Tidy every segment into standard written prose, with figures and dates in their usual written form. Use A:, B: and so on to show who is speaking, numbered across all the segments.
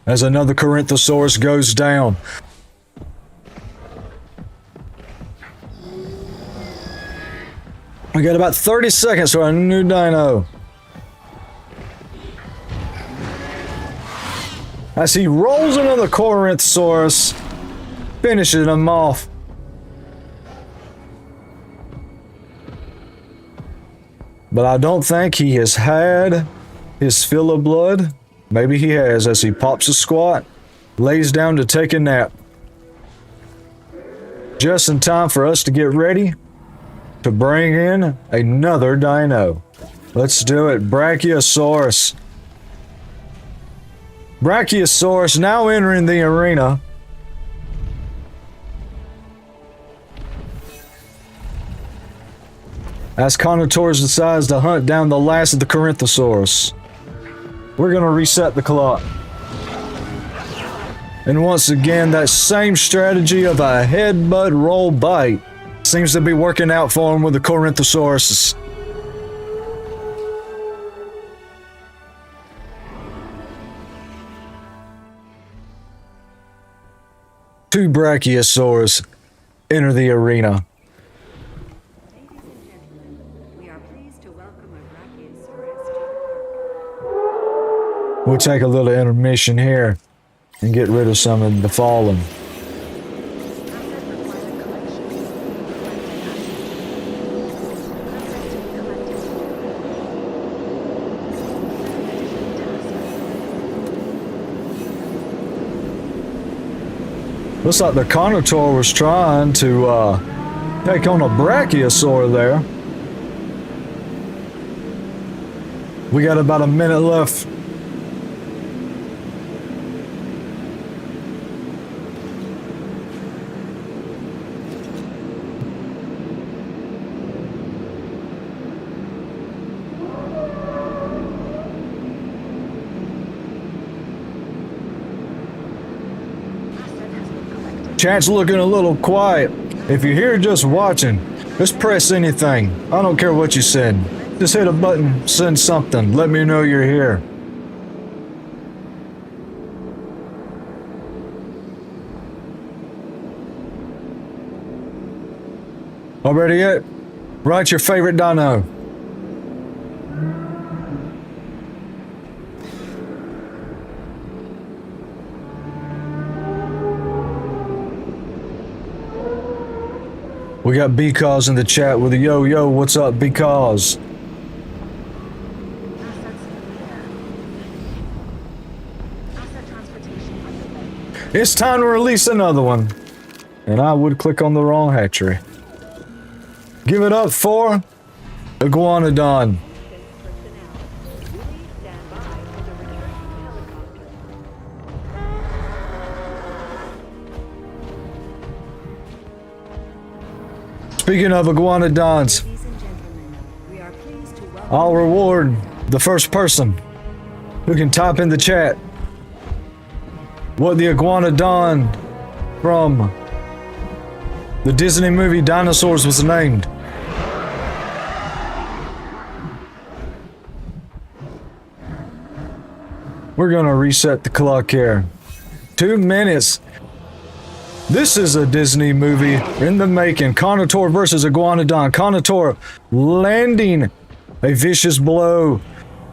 A: as another Corinthosaurus goes down. We got about 30 seconds for a new dino. As he rolls another Corinthosaurus, finishing him off. But I don't think he has had his fill of blood. Maybe he has, as he pops a squat, lays down to take a nap. Just in time for us to get ready to bring in another dino. Let's do it. Brachiosaurus. Brachiosaurus now entering the arena. As Carnotaurus decides to hunt down the last of the Corinthosaurus. We're going to reset the clock. And once again, that same strategy of a headbutt roll bite seems to be working out for him with the Corinthosaurus. Two Brachiosaurs enter the arena. We'll take a little intermission here and get rid of some of the fallen. Looks like the Carnotaur was trying to take on a Brachiosaur there. We got about a minute left. Chat's looking a little quiet. If you're here just watching, just press anything. I don't care what you said. Just hit a button, send something. Let me know you're here. Already yet? Write your favorite dino. We got Because in the chat with a yo, what's up, Because? It's time to release another one. And I would click on the wrong hatchery. Give it up for Iguanodon. Speaking of Iguanodons, I'll reward the first person who can type in the chat what the Iguanodon from the Disney movie Dinosaurs was named. We're gonna reset the clock here. 2 minutes. This is a Disney movie in the making. Carnotaur versus Iguanodon. Carnotaur landing a vicious blow.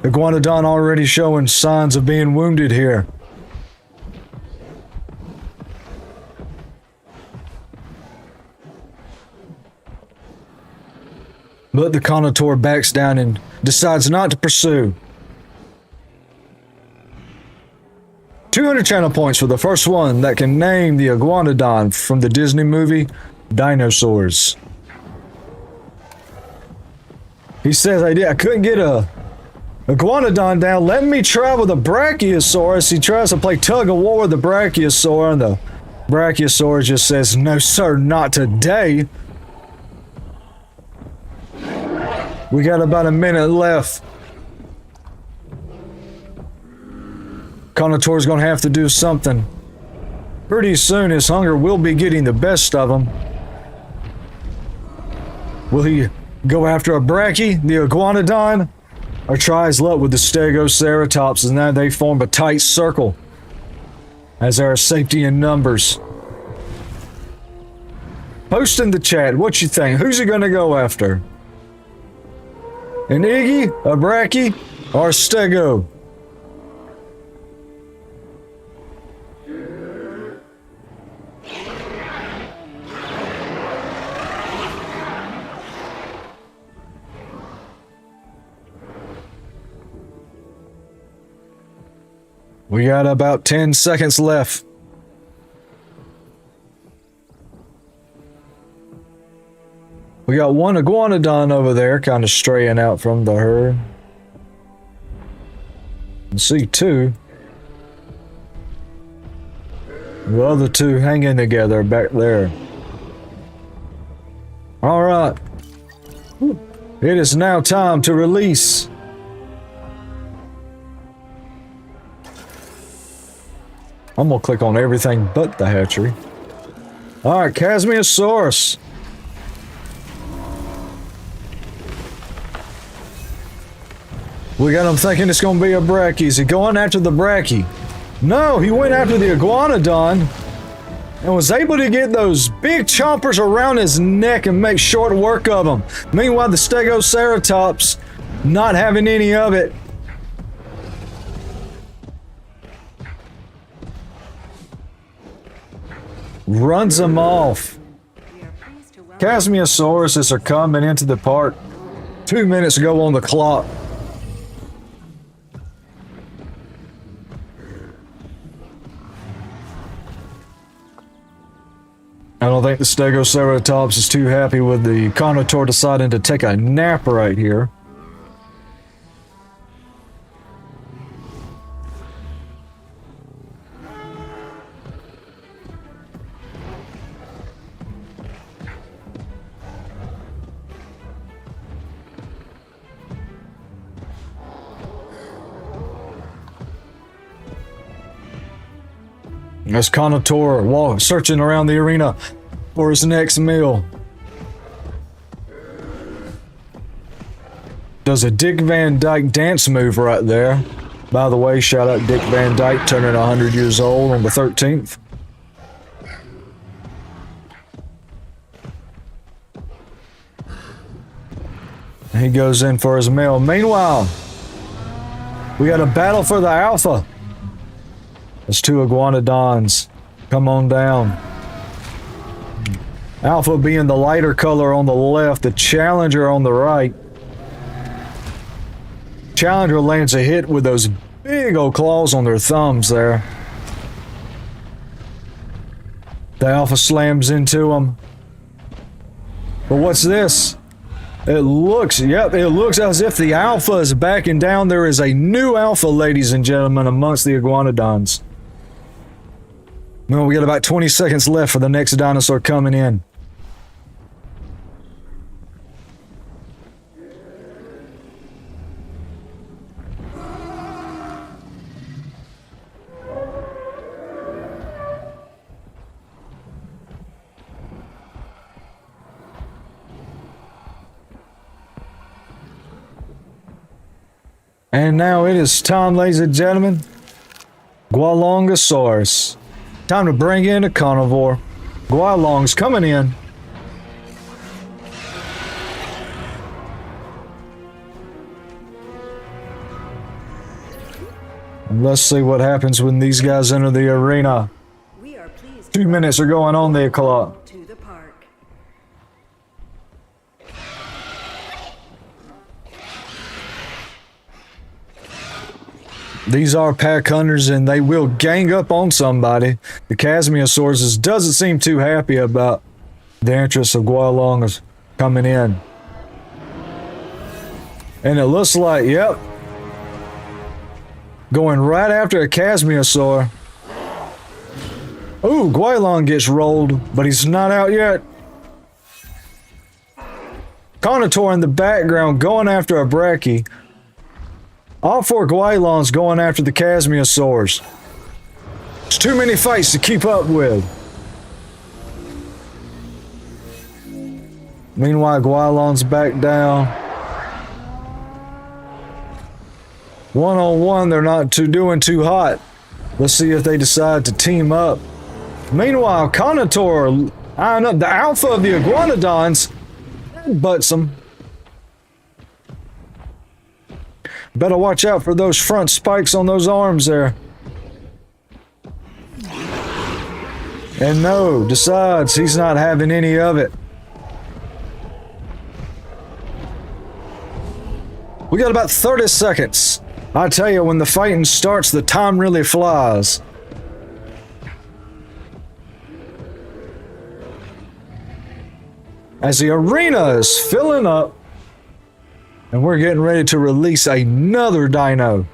A: Iguanodon already showing signs of being wounded here. But the Carnotaur backs down and decides not to pursue. 200 channel points for the first one that can name the Iguanodon from the Disney movie Dinosaurs. He says, I couldn't get a Iguanodon down. Let me try with a Brachiosaurus. He tries to play tug of war with the Brachiosaur, and the Brachiosaur just says, no sir, not today. We got about a minute left. Carnotaur's gonna have to do something. Pretty soon his hunger will be getting the best of him. Will he go after a Brachie, the Iguanodon, or try his luck with the Stegoceratops, and now they form a tight circle? as there are safety in numbers. Post in the chat what you think. Who's he gonna go after? An Iggy, a Bracky, or a Stego? We got about 10 seconds left. We got one iguanodon over there kind of straying out from the herd. And see two. The other two hanging together back there. All right. It is now time to release. I'm gonna click on everything but the hatchery. All right, Chasmiosaurus. We got him thinking it's gonna be a Brachy. Is he going after the Brachy? No, he went after the iguanodon and was able to get those big chompers around his neck and make short work of him. Meanwhile, the Stegoceratops not having any of it. Runs him off. Chasmiosaurus are coming into the park. 2 minutes ago on the clock. I don't think the Stegoceratops is too happy with the Carnotaur deciding to take a nap right here. As Carnotaur searching around the arena for his next meal. Does a Dick Van Dyke dance move right there. By the way, shout out Dick Van Dyke turning 100 years old on the 13th. He goes in for his meal. Meanwhile, we got a battle for the alpha. There's two iguanodons. Come on down. Alpha being the lighter color on the left, the Challenger on the right. Challenger lands a hit with those big old claws on their thumbs there. The Alpha slams into him. But what's this? It looks as if the Alpha is backing down. There is a new Alpha, ladies and gentlemen, amongst the iguanodons. Well, we got about 20 seconds left for the next dinosaur coming in. And now it is time, ladies and gentlemen. Gualongosaurus. Time to bring in a carnivore. Gualong's coming in. And let's see what happens when these guys enter the arena. 2 minutes are going on the clock. These are pack hunters and they will gang up on somebody. The Chasmiosaurus doesn't seem too happy about the entrance of Gualongos coming in. And it looks like, yep, going right after a Chasmiosaur. Ooh, Gualong gets rolled, but he's not out yet. Carnotaur in the background going after a Brachy. All four Gualongs going after the Chasmiosaurs. It's too many fights to keep up with. Meanwhile, Gualong's back down. One-on-one, they're not doing too hot. Let's see if they decide to team up. Meanwhile, Conotor eyeing up the alpha of the iguanodons and butts them. Better watch out for those front spikes on those arms there. And no, decides he's not having any of it. We got about 30 seconds. I tell you, when the fighting starts, the time really flies. As the arena is filling up, and we're getting ready to release another dino.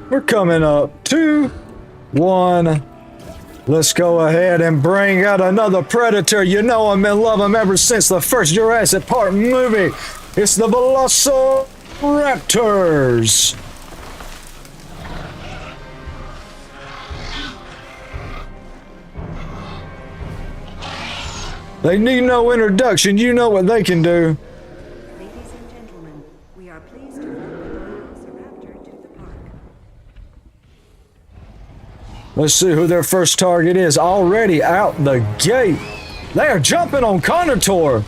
A: We're coming up. 2, 1. Let's go ahead and bring out another predator. You know I've been loving him ever since the first Jurassic Park movie. It's the Velociraptors. They need no introduction. You know what they can do.
B: Ladies and gentlemen, we are pleased to welcome the Velociraptor to the park.
A: Let's see who their first target is. Already out the gate. They are jumping on Conotor.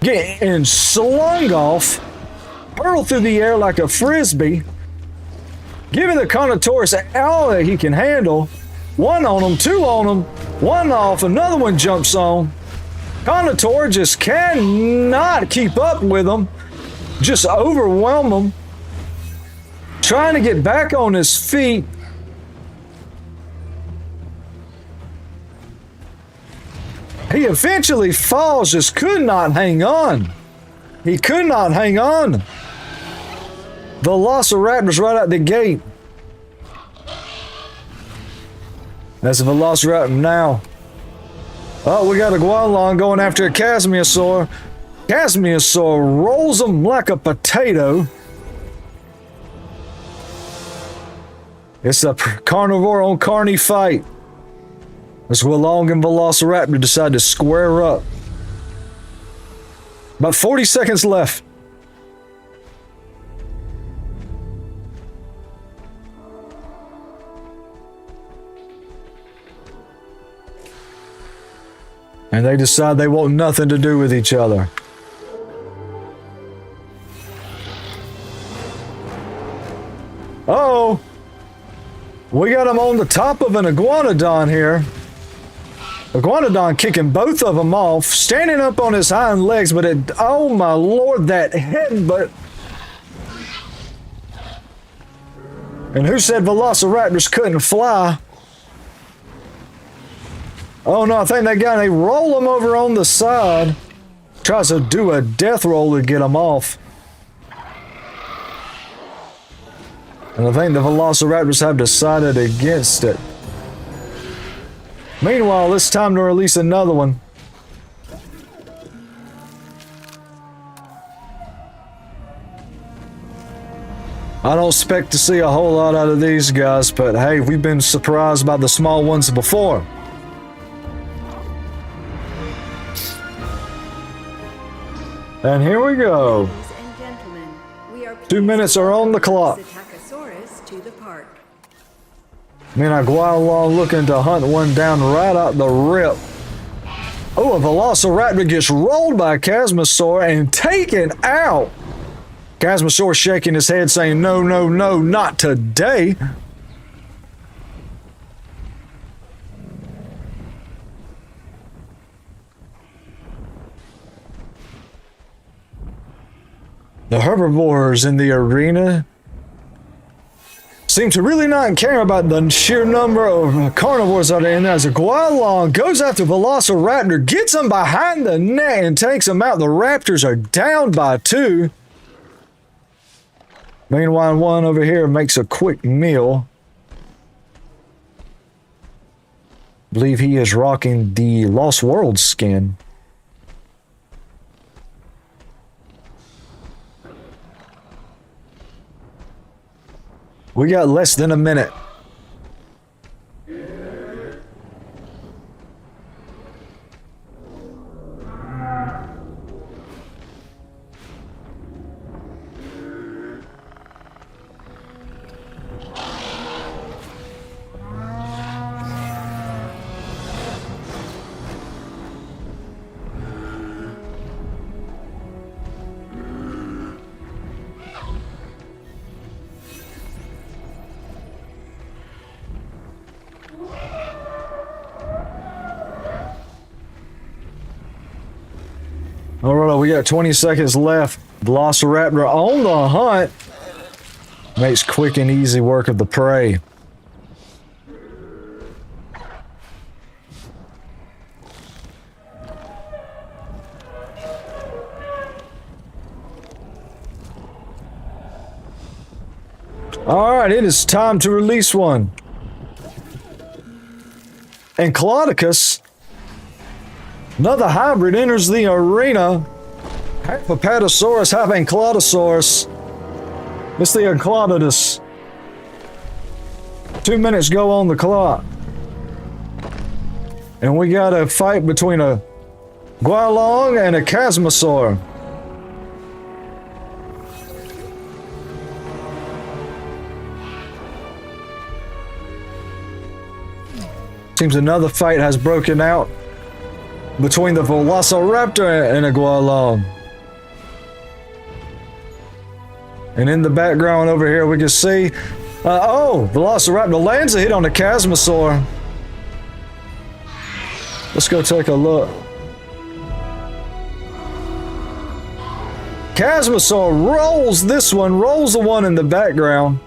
A: Getting slung off. Hurled through the air like a frisbee. Giving the Conotaurus all that he can handle. 1 on him, 2 on him. 1 off, another one jumps on. Conotor just cannot keep up with him. Just overwhelm him. Trying to get back on his feet. He eventually falls, just could not hang on. He could not hang on. Velociraptor's right out the gate. That's a Velociraptor now. Oh, we got a Guanlon going after a Chasmosaur. Chasmosaur rolls him like a potato. It's a carnivore on carny fight. As Willong and Velociraptor decide to square up. About 40 seconds left. And they decide they want nothing to do with each other. Uh-oh! We got him on the top of an iguanodon here. Iguanodon kicking both of them off, standing up on his hind legs, but oh my lord, that headbutt. And who said Velociraptors couldn't fly? Oh no, I think that guy, they roll him over on the side. Tries to do a death roll to get him off. And I think the Velociraptors have decided against it. Meanwhile, it's time to release another one. I don't expect to see a whole lot out of these guys, but hey, we've been surprised by the small ones before. And here we go.
B: Ladies and gentlemen, we are
A: 2 minutes are on the clock.
B: To the park.
A: Me and Guanlon looking to hunt one down right out the rip. Oh, a Velociraptor gets rolled by a Chasmosaur and taken out. Chasmosaur shaking his head saying, no, no, no, not today. The herbivores in the arena seem to really not care about the sheer number of carnivores that are in there. As a Guanlon goes after Velociraptor, gets him behind the neck and takes him out. The Raptors are down by 2. Meanwhile, one over here makes a quick meal. I believe he is rocking the Lost World skin. We got less than a minute. All right, we got 20 seconds left. Velociraptor on the hunt. Makes quick and easy work of the prey. All right, it is time to release one. Enclodicus, another hybrid, enters the arena. Half Apatosaurus, half Anclotosaurus. It's the Enclodidus. 2 minutes go on the clock. And we got a fight between a Guilong and a Chasmosaur. Seems another fight has broken out between the Velociraptor and a Guilong. And in the background over here we can see, Velociraptor lands a hit on the Chasmosaur. Let's go take a look. Chasmosaur rolls this one, rolls the one in the background.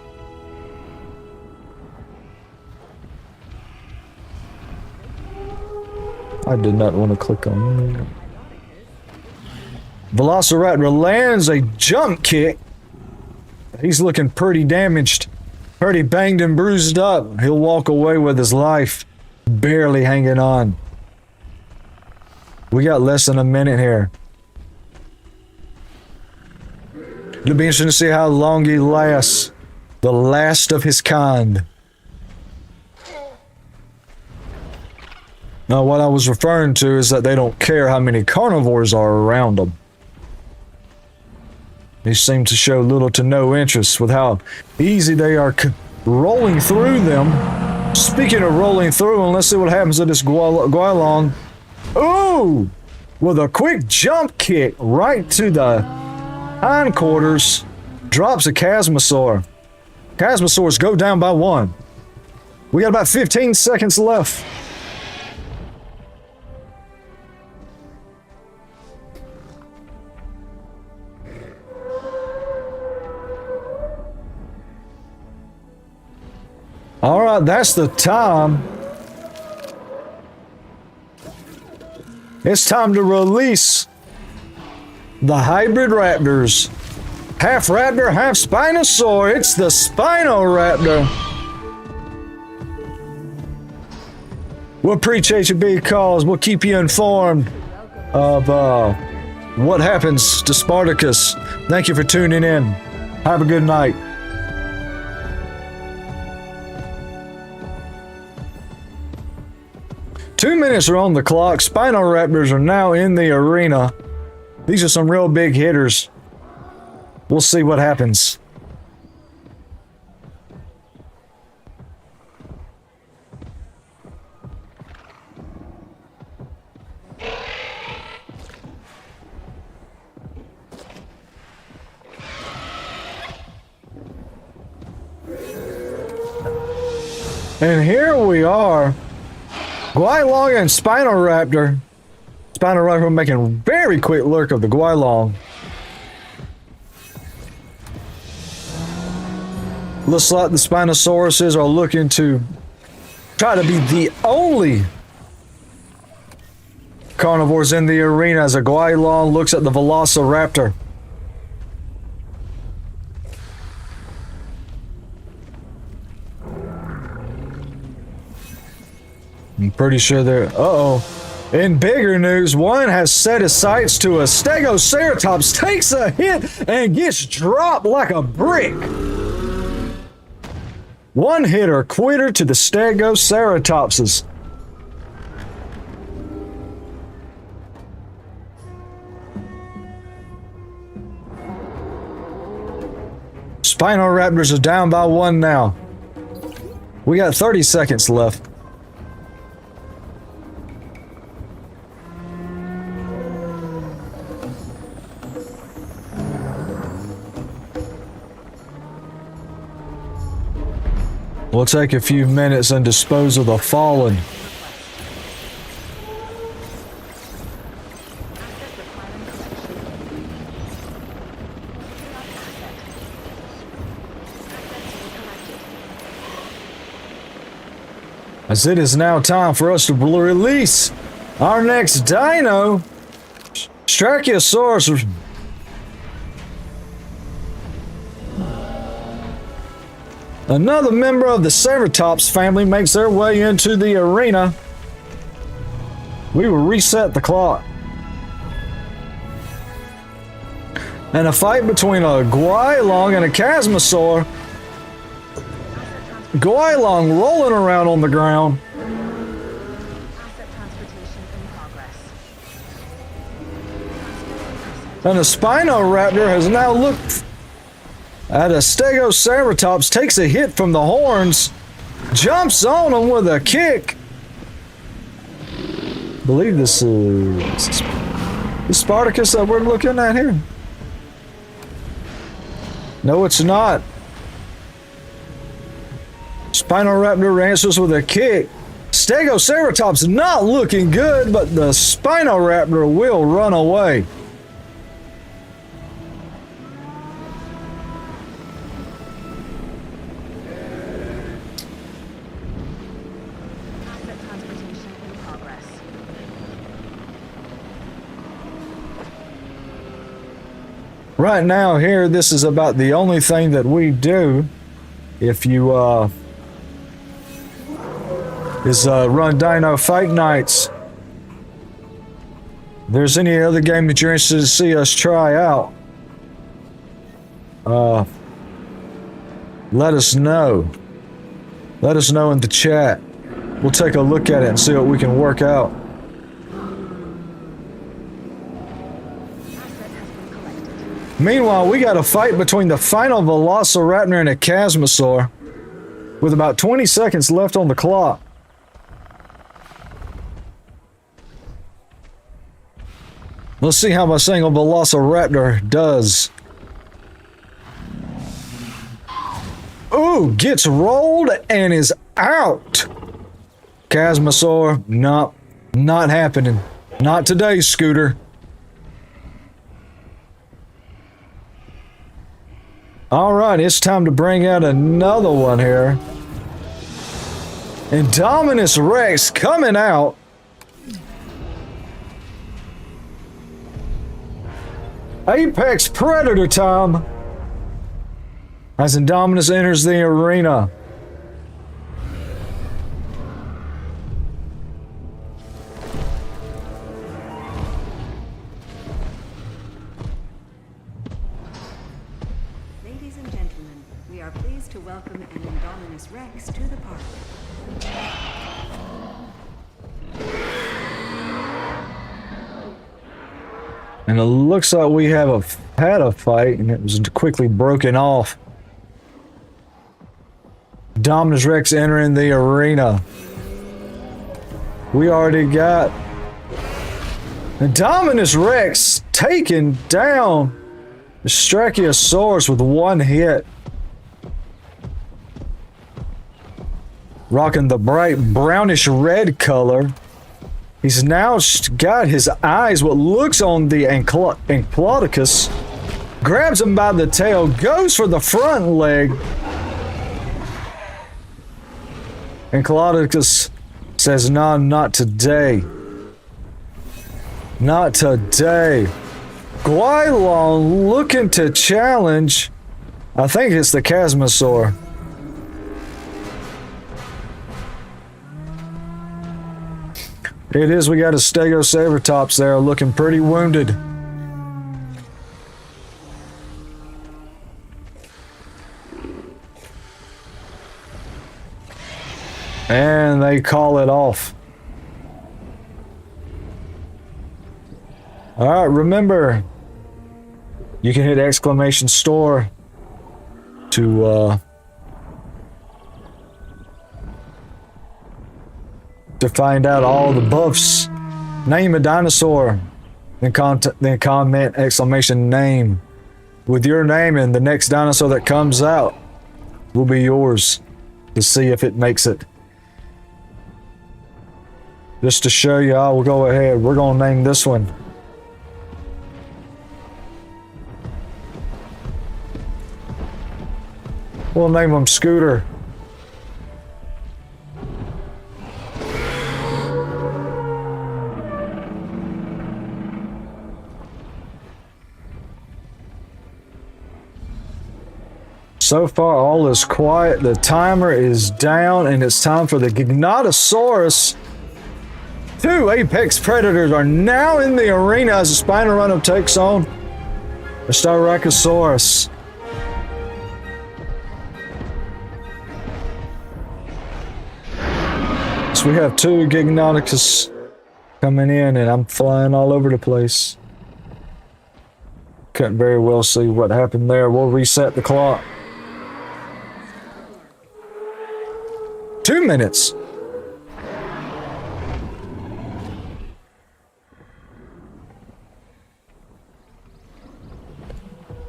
A: I did not want to click on that. Velociraptor lands a jump kick. He's looking pretty damaged, pretty banged and bruised up. He'll walk away with his life, barely hanging on. We got less than a minute here. It'll be interesting to see how long he lasts. The last of his kind. Now, what I was referring to is that they don't care how many carnivores are around them. They seem to show little to no interest with how easy they are rolling through them. Speaking of rolling through them, let's see what happens to this Guilong. Ooh! With a quick jump kick right to the hindquarters, drops a Chasmosaur. Chasmosaurs go down by one. We got about 15 seconds left. All right, that's the time. It's time to release the hybrid raptors. Half raptor, half Spinosaur. It's the Spinoraptor. We'll appreciate you being calls. We'll keep you informed of what happens to Spartacus. Thank you for tuning in. Have a good night. Two minutes are on the clock. Spinoraptors are now in the arena. These are some real big hitters. We'll see what happens. And here we are. Guilong and Spinoraptor. Spinoraptor making very quick work of the Guilong. Looks like the Spinosauruses are looking to try to be the only carnivores in the arena as a Guilong looks at the Velociraptor. I'm pretty sure they're... In bigger news, one has set his sights to a Stegoceratops, takes a hit, and gets dropped like a brick. One hitter quitter to the Stegoceratopses. Spinoraptors are down by 1 now. We got 30 seconds left. We'll take a few minutes and dispose of the fallen. As it is now time for us to release our next dino, Strachiosaurus. Another member of the Ceratops family makes their way into the arena. We will reset the clock. And a fight between a Guilong and a Chasmosaur. Guilong rolling around on the ground.
B: Asset transportation in progress.
A: And a Spinoraptor has now looked at a Stegoceratops, takes a hit from the horns, jumps on him with a kick. I believe this is the Spartacus that we're looking at here. No, it's not. Spinoraptor answers with a kick. Stegoceratops not looking good, but the Spinoraptor will run away.
B: Asset transportation in progress.
A: Right now here, this is about the only thing that we do if you run Dino Fight Nights. If there's any other game that you're interested to see us try out, let us know. Let us know in the chat. We'll take a look at it and see what we can work out. Meanwhile, we got a fight between the final Velociraptor and a Chasmosaur with about 20 seconds left on the clock. Let's see how my single Velociraptor does. Ooh, gets rolled and is out. Chasmosaur, nope, not happening. Not today, Scooter. Alright, it's time to bring out another one here. Indominus Rex coming out. Apex Predator time. As Indominus enters the arena.
B: Ladies and gentlemen, we are pleased to welcome an Indominus Rex to the park.
A: And it looks like we have had a fight and it was quickly broken off. Indominus Rex entering the arena. We already got Indominus Rex taking down the Strachiosaurus with one hit. Rocking the bright brownish red color. He's now got his eyes, what looks on the Ankyloticus. Grabs him by the tail, goes for the front leg. Ankyloticus says, "No, not today. Not today." Guilong looking to challenge. I think it's the Chasmosaur. It is. We got a Stegoceratops there looking pretty wounded. And they call it off. Alright, remember, you can hit exclamation store to find out all the buffs. Name a dinosaur, then comment exclamation name. With your name, and the next dinosaur that comes out will be yours to see if it makes it. Just to show you, I will go ahead. We're going to name this one. We'll name him Scooter. So far, all is quiet. The timer is down, and it's time for the Giganotosaurus. 2 apex predators are now in the arena as the Spinorunner takes on the Styracosaurus. So we have 2 Giganotosaurus coming in, and I'm flying all over the place. Couldn't very well see what happened there. We'll reset the clock. 2 minutes.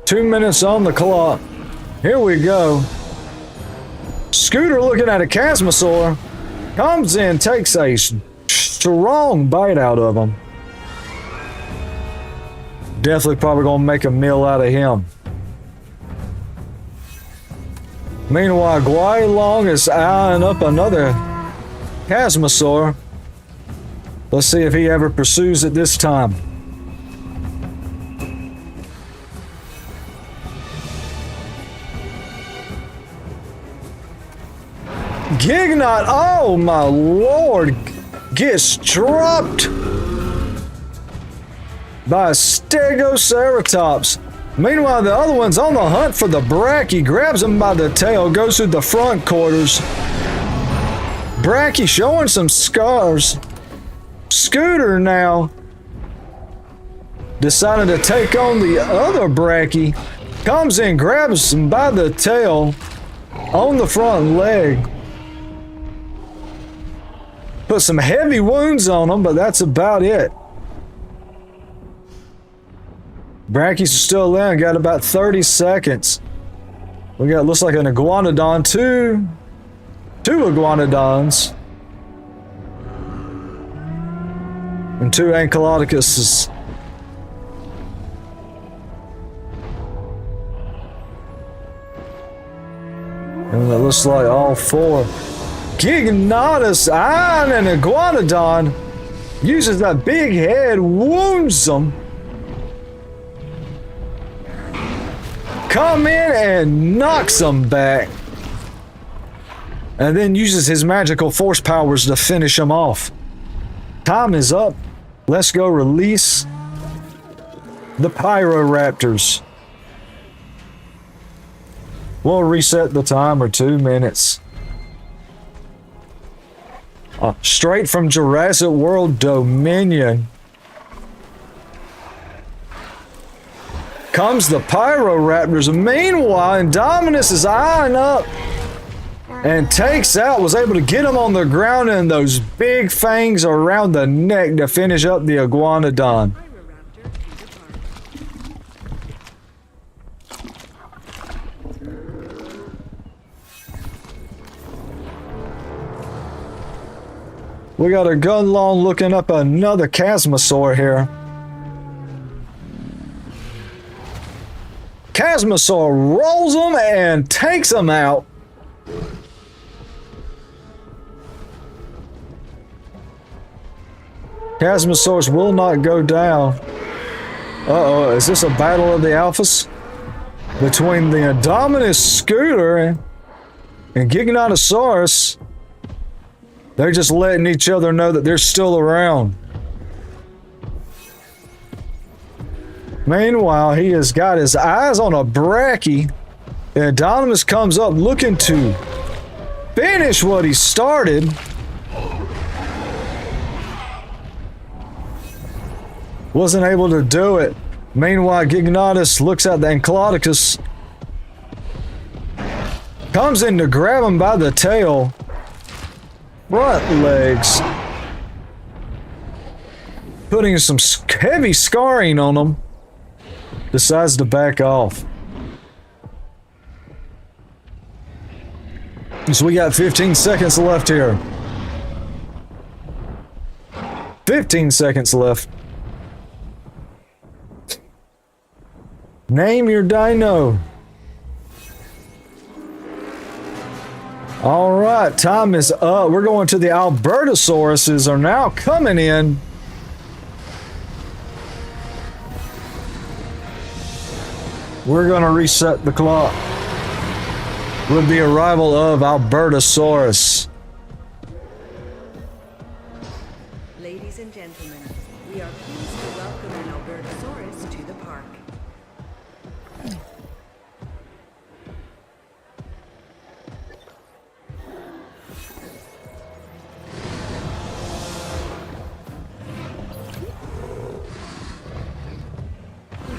A: Two minutes on the clock. Here we go. Scooter looking at a Chasmosaur. Comes in, takes a strong bite out of him. Definitely probably gonna make a meal out of him. Meanwhile, Guailong is eyeing up another Chasmosaur. Let's see if he ever pursues it this time. Gignot, oh my lord, gets dropped by a Stegoceratops. Meanwhile, the other one's on the hunt for the Brachy, grabs him by the tail, goes through the front quarters. Brachy showing some scars. Scooter now decided to take on the other Brachy. Comes in, grabs him by the tail on the front leg. Put some heavy wounds on him, but that's about it. Brachy's are still in, got about 30 seconds. We got, looks like an Iguanodon, two Iguanodons. And 2 Ankylodycuses. And it looks like all 4. Giganotus, and an Iguanodon uses that big head, wounds them. Come in and knocks them back. And then uses his magical force powers to finish him off. Time is up. Let's go release the Pyroraptors. We'll reset the timer, 2 minutes. Straight from Jurassic World Dominion comes the Pyroraptors. Meanwhile, Indominus is eyeing up and takes out, was able to get him on the ground, and those big fangs around the neck to finish up the Iguanodon. We got a Gunlong looking up another Chasmosaur here. Chasmosaur rolls him and takes him out. Chasmosaurs will not go down. Uh-oh, is this a battle of the alphas? Between the Indominus Scooter and Giganotosaurus. They're just letting each other know that they're still around. Meanwhile, he has got his eyes on a Brachy. And Indominus comes up looking to finish what he started. Wasn't able to do it. Meanwhile, Gignotus looks at the Ancylodicus. Comes in to grab him by the tail. Front legs. Putting some heavy scarring on him. Decides to back off. So we got 15 seconds left here. 15 seconds left. Name your dino. All right, time is up. We're going to the Albertosauruses are now coming in. We're going to reset the clock with the arrival of Albertosaurus.
B: Ladies and gentlemen, we are pleased to welcome an Albertosaurus to the park.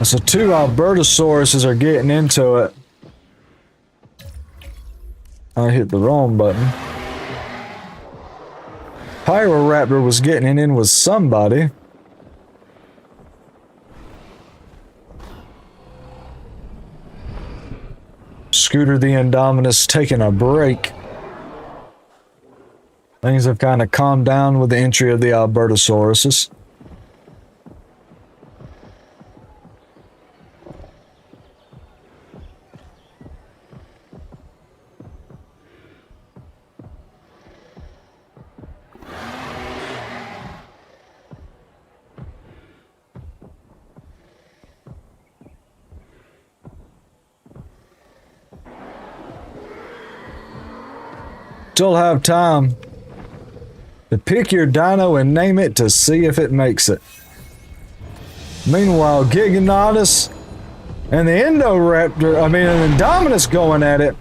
A: So two Albertosauruses are getting into it. I hit the wrong button. Pyroraptor was getting in with somebody. Scooter the Indominus taking a break. Things have kind of calmed down with the entry of the Albertosauruses. Still have time to pick your dino and name it to see if it makes it. Meanwhile, Giganotus and the Indominus going at it.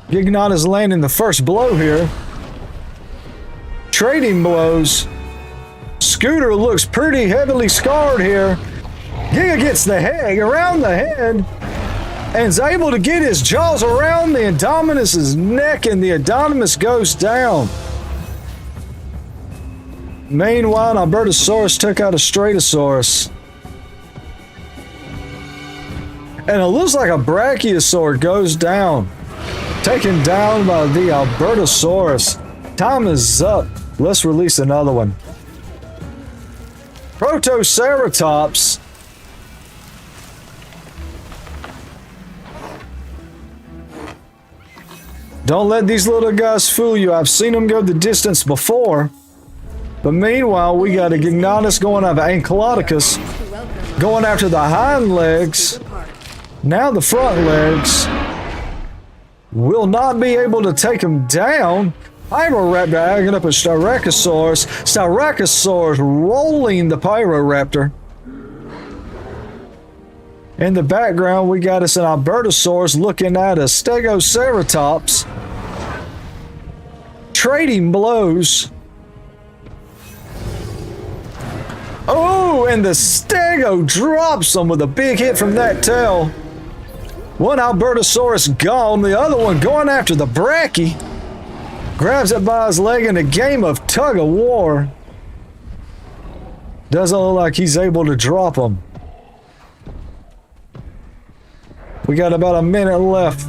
A: Giganotus landing the first blow here. Trading blows. Scooter looks pretty heavily scarred here. Giga gets the head around the head. And is able to get his jaws around the Indominus's neck, and the Indominus goes down. Meanwhile, Albertosaurus took out a Stratosaurus. And it looks like a Brachiosaur goes down. Taken down by the Albertosaurus. Time is up. Let's release another one. Protoceratops. Don't let these little guys fool you. I've seen them go the distance before. But meanwhile, we got a Gignotus going after Ancylodicus, going after the hind legs. Now the front legs will not be able to take him down. Pyroraptor agging up a Styracosaurus. Styracosaurus rolling the Pyroraptor. In the background, we got us an Albertosaurus looking at a Stegoceratops. Trading blows. Oh, and the Stego drops him with a big hit from that tail. One Albertosaurus gone, the other one going after the Brachie. Grabs it by his leg in a game of tug of war. Doesn't look like he's able to drop him. We got about a minute left.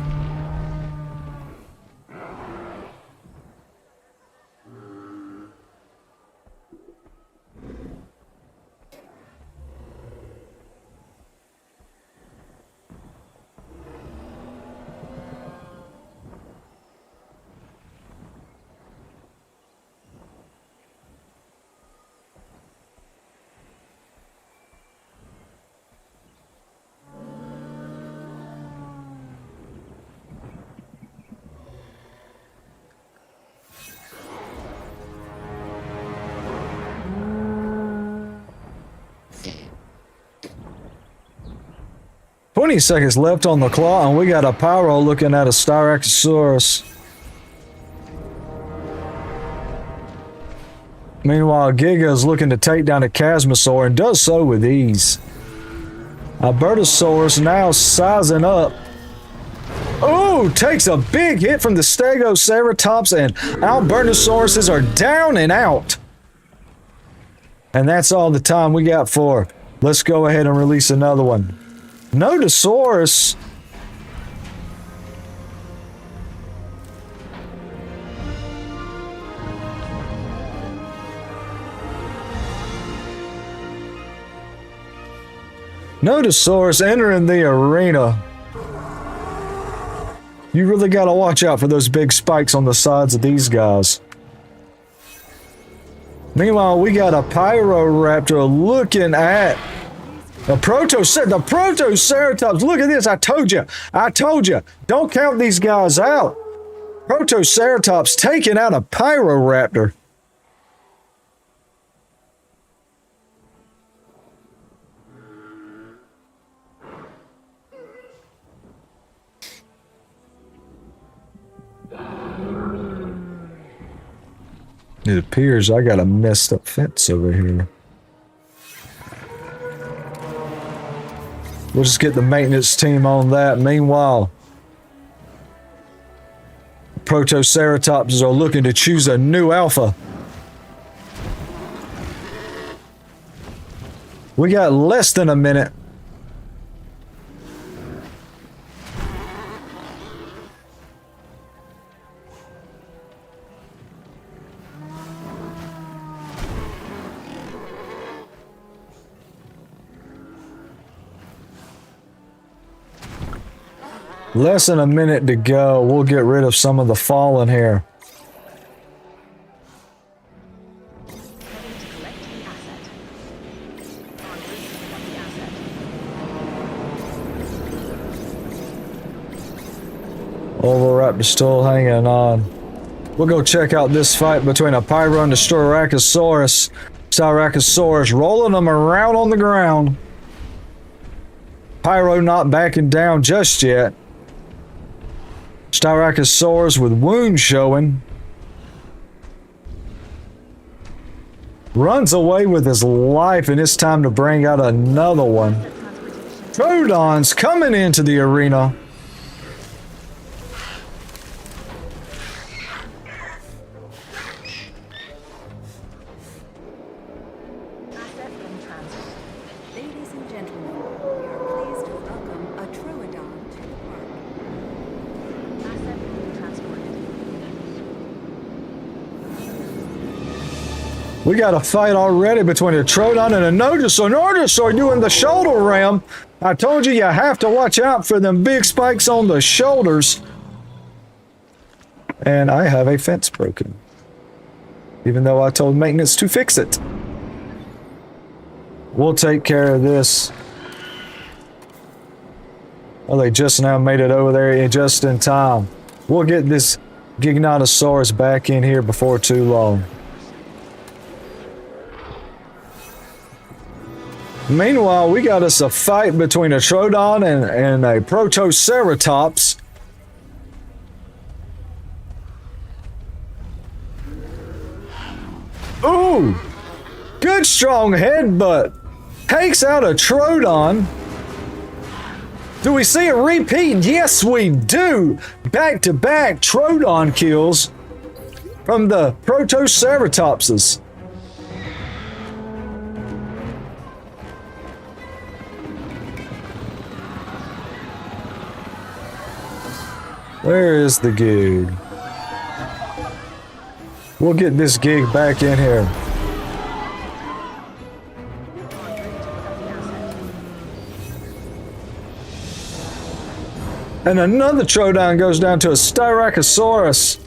A: "20 seconds left on the clock, and we got a Pyro looking at a Styracosaurus. Meanwhile, Giga is looking to take down a Chasmosaur and does so with ease. Albertosaurus now sizing up. Oh, takes a big hit from the Stegoceratops, and Albertosauruses are down and out. And that's all the time we got for. Let's go ahead and release another one. Nodosaurus. Nodosaurus entering the arena. You really got to watch out for those big spikes on the sides of these guys. Meanwhile, we got a Pyroraptor looking at the Protoceratops. Look at this. I told you. Don't count these guys out. Protoceratops taking out a Pyroraptor. It appears I got a messed up fence over here. We'll just get the maintenance team on that. Meanwhile, Protoceratops are looking to choose a new alpha. We got less than a minute. Less than a minute to go. We'll get rid of some of the fallen here. Oviraptor still hanging on. We'll go check out this fight between a Pyro and a Styracosaurus. Styracosaurus rolling them around on the ground. Pyro not backing down just yet. Styracosaurus with wounds showing. Runs away with his life, and it's time to bring out another one. Troodon's coming into the arena.
B: Ladies and gentlemen, we are pleased to welcome a Troodon to the park.
A: We got a fight already between a Troodon and a Nodosaur. Nodosaur doing the shoulder ram. I told you have to watch out for them big spikes on the shoulders. And I have a fence broken. Even though I told maintenance to fix it. We'll take care of this. Well, they just now made it over there just in time. We'll get this Giganotosaurus back in here before too long. Meanwhile, we got us a fight between a Troodon and a Protoceratops. Ooh! Good strong headbutt. Takes out a Troodon. Do we see a repeat? Yes, we do. Back-to-back Troodon kills from the Protoceratopses. Where is the gig? We'll get this gig back in here. And another Troodon goes down to a Styracosaurus.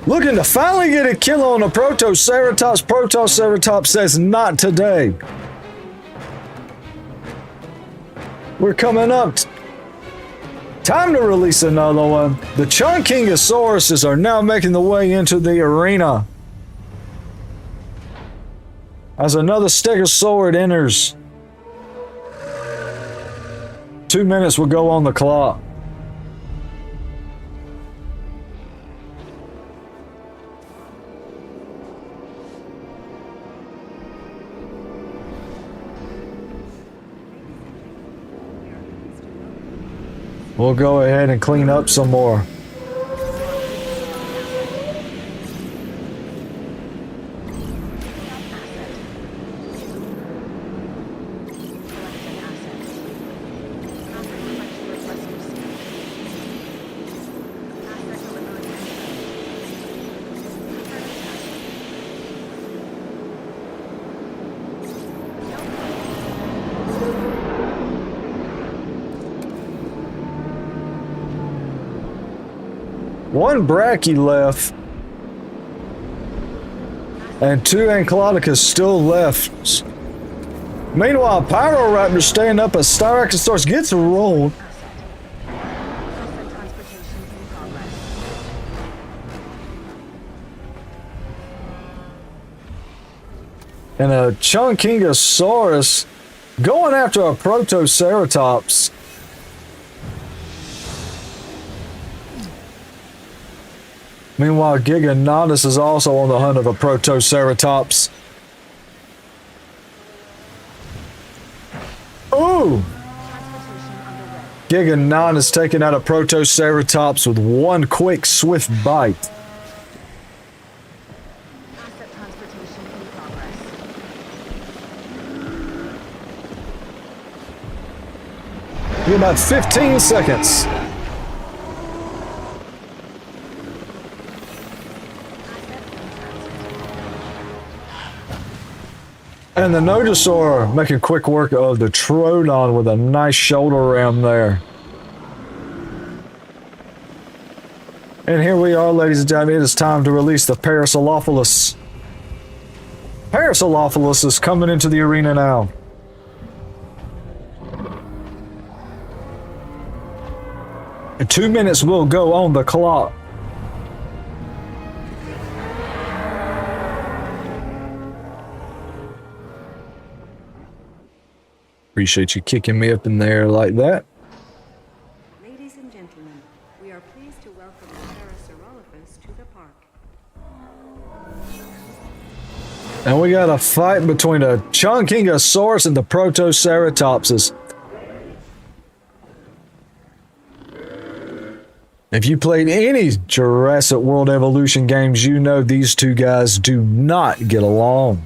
A: Looking to finally get a kill on a Protoceratops. Protoceratops says not today. We're coming up. Time to release another one. The Chunkingosauruses are now making the way into the arena. As another Stegosaurid enters. 2 minutes will go on the clock. We'll go ahead and clean up some more. One Bracky left. And two Anclodicus still left. Meanwhile, Pyroraptor staying up as Styracosaurus gets rolled. And a Chunkingosaurus going after a Protoceratops. Meanwhile, Giganotus is also on the hunt of a Protoceratops. Ooh! Giganotus taking out a Protoceratops with one quick, swift bite. You're about 15 seconds. And the Nodosaur making quick work of the Troodon with a nice shoulder ram there. And here we are, ladies and gentlemen. It is time to release the Parasaurolophus. Parasaurolophus is coming into the arena now. And 2 minutes will go on the clock. Appreciate you kicking me up in there like that.
B: Ladies and gentlemen, we are pleased to welcome the Parasaurolophus to the park.
A: And we got a fight between a Chunkingosaurus and the Protoceratopses. If you played any Jurassic World Evolution games, you know these two guys do not get along.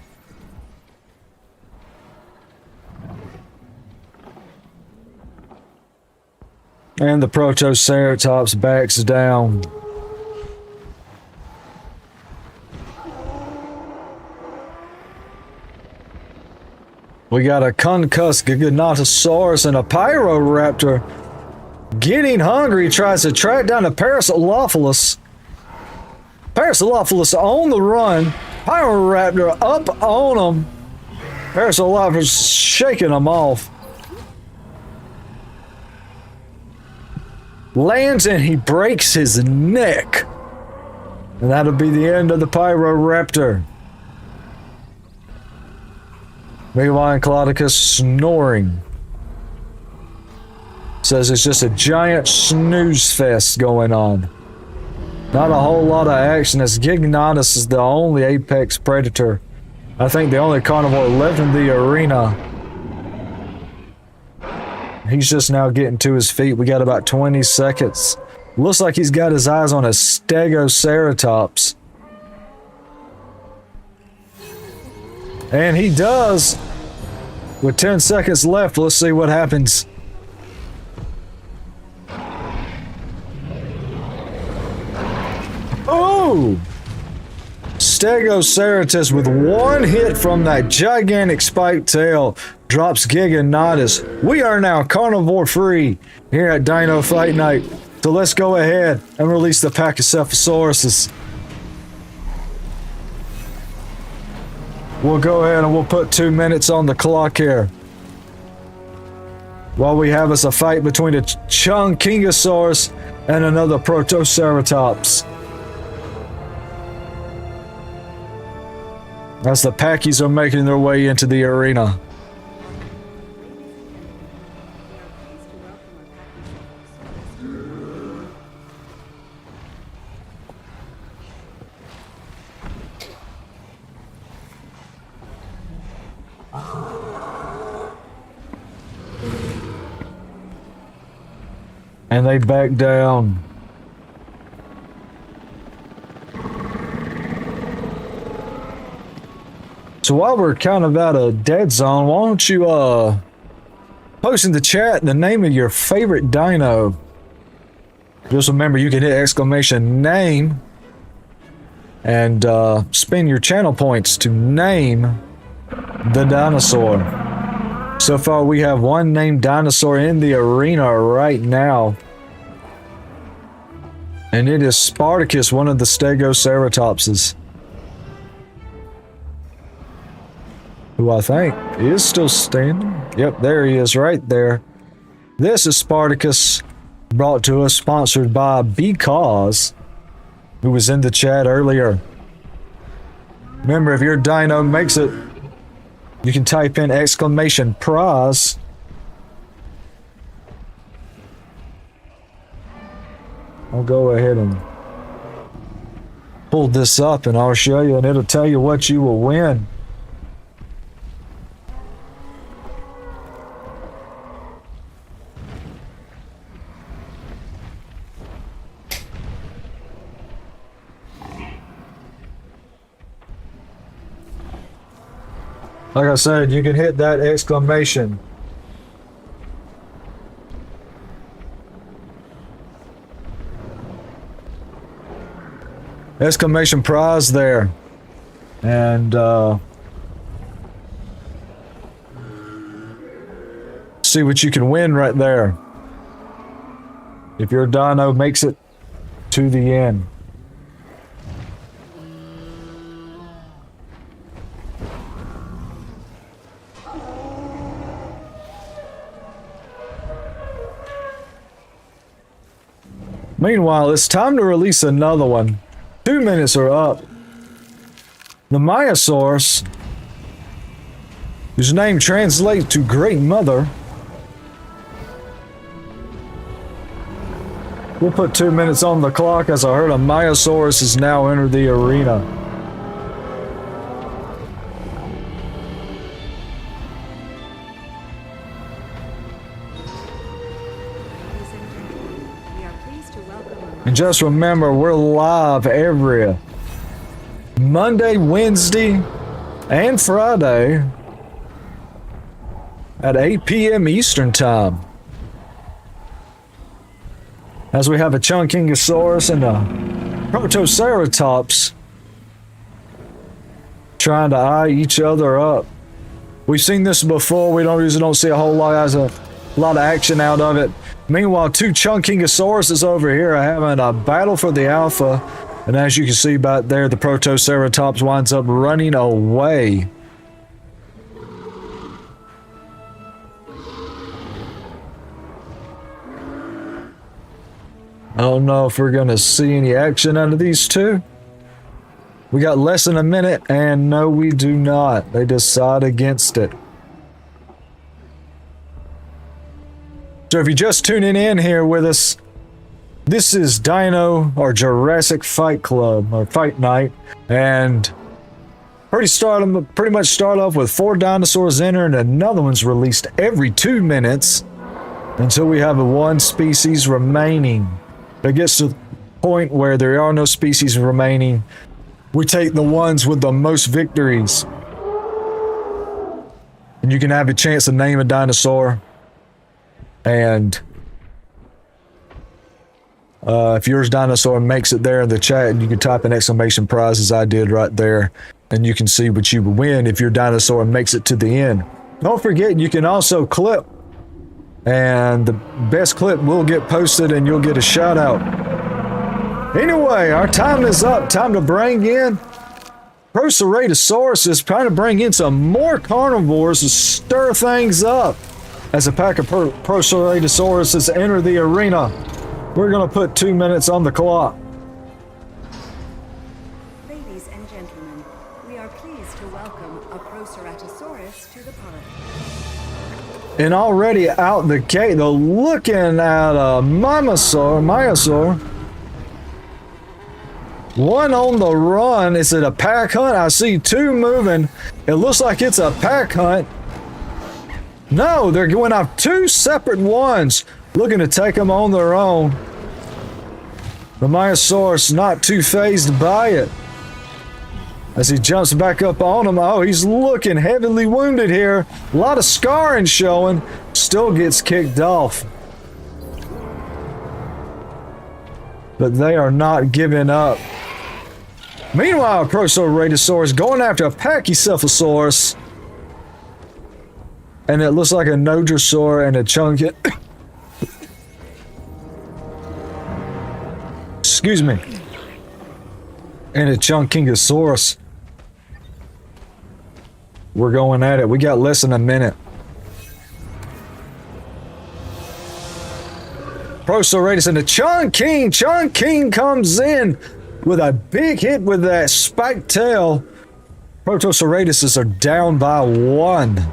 A: And the Protoceratops backs down. We got a concussed Giganotosaurus and a Pyroraptor getting hungry, tries to track down a Parasaurolophus. Parasaurolophus on the run. Pyroraptor up on him. Parasaurolophus shaking him off. Lands and he breaks his neck. And that'll be the end of the Pyroraptor. Meanwhile, Anclodicus snoring. Says it's just a giant snooze fest going on. Not a whole lot of action as Giganotus is the only apex predator. I think the only carnivore left in the arena. He's just now getting to his feet. We got about 20 seconds. Looks like he's got his eyes on a Stegoceratops. And he does. With 10 seconds left, let's see what happens. Oh! Stegoceratops with one hit from that gigantic spiked tail drops Giganotus. We are now carnivore free here at Dino Fight Night. So let's go ahead and release the Pachycephalosauruses. We'll go ahead and we'll put 2 minutes on the clock here. While we have us a fight between a Chunkingosaurus and another Protoceratops. As the Packies are making their way into the arena. And they back down. So while we're kind of at a dead zone, why don't you post in the chat the name of your favorite dino. Just remember you can hit exclamation name and spend your channel points to name the dinosaur. So far we have one named dinosaur in the arena right now. And it is Spartacus, one of the Stegoceratopses. Who I think is still standing. Yep, there he is right there. This is Spartacus, brought to us, sponsored by Because, who was in the chat earlier. Remember, if your dino makes it, you can type in exclamation prize. I'll go ahead and pull this up and I'll show you, and it'll tell you what you will win. Like I said, you can hit that exclamation. Exclamation prize there. And see what you can win right there. If your dino makes it to the end. Meanwhile, it's time to release another one. 2 minutes are up. The Myosaurus, whose name translates to Great Mother. We'll put 2 minutes on the clock as I heard a Myosaurus has now entered the arena. And just remember, we're live every Monday, Wednesday, and Friday at 8 p.m. Eastern Time. As we have a Chunkingosaurus and a Protoceratops trying to eye each other up. We've seen this before. We usually don't see a whole lot. There's a lot of action out of it. Meanwhile, two Chunkingosauruses over here are having a battle for the alpha. And as you can see back there, the Protoceratops winds up running away. I don't know if we're going to see any action out of these two. We got less than a minute, and no, we do not. They decide against it. So if you're just tuning in here with us, this is Dino or Jurassic Fight Club or Fight Night, and pretty much start off with 4 dinosaurs enter and another one's released every 2 minutes until we have a 1 species remaining. It gets to the point where there are no species remaining. We take the ones with the most victories, and you can have a chance to name a dinosaur. And if yours dinosaur makes it there in the chat, you can type an exclamation prize as I did right there, and you can see what you win if your dinosaur makes it to the end. Don't forget, you can also clip, and the best clip will get posted and you'll get a shout out. Anyway, our time is up. Time to bring in Proceratosaurus. Is trying to bring in some more carnivores to stir things up. As a pack of Proceratosaurus enter the arena, we're going to put 2 minutes on the clock.
B: Ladies and gentlemen, we are pleased to welcome a Proceratosaurus to the park.
A: And already out the gate, they're looking at a Myosaur. One on the run. Is it a pack hunt? I see 2 moving. It looks like it's a pack hunt. No, they're going off 2 separate ones. looking to take them on their own. The Myosaurus not too phased by it. As he jumps back up on him, oh, he's looking heavily wounded here. A lot of scarring showing. Still gets kicked off. But they are not giving up. Meanwhile, Prosoratosaurus going after a Pachycephalosaurus. And it looks like a Nodrosaur and a Chunky. Excuse me. And a Chunkingosaurus. We're going at it. We got less than a minute. Prosoratus and the Chunking. Chunking comes in with a big hit with that spiked tail. Protoceratuses are down by 1.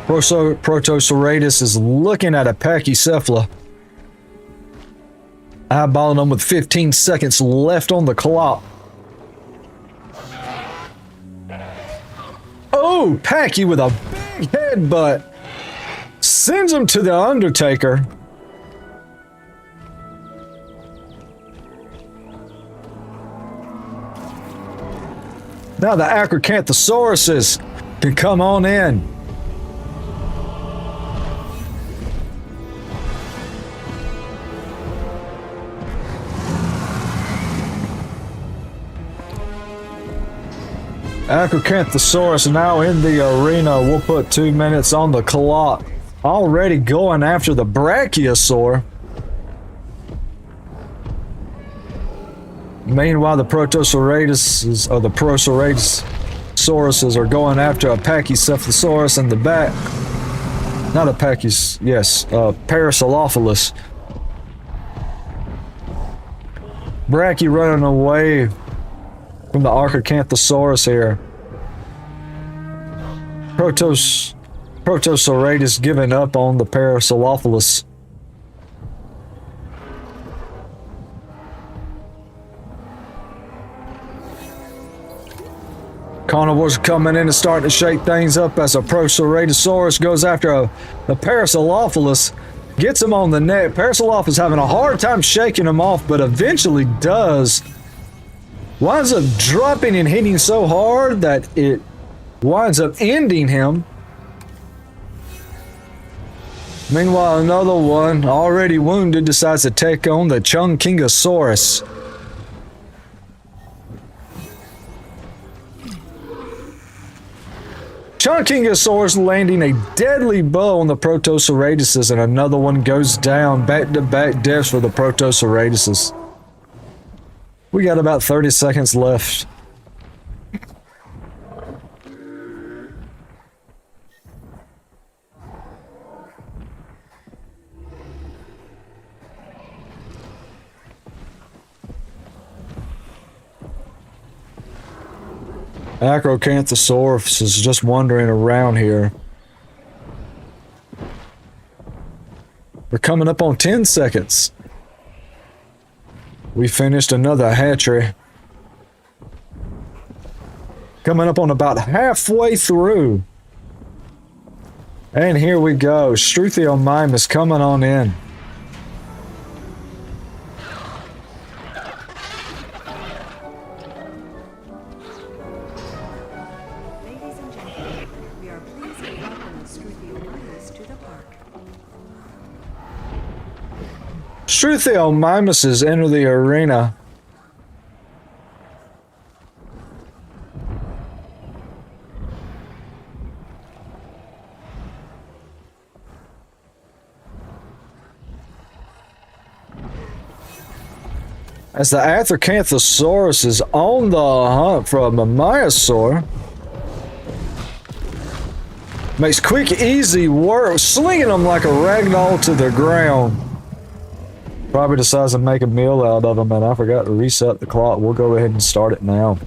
A: Protoceratosus is looking at a Pachycephala, eyeballing them with 15 seconds left on the clock. Oh, Pachy with a big headbutt sends him to the Undertaker. Now the Acrocanthosauruses can come on in. Acrocanthosaurus now in the arena. We'll put 2 minutes on the clock. Already going after the Brachiosaur. Meanwhile, the Protoceratuses, or the Proceratosaurus are going after a Pachycephalosaurus in the back. Not a Pachys, yes, Parasaurolophus. Brachy running away from the Acrocanthosaurus here. Protoceratosus giving up on the Parasaurolophus. Carnivores coming in and starting to shake things up as a Proceratosaurus goes after a Parasaurolophus. Gets him on the neck. Parasaurolophus having a hard time shaking him off, but eventually does. Winds up dropping and hitting so hard that it winds up ending him. Meanwhile, another one, already wounded, decides to take on the Chunkingosaurus. Chunkingosaurus landing a deadly blow on the Protoceratuses, and another one goes down. Back-to-back deaths for the Protoceratuses. We got about 30 seconds left. Acrocanthosaurus is just wandering around here. We're coming up on 10 seconds. We finished another hatchery. Coming up on about halfway through. And here we go. Struthiomimus coming on in.
B: Ladies and gentlemen, we are pleased to welcome Struthiomimus to the park.
A: Struthiomimuses enter the arena. As the Acrocanthosaurus is on the hunt for a Myosaur. Makes quick, easy work, slinging them like a ragdoll to the ground. Probably decides to make a meal out of them, and I forgot to reset the clock. We'll go ahead and start it now.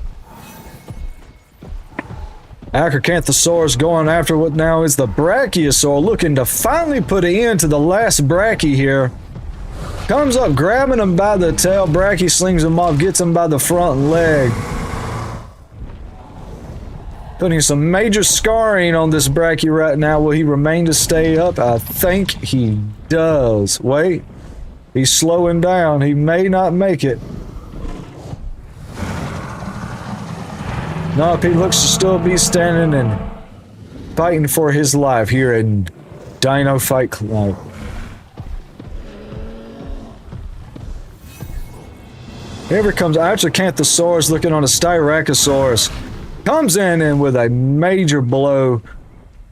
A: Acrocanthosaurus going after what now is the Brachiosaur, looking to finally put an end to the last Brachie here. Comes up, grabbing him by the tail. Brachie slings him off, gets him by the front leg. Putting some major scarring on this Brachie right now. Will he remain to stay up? I think he does. Wait. He's slowing down. He may not make it. Nope, he looks to still be standing and fighting for his life here in Dino Fight Club. Here comes Acrocanthosaurus looking on a Styracosaurus. Comes in and with a major blow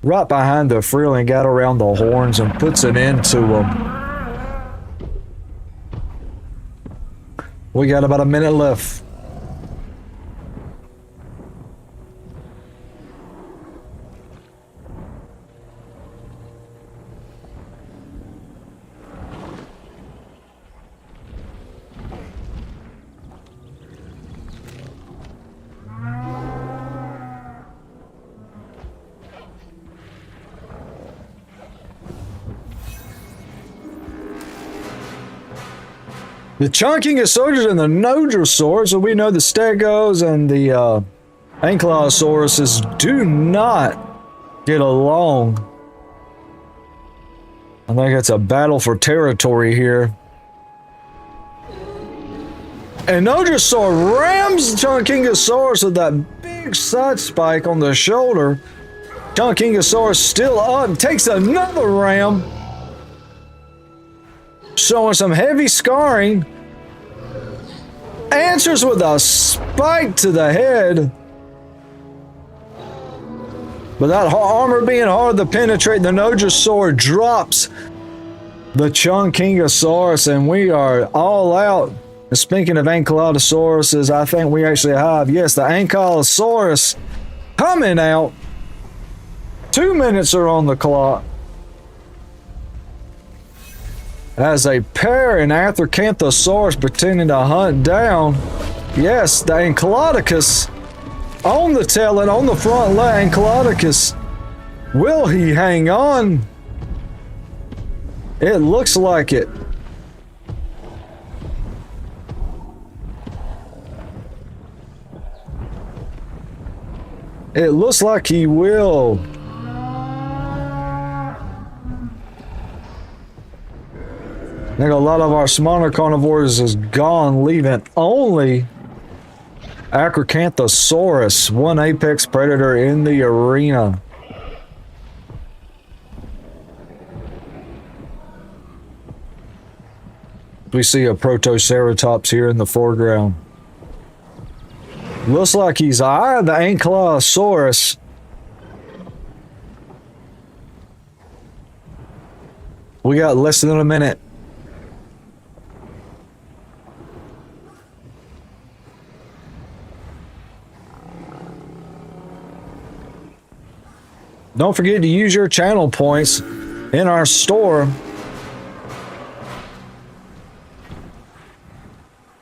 A: right behind the frill and got around the horns and puts it into him. We got about a minute left. The Chunkingosaurus and the Nodrosaurus, so we know the Stegos and the Ankylosauruses do not get along. I think it's a battle for territory here. And Nodrosaur rams Chunkingosaurus with that big side spike on the shoulder. Chunkingosaurus still up, takes another ram. Showing some heavy scarring. Answers with a spike to the head. But that armor being hard to penetrate, the Nodrosaur drops the Chunkingosaurus, and we are all out. And speaking of Ankylosauruses, I think we actually have, yes, the Ankylosaurus coming out. 2 minutes are on the clock. As a pair in Acrocanthosaurus pretending to hunt down, yes, the Ankylodocus on the tail and on the front leg. Ankylodocus, will he hang on? It looks like it. It looks like he will. I think a lot of our smaller carnivores is gone, leaving only Acrocanthosaurus, one apex predator in the arena. We see a Protoceratops here in the foreground. Looks like he's eyeing the Ankylosaurus. We got less than a minute. Don't forget to use your channel points in our store.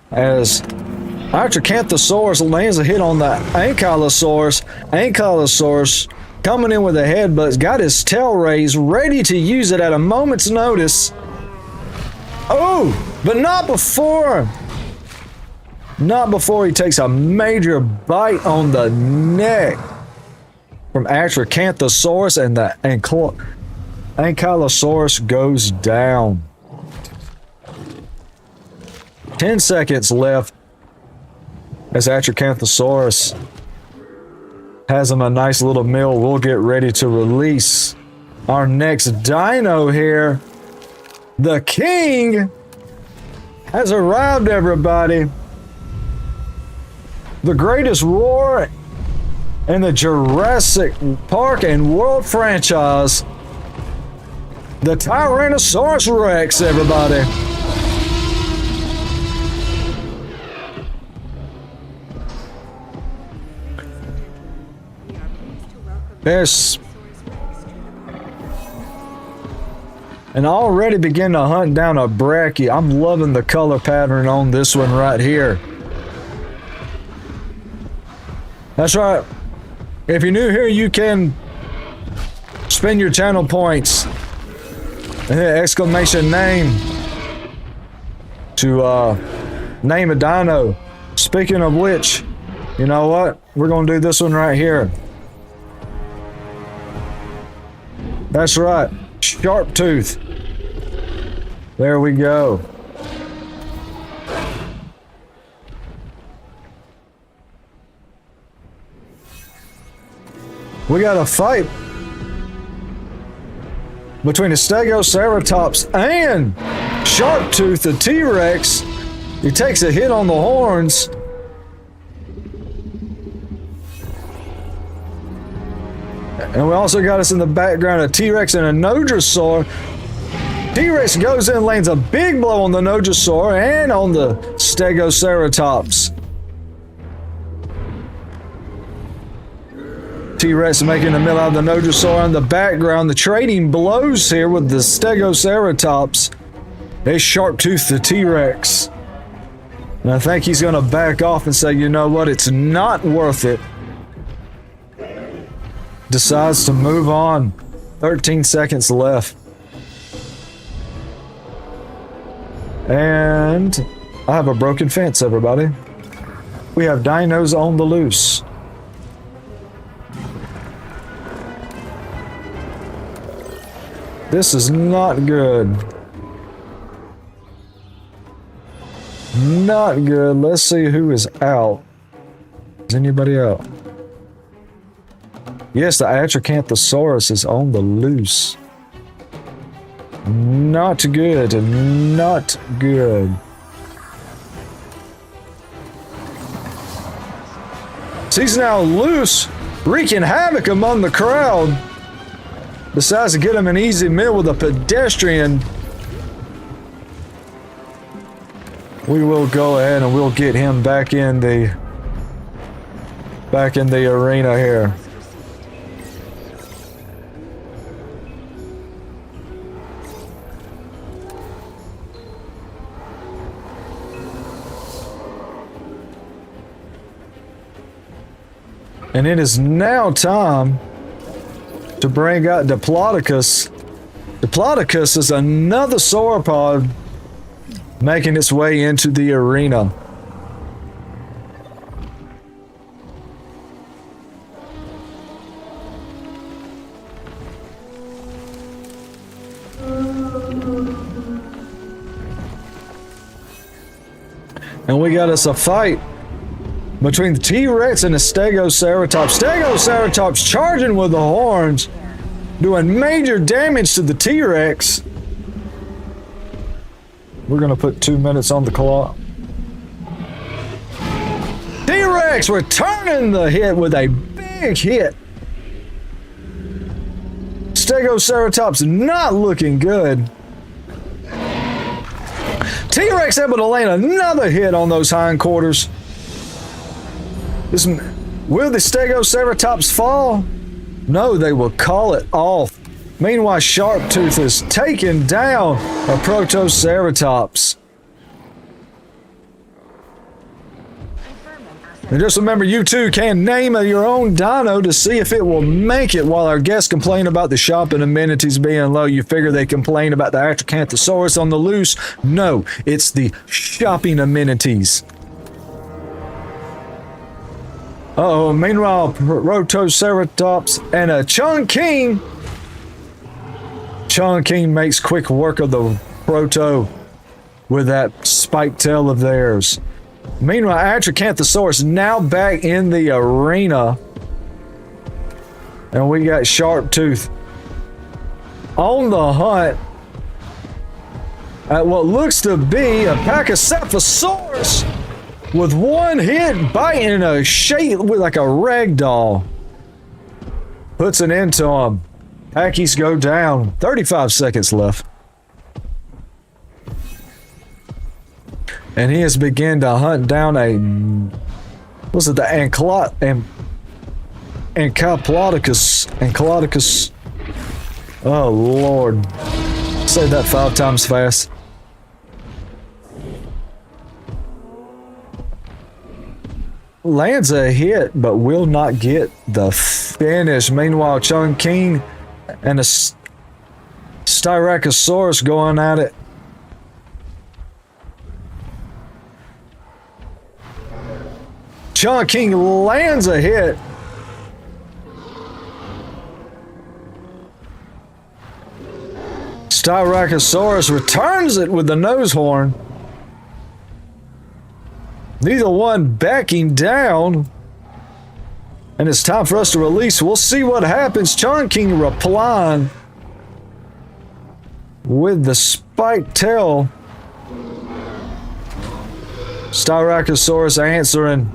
A: As Acrocanthosaurus lands a hit on the Ankylosaurus. Ankylosaurus coming in with a headbutt, got his tail raised, ready to use it at a moment's notice. Oh, but not before. Not before he takes a major bite on the neck from Acrocanthosaurus, and the Ankylosaurus goes down. 10 seconds left as Acrocanthosaurus has him a nice little meal. We'll get ready to release our next dino here. The king has arrived, everybody. The greatest roar in the Jurassic Park and World franchise. The Tyrannosaurus Rex, everybody. There's and already begin to hunt down a Brachie. I'm loving the color pattern on this one right here. That's right. If you're new here, you can spend your channel points and hit exclamation name to name a dino. Speaking of which, you know what? We're gonna do this one right here. That's right, Sharp Tooth. There we go. We got a fight between the Stegoceratops and Sharp Tooth, the T-Rex. He takes a hit on the horns. And we also got us in the background a T-Rex and a Nodosaur. T-Rex goes in and lands a big blow on the Nodosaur and on the Stegoceratops. T-Rex making a mill out of the Nodosaur. In the background, the trading blows here with the Stegoceratops. They Sharp Tooth the T-Rex. And I think he's going to back off and say, you know what, it's not worth it. Decides to move on. 13 seconds left. And I have a broken fence, everybody. We have dinos on the loose. This is not good. Not good. Let's see who is out. Is anybody out? Yes, the Atracanthosaurus is on the loose. Not good. Not good. So he's now loose, wreaking havoc among the crowd. Decides to get him an easy meal with a pedestrian. We will go ahead and we'll get him back in the arena here. And it is now time to bring out Diplodocus. Diplodocus is another sauropod making its way into the arena. And we got us a fight between the T-Rex and the Stegoceratops. Stegoceratops charging with the horns, doing major damage to the T-Rex. We're gonna put 2 minutes on the clock. T-Rex returning the hit with a big hit. Stegoceratops not looking good. T-Rex able to land another hit on those hindquarters. Will the Stegoceratops fall? No, they will call it off. Meanwhile, Sharp Tooth is taking down a Protoceratops. And just remember, you too can name your own dino to see if it will make it. While our guests complain about the shopping amenities being low, you figure they complain about the Atracanthosaurus on the loose. No, it's the shopping amenities. Uh-oh, meanwhile, Protoceratops and a Chungking. Chungking makes quick work of the Proto with that spiked tail of theirs. Meanwhile, Atracanthosaurus now back in the arena. And we got Sharp Tooth on the hunt at what looks to be a Pachycephalosaurus with one hit biting a shape with like a rag doll. Puts an end to him. Packies go down. 35 seconds left. And he has begun to hunt down a, what's it, the Ancylodocus. Oh Lord. Say that 5 times fast. Lands a hit, but will not get the finish. Meanwhile, Chungking and the Styracosaurus going at it. Chungking lands a hit. Styracosaurus returns it with the nose horn. Neither one backing down. And it's time for us to release. We'll see what happens. Chungking replying with the spiked tail. Styracosaurus answering.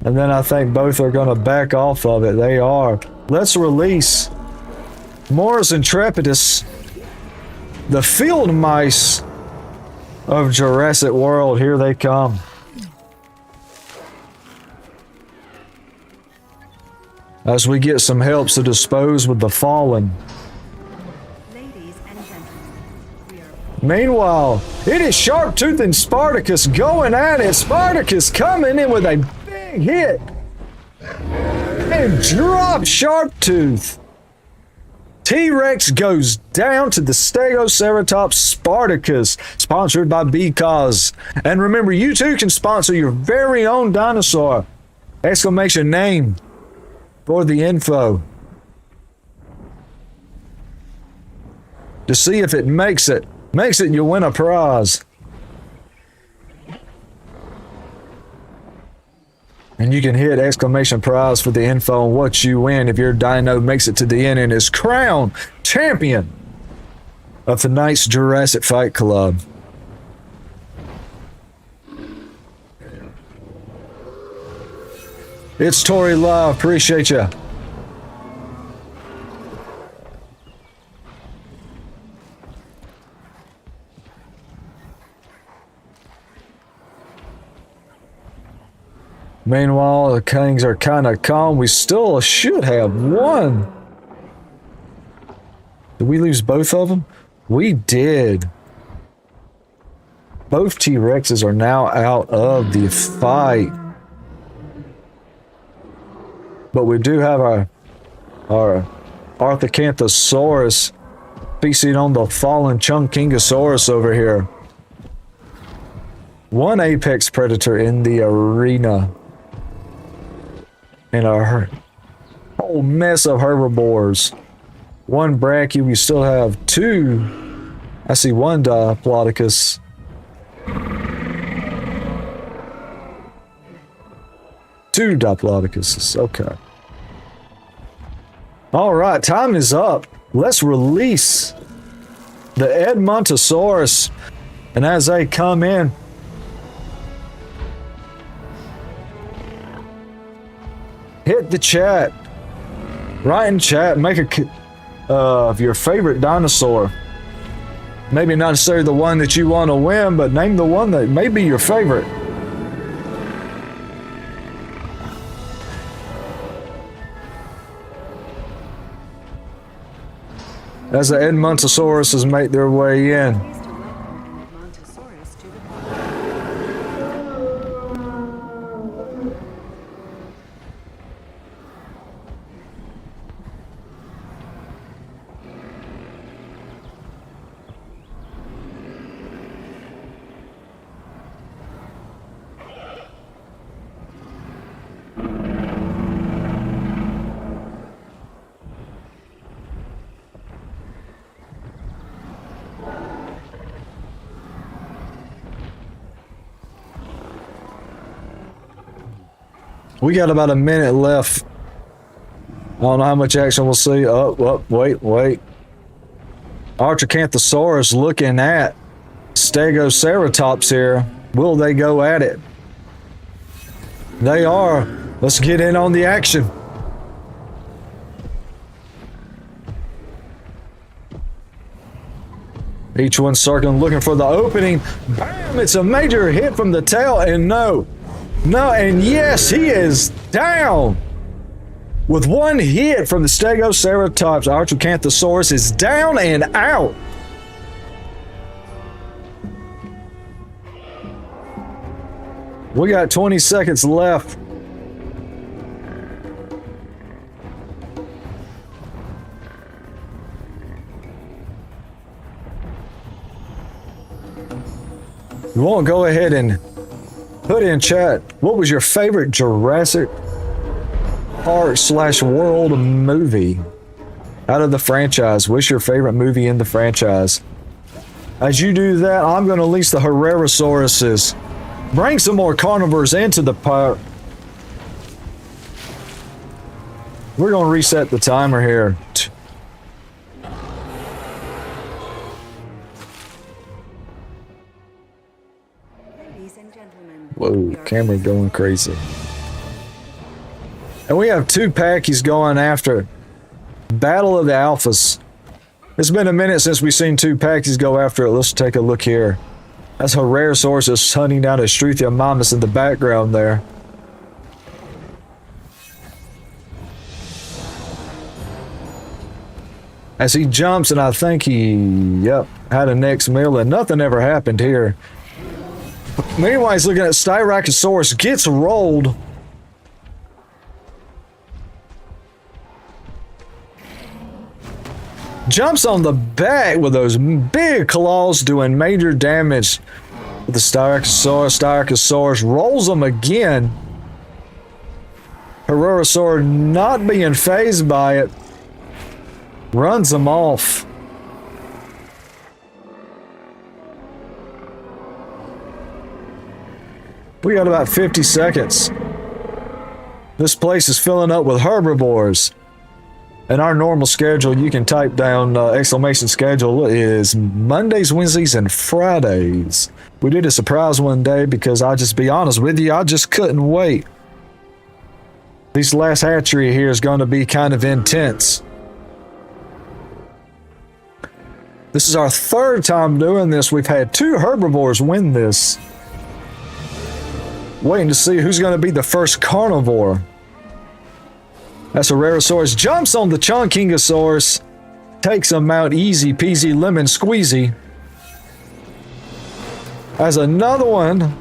A: And then I think both are going to back off of it. They are. Let's release Morus Intrepidus, the field mice of Jurassic World. Here they come. As we get some helps to dispose with the fallen.
B: Ladies and gentlemen, we are
A: Meanwhile, it is Sharptooth and Spartacus going at it. Spartacus coming in with a big hit. And drops Sharptooth. T-Rex goes down to the Stegoceratops Spartacus, sponsored by Because. And remember, you too can sponsor your very own dinosaur. Exclamation name for the info. To see if it makes it. Makes it, you win a prize. And you can hit exclamation prize for the info on what you win if your dino makes it to the end and is crowned champion of tonight's Jurassic Fight Club. It's Tori Live. Appreciate ya. Meanwhile, the Kings are kind of calm. We still should have won. Did we lose both of them? We did. Both T-Rexes are now out of the fight. But we do have our Arthacanthosaurus feasting on the fallen Chungkingosaurus over here. One apex predator in the arena. And a whole mess of herbivores. One brachio, we still have two. I see one Diplodocus. Two Diplodocuses, okay. All right, time is up. Let's release the Edmontosaurus. And as they come in, hit the chat. Write in chat, make a of your favorite dinosaur. Maybe not necessarily the one that you want to win, but name the one that may be your favorite. As the Edmontosauruses make their way in.
B: pleased to welcome Montosaurus to the party.
A: We got about a minute left. I don't know how much action we'll see. Oh, wait. Arthacanthosaurus looking at Stegoceratops here. Will they go at it? They are. Let's get in on the action. Each one circling, looking for the opening. Bam! It's a major hit from the tail, and no, and yes, he is down. With one hit from the Stegoceratops, Arthacanthosaurus is down and out. We got 20 seconds left. You won't go ahead and put in chat, what was your favorite Jurassic Park / World movie out of the franchise? What's your favorite movie in the franchise? As you do that, I'm going to release the Herrerasauruses. Bring some more carnivores into the park. We're going to reset the timer here.
B: Ladies and gentlemen,
A: Whoa, camera going crazy. And we have 2 packies going after Battle of the Alphas. It's been a minute since we've seen 2 packies go after it. Let's take a look here. That's Herrerasaurus hunting down a Struthiomimus in the background there. As he jumps, and I think he, had a next meal, and nothing ever happened here. Meanwhile, he's looking at Styracosaurus, gets rolled. Jumps on the back with those big claws, doing major damage with the Styracosaurus. Styracosaurus rolls him again. Herrerasaur not being phased by it. Runs him off. We got about 50 seconds. This place is filling up with herbivores. And our normal schedule, you can type down exclamation schedule, is Mondays, Wednesdays, and Fridays. We did a surprise one day because I'll just be honest with you, I just couldn't wait. This last hatchery here is going to be kind of intense. This is our 3rd time doing this. We've had 2 herbivores win this. Waiting to see who's going to be the first carnivore. That's Herrerasaurus. Jumps on the Chonkingosaurus. Takes him out easy peasy lemon squeezy. As another one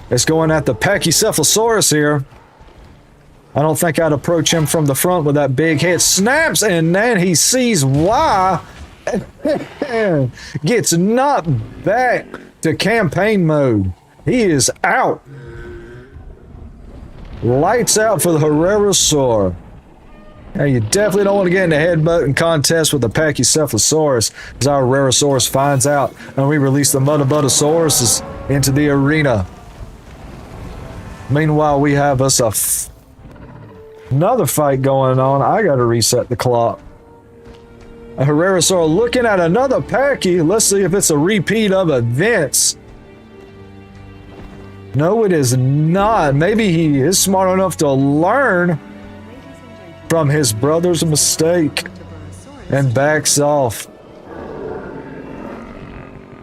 A: is going at the Pachycephalosaurus here. I don't think I'd approach him from the front with that big head. Snaps, and then he sees why. Gets knocked back to campaign mode. He is out. Lights out for the Herrerasaur. Now you definitely don't want to get in a headbutting contest with the Pachycephalosaurus, as our Herrerasaurus finds out, and we release the Mudabuttosaurus into the arena. Meanwhile, we have us another fight going on. I gotta reset the clock. A Herrerasaur looking at another Pachy. Let's see if it's a repeat of events. No, it is not. Maybe he is smart enough to learn from his brother's mistake and backs off.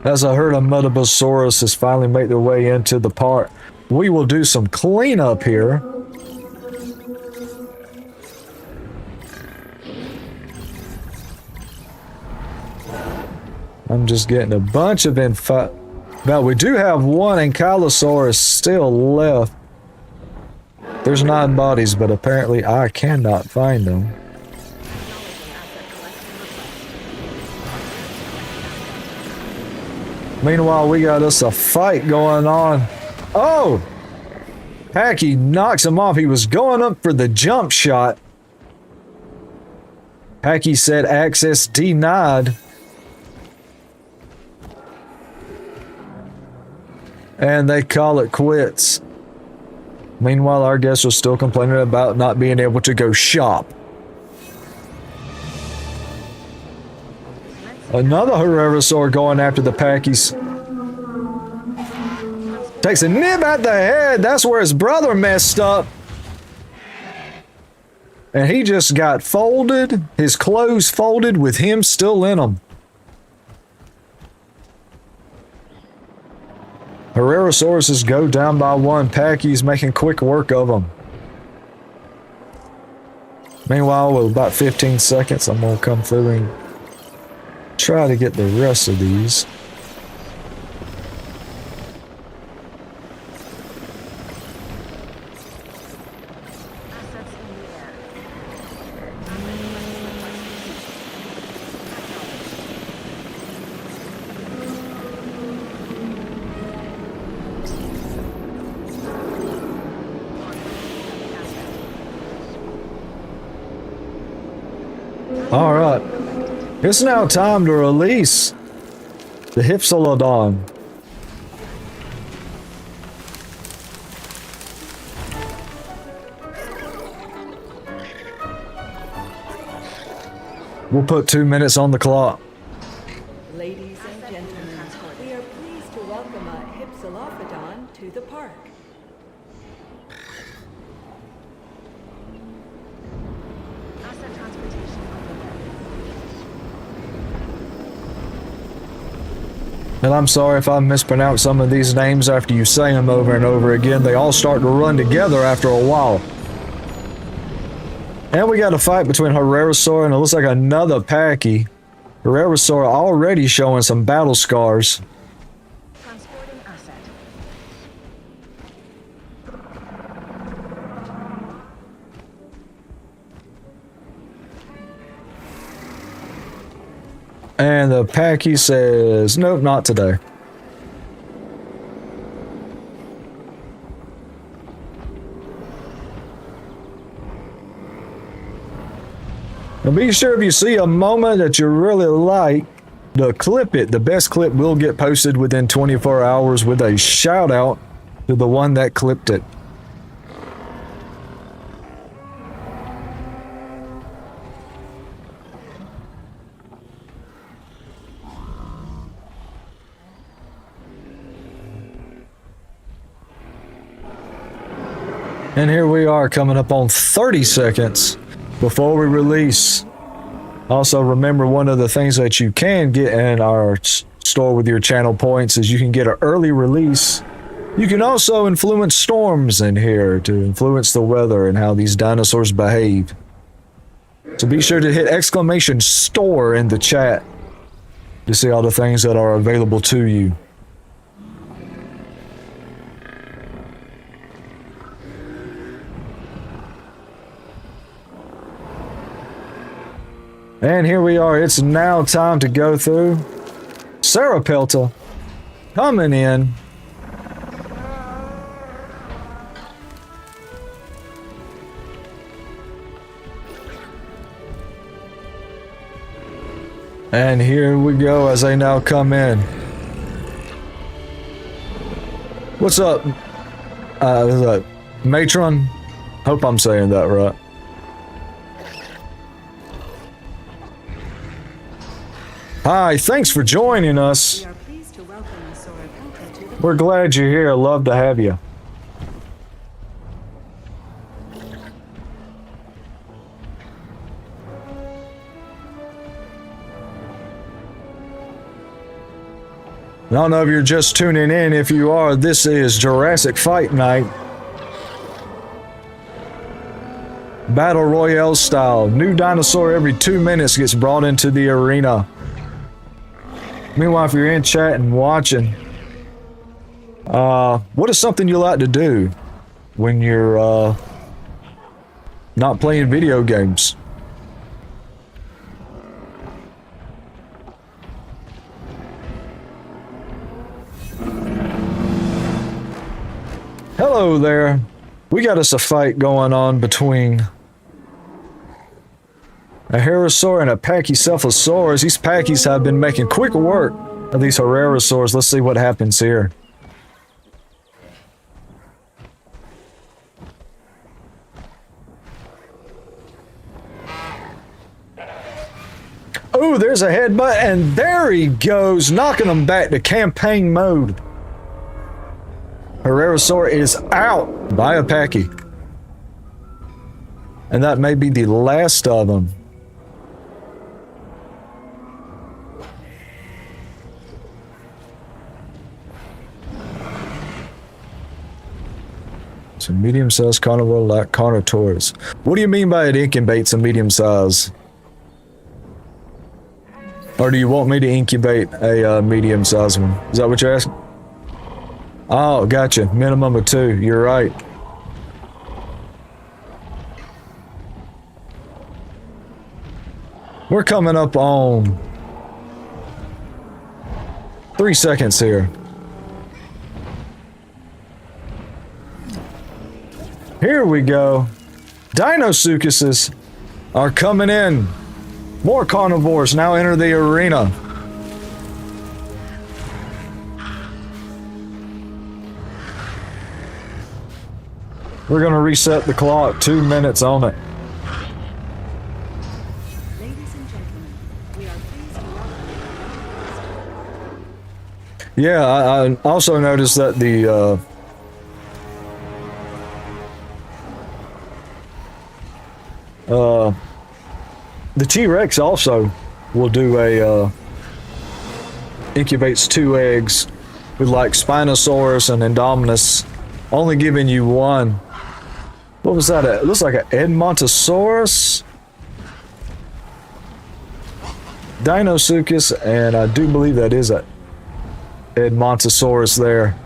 A: As a herd of Mudabuttosaurus has finally made their way into the park. We will do some cleanup here. I'm just getting a bunch of info. Now, we do have one Ankylosaurus still left. There's 9 bodies, but apparently I cannot find them. Meanwhile, we got us a fight going on. Oh! Packy knocks him off. He was going up for the jump shot. Packy said access denied. And they call it quits. Meanwhile, our guests are still complaining about not being able to go shop. Another Herrerasaur going after the Packies. Takes a nib at the head. That's where his brother messed up. And he just got folded. His clothes folded with him still in them. Herrerasauruses go down by 1. Packy's making quick work of them. Meanwhile, with about 15 seconds, I'm going to come through and try to get the rest of these. Alright. It's now time to release the Hypsilodon. We'll put 2 minutes on the clock.
B: Ladies and gentlemen, we are pleased to welcome a Hypsilophodon to the park.
C: Asset transportation underway.
A: And I'm sorry if I mispronounce some of these names after you say them over and over again. They all start to run together after a while. And we got a fight between Herrerasaur and it looks like another Packy. Herrerasaur already showing some battle scars.
C: Transporting asset.
A: And the Packy says, nope, not today. And be sure if you see a moment that you really like to clip it. The best clip will get posted within 24 hours with a shout out to the one that clipped it. And here we are coming up on 30 seconds before we release. Also, remember one of the things that you can get in our store with your channel points is you can get an early release. You can also influence storms in here to influence the weather and how these dinosaurs behave. So be sure to hit exclamation store in the chat to see all the things that are available to you. And here we are. It's now time to go through. Sarapelta coming in. And here we go as they now come in. What's up? Is that Matron? Hope I'm saying that right. Hi, thanks for joining us.
B: We are pleased to welcome the Sarapelta to the
A: We're glad you're here. Love to have you. I don't know if you're just tuning in. If you are, this is Jurassic Fight Night. Battle Royale style. New dinosaur every 2 minutes gets brought into the arena. Meanwhile, if you're in chat and watching, what is something you like to do when you're not playing video games? Hello there. We got us a fight going on between a Herrerasaur and a Pachycephalosaurus. These Pachy's have been making quick work of these Herrerasaurs. Let's see what happens here. Oh, there's a headbutt, and there he goes, knocking him back to campaign mode. Herrerasaur is out by a Pachy. And that may be the last of them. It's a medium-sized carnivore like Carnotaurus. What do you mean by it incubates a medium size? Or do you want me to incubate a medium-sized one? Is that what you're asking? Oh, gotcha. Minimum of 2. You're right. We're coming up on 3 seconds here. Here we go. Dinosuchuses are coming in. More carnivores now enter the arena. We're going to reset the clock. 2 minutes on it.
B: Ladies and gentlemen, we are pleased to welcome
A: Yeah, I also noticed that the T-Rex also will do a incubates 2 eggs with like Spinosaurus and Indominus, only giving you 1. What was that? It looks like an Edmontosaurus, Dinosuchus, and I do believe that is a Edmontosaurus there.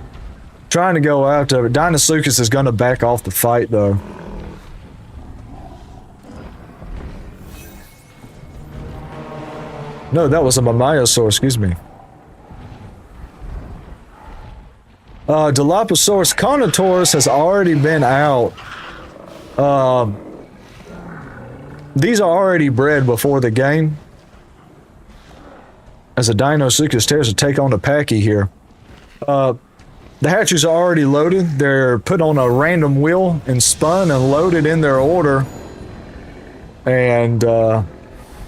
A: Trying to go after it. Dinosuchus is going to back off the fight though. No, that was a Mamayosaurus, excuse me. Dilophosaurus Carnotaurus has already been out. These are already bred before the game. As a Dinosuchus tears to take on the Packy here. The hatcheries are already loaded. They're put on a random wheel and spun and loaded in their order. And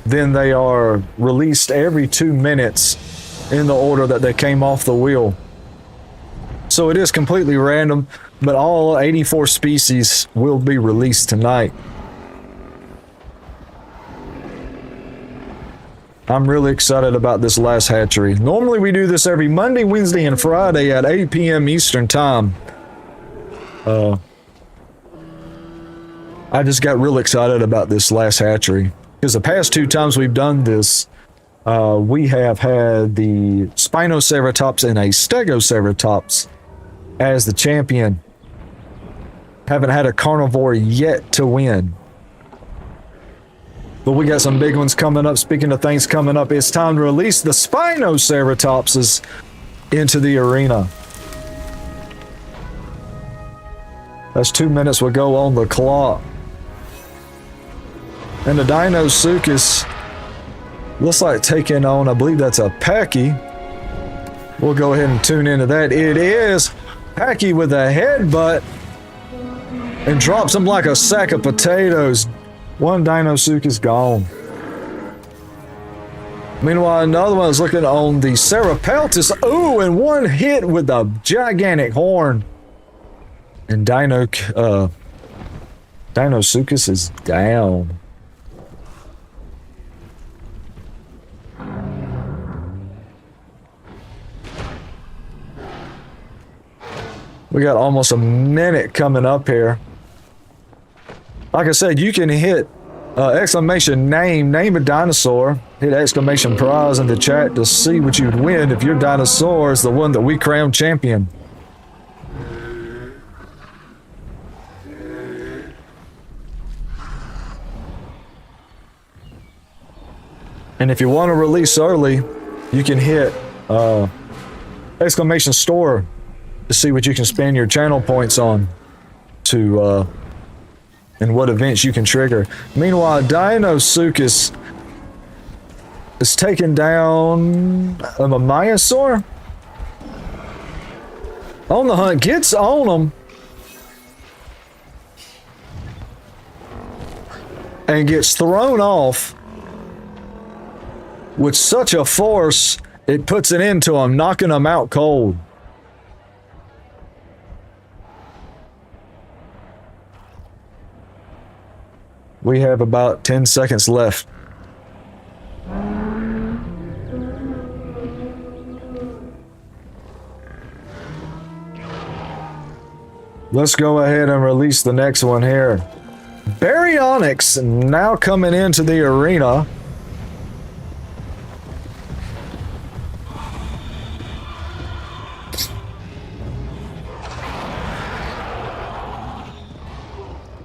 A: then they are released every 2 minutes in the order that they came off the wheel. So it is completely random, but all 84 species will be released tonight. I'm really excited about this last hatchery. Normally we do this every Monday, Wednesday, and Friday at 8 p.m. Eastern Time. I just got real excited about this last hatchery. Because the past 2 times we've done this, we have had the Spinoceratops and a Stegoceratops as the champion. Haven't had a carnivore yet to win. But we got some big ones coming up. Speaking of things coming up, it's time to release the Spinoceratopses into the arena. That's 2 minutes will go on the clock. And the Dinosuchus looks like taking on, I believe that's a Packy. We'll go ahead and tune into that. It is Packy with a headbutt and drops him like a sack of potatoes. One Dinosuchus gone. Meanwhile, another one is looking on the Cerapeltis. Ooh, and one hit with a gigantic horn. And Dinosuchus is down. We got almost a minute coming up here. Like I said, you can hit exclamation name a dinosaur, hit exclamation prize in the chat to see what you'd win if your dinosaur is the one that we crown champion. And if you want to release early, you can hit exclamation store to see what you can spend your channel points on to and what events you can trigger. Meanwhile, Dinosuchus is taking down a Mamayosaur on the hunt, gets on him and gets thrown off with such a force it puts it into him, knocking him out cold. We have about 10 seconds left. Let's go ahead and release the next one here. Baryonyx now coming into the arena.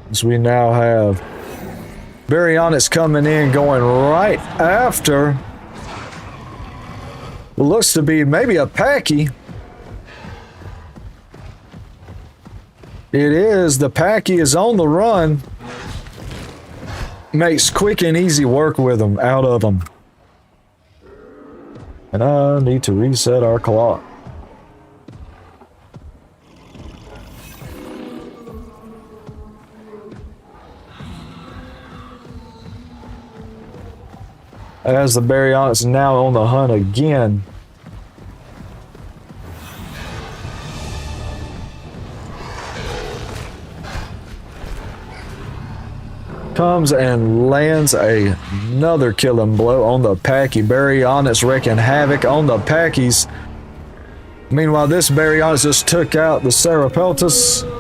A: As we now have Baryonyx coming in, going right after what looks to be maybe a Packy. It is. The Packy is on the run. makes quick and easy work with them out of them. And I need to reset our clock. As the Baryonyx now on the hunt again. Comes and lands another killing blow on the Packy. Baryonyx wreaking havoc on the Packies. Meanwhile, this Baryonyx just took out the Serapeltis.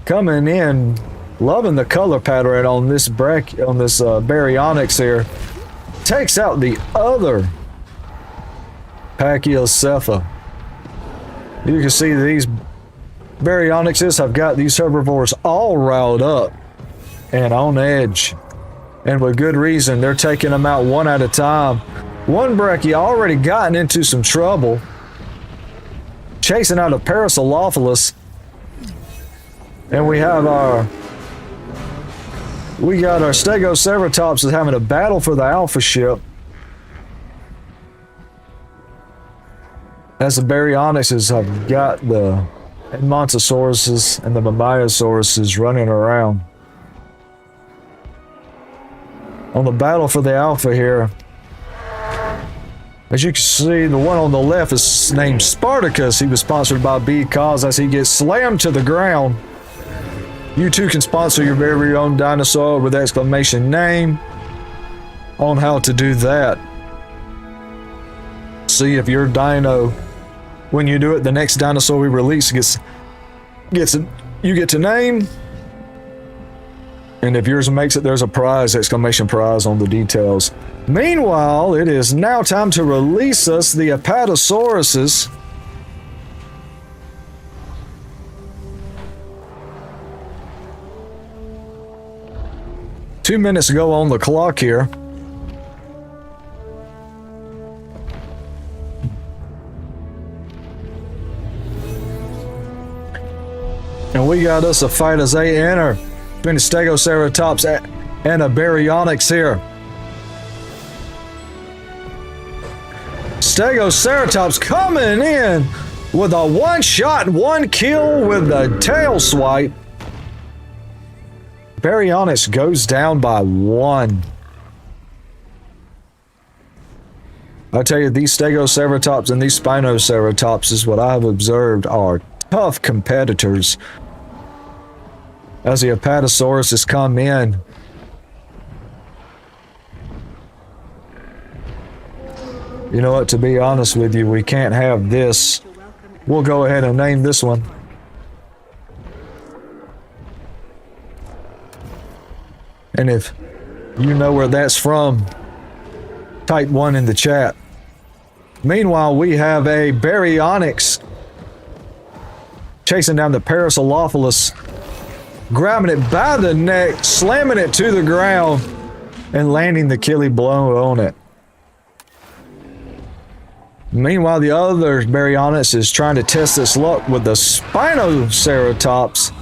A: Coming in, loving the color pattern on this Baryonyx here. Takes out the other Pachyocepha. You can see these Baryonyxes have got these herbivores all riled up and on edge. And with good reason, they're taking them out one at a time. One Brachia already gotten into some trouble, chasing out a Parasaurolophus. And we got our Stegoceratops is having a battle for the alpha ship. As the Baryonyxes have got the Edmontosauruses and the Mamaeosauruses running around. On the battle for the alpha here. As you can see, the one on the left is named Spartacus. He was sponsored by B-Cause as he gets slammed to the ground. You too can sponsor your very own dinosaur with exclamation name on how to do that. See if your dino, when you do it, the next dinosaur we release you get to name. And if yours makes it, there's a prize, exclamation prize on the details. Meanwhile, it is now time to release us the Apatosauruses. Two minutes ago on the clock here. And we got us a fight as they enter between the Stegoceratops and a Baryonyx here. Stegoceratops coming in with a one-shot, one kill with the tail swipe. Baryonyx goes down by one. I tell you, these Stegoceratops and these Spinoceratops is what I have observed are tough competitors. As the Apatosaurus has come in. You know what, to be honest with you, we can't have this. We'll go ahead and name this one. And if you know where that's from, type 1 in the chat. Meanwhile, we have a Baryonyx chasing down the Parasaurolophus, grabbing it by the neck, slamming it to the ground, and landing the killing blow on it. Meanwhile, the other Baryonyx is trying to test its luck with the Spinoceratops.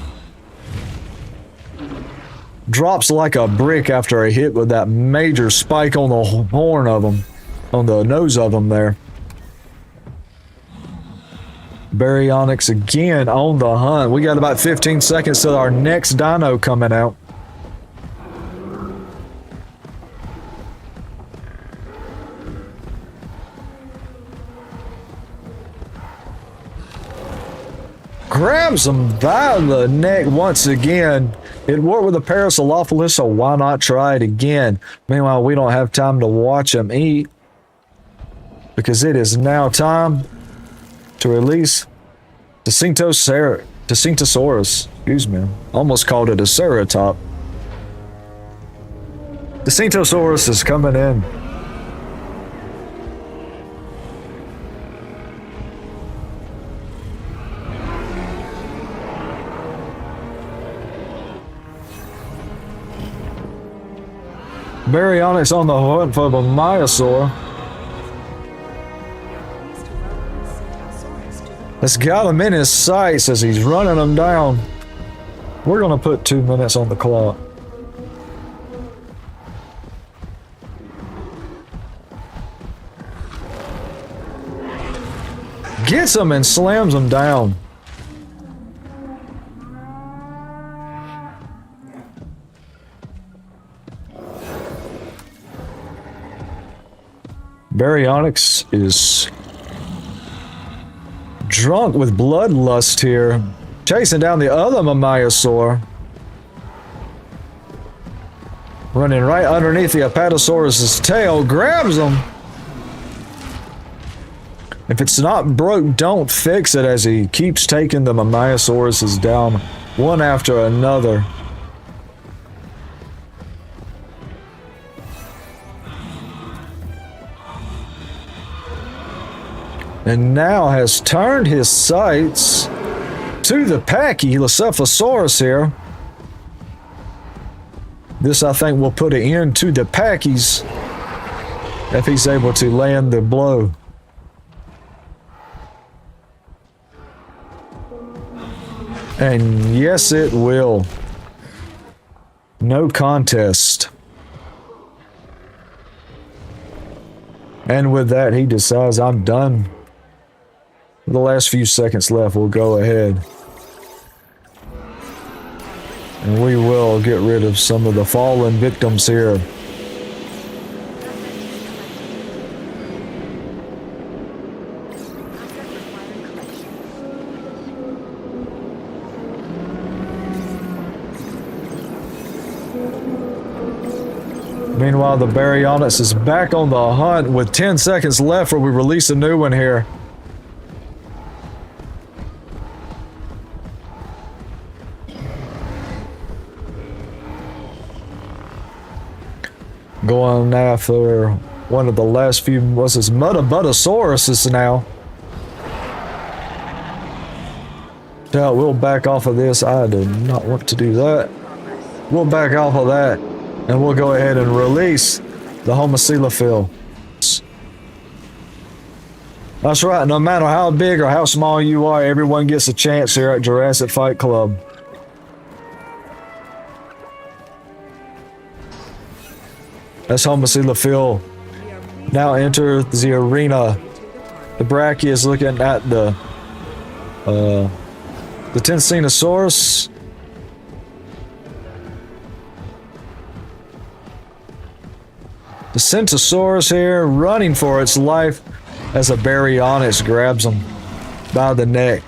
A: Drops like a brick after a hit with that major spike on the horn of them, on the nose of them there. Baryonyx again on the hunt. We got about 15 seconds till our next dino coming out. Grabs him by the neck once again. It worked with the Parasaurolophus, so why not try it again? Meanwhile, we don't have time to watch him eat because it is now time to release the Cintosaurus. Excuse me. Almost called it a Ceratop. The Cintosaurus is coming in. Baryonyx on the hunt for the Myosaur.
C: Pleased to welcome Cintosaurus to the
A: It's got him in his sights as he's running them down. We're gonna put 2 minutes on the clock. Gets him and slams him down. Baryonyx is drunk with bloodlust here, chasing down the other Mamayosaur. Running right underneath the Apatosaurus's tail, grabs him. If it's not broke, don't fix it, as he keeps taking the Mamayosaurus down one after another. And now has turned his sights to the Pachycephalosaurus here. This, I think, will put an end to the Pachy's if he's able to land the blow. And yes, it will. No contest. And with that, he decides, I'm done. The last few seconds left, we'll go ahead. And we will get rid of some of the fallen victims here. Meanwhile, the Baryonyx is back on the hunt with 10 seconds left where we release a new one here. Going after one of the last few, was his Mutabutosauruses now. Yeah, we'll back off of this. I did not want to do that. We'll back off of that, and we'll go ahead and release the Homocoelophil. That's right, no matter how big or how small you are, everyone gets a chance here at Jurassic Fight Club. That's Homocoelophil. Now enter the arena. The Brachia is looking at the Tensinosaurus. The Centosaurus here running for its life as a Baryonyx grabs him by the neck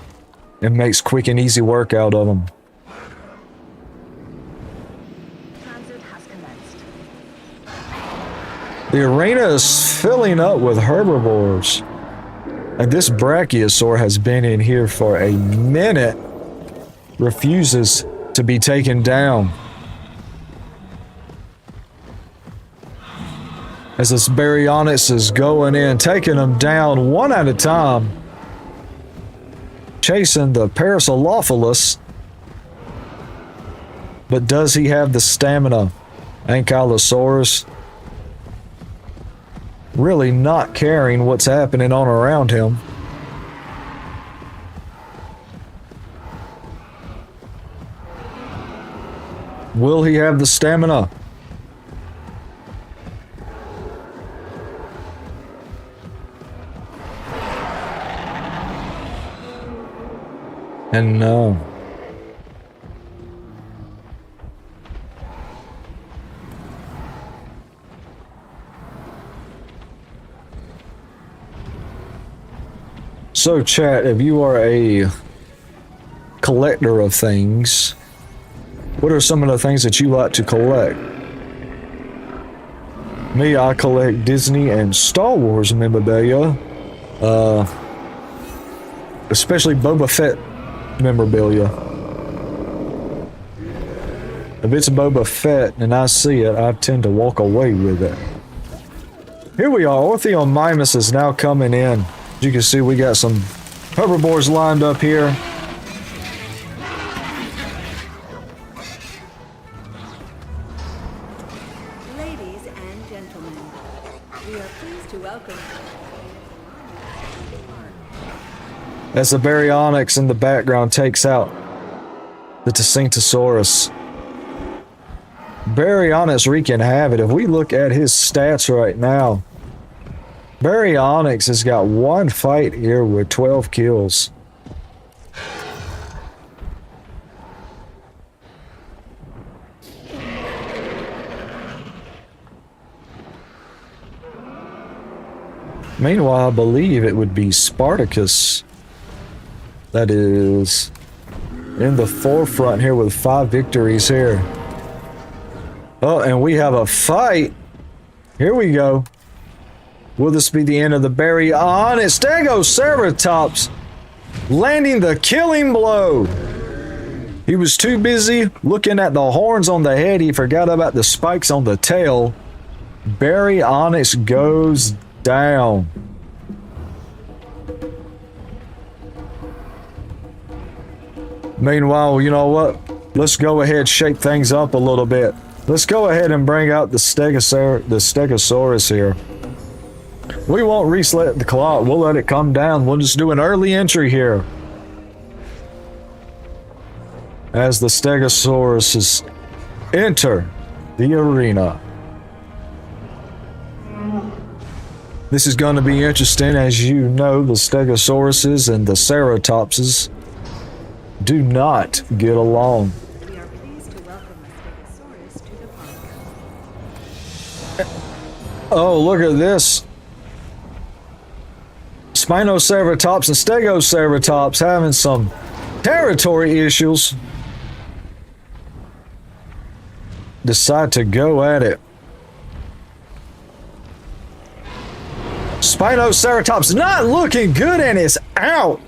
A: and makes quick and easy work out of him. The arena is filling up with herbivores. And this Brachiosaur has been in here for a minute. Refuses to be taken down. As this Baryonyx is going in, taking them down one at a time. Chasing the Parasaurolophus. But does he have the stamina? Ankylosaurus really not caring what's happening on around him. Will he have the stamina? And no. So chat, if you are a collector of things, what are some of the things that you like to collect? Me, I collect Disney and Star Wars memorabilia, especially Boba Fett memorabilia. If it's Boba Fett and I see it, I tend to walk away with it. Here we are, Orthomimus is now coming in. As you can see, we got some herbivores lined up here.
B: Ladies and gentlemen, we are pleased to welcome
A: as the Baryonyx in the background takes out the Tassintosaurus. Baryonyx wreaking havoc. If we look at his stats right now, Baryonyx has got one fight here with 12 kills. Meanwhile, I believe it would be Spartacus that is in the forefront here with 5 victories here. Oh, and we have a fight. Here we go. Will this be the end of the Baryonyx? Stegoceratops landing the killing blow. He was too busy looking at the horns on the head. He forgot about the spikes on the tail. Baryonyx goes down. Meanwhile, you know what? Let's go ahead, shake things up a little bit. Let's go ahead and bring out the Stegosaurus here. We won't reset the clock. We'll let it come down. We'll just do an early entry here. As the Stegosauruses enter the arena. This is going to be interesting. As you know, the Stegosauruses and the Ceratopses do not get along.
B: We are pleased to welcome the Stegosaurus to the park.
A: Oh, look at this. Spinoceratops and Stegoceratops having some territory issues. Decide to go at it. Spinoceratops not looking good and it's out.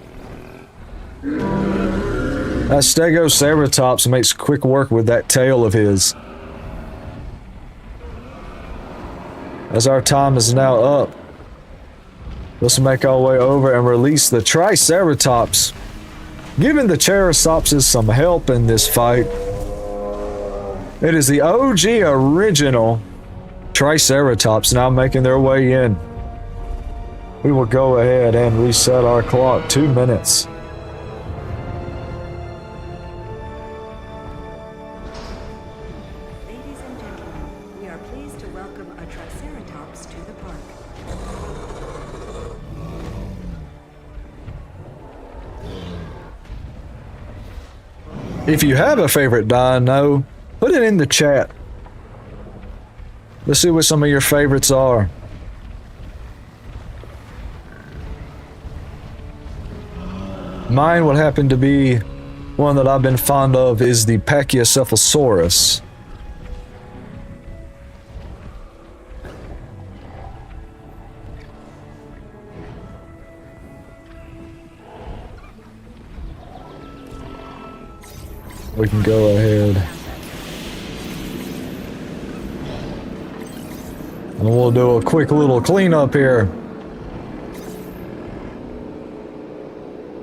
A: That Stegoceratops makes quick work with that tail of his. As our time is now up, let's make our way over and release the Triceratops, giving the Ceratopses some help in this fight. It is the OG original Triceratops now making their way in. We will go ahead and reset our clock 2 minutes.
B: Ladies and gentlemen, we are pleased to welcome a Triceratops to the park.
A: If you have a favorite dino, put it in the chat. Let's see what some of your favorites are. Mine, what happened to be one that I've been fond of, is the Pachycephalosaurus. We can go ahead. And we'll do a quick little cleanup here.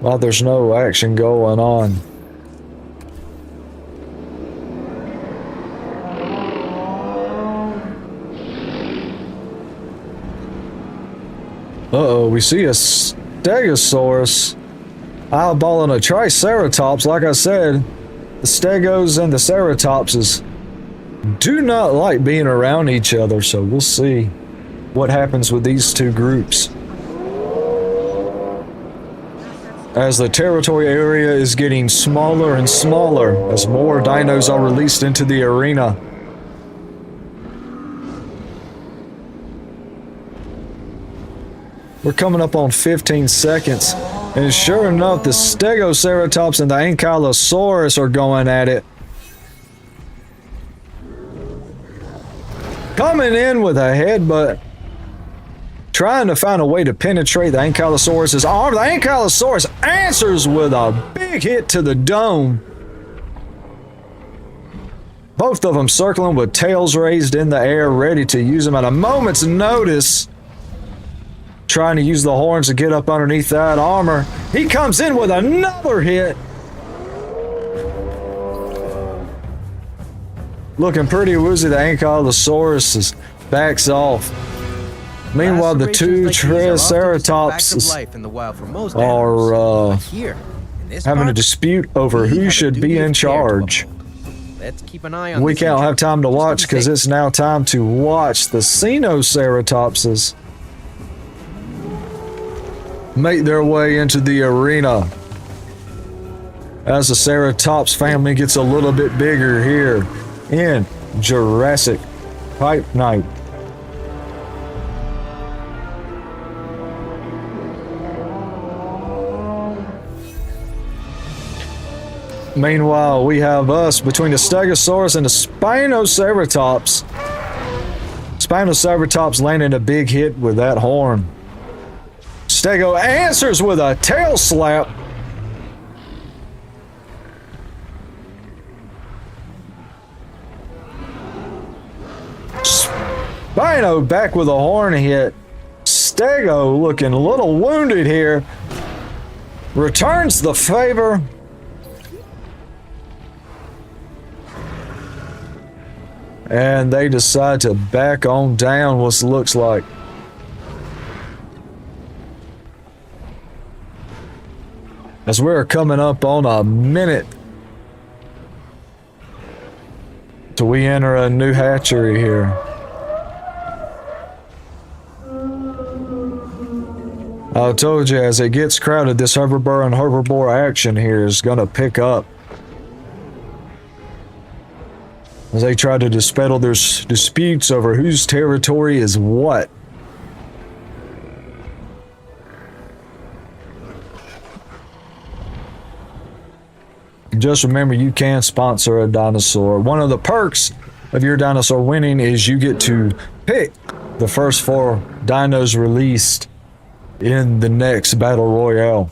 A: While there's no action going on. Uh-oh, we see a Stegosaurus eyeballing a Triceratops. Like I said, the Stegos and the Ceratopses do not like being around each other, so we'll see what happens with these two groups. As the territory area is getting smaller and smaller as more dinos are released into the arena. We're coming up on 15 seconds, and sure enough, the Stegoceratops and the Ankylosaurus are going at it. Coming in with a headbutt, trying to find a way to penetrate the Ankylosaurus's arm. The Ankylosaurus answers with a big hit to the dome. Both of them circling with tails raised in the air, ready to use them at a moment's notice. Trying to use the horns to get up underneath that armor. He comes in with another hit. Looking pretty woozy, the Ankylosaurus backs off. Meanwhile, the two Triceratops
D: life in the wild for most
A: are
D: animals. Here, in this
A: having a
D: park,
A: dispute over
D: we
A: who
D: have a
A: should
D: duty
A: be
D: of
A: in
D: care to
A: charge.
D: uphold. Let's keep an eye on
A: We
D: this
A: can't have
D: intruder.
A: time to
D: Just
A: watch
D: be
A: because
D: safe.
A: it's now time to watch the Cenoceratopses make their way into the arena as the Ceratops family gets a little bit bigger here in Jurassic Pipe Night. Meanwhile, we have us between the Stegosaurus and the Spinoceratops. Spinoceratops landing a big hit with that horn. Stego answers with a tail slap. Spino back with a horn hit. Stego looking a little wounded here. Returns the favor. And they decide to back on down what looks like. As we're coming up on a minute till we enter a new hatchery here. I told you, as it gets crowded, this herbivore and herbivore action here is going to pick up. As they try to dispel their disputes over whose territory is what. Just remember, you can sponsor a dinosaur. One of the perks of your dinosaur winning is you get to pick the first 4 dinos released in the next battle royale.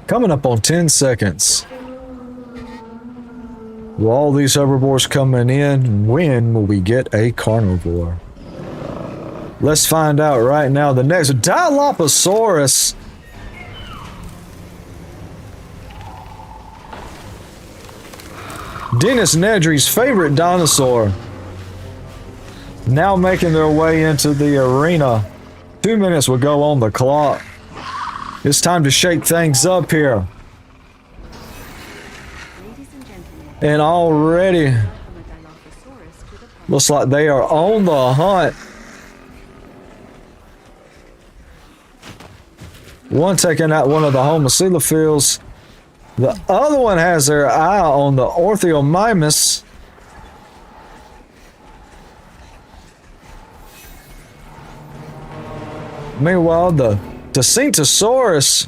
A: Coming up on 10 seconds. With all these herbivores coming in, when will we get a carnivore? Let's find out right now. The next Dilophosaurus. Dennis Nedry's favorite dinosaur. Now making their way into the arena. 2 minutes will go on the clock. It's time to shake things up here.
C: Ladies and gentlemen,
A: And already
C: from a Dilophosaurus to the park.
A: looks like they are on the hunt. One taking out one of the homocoelophiles. The other one has their eye on the Orthomimus. Meanwhile, the Decentosaurus,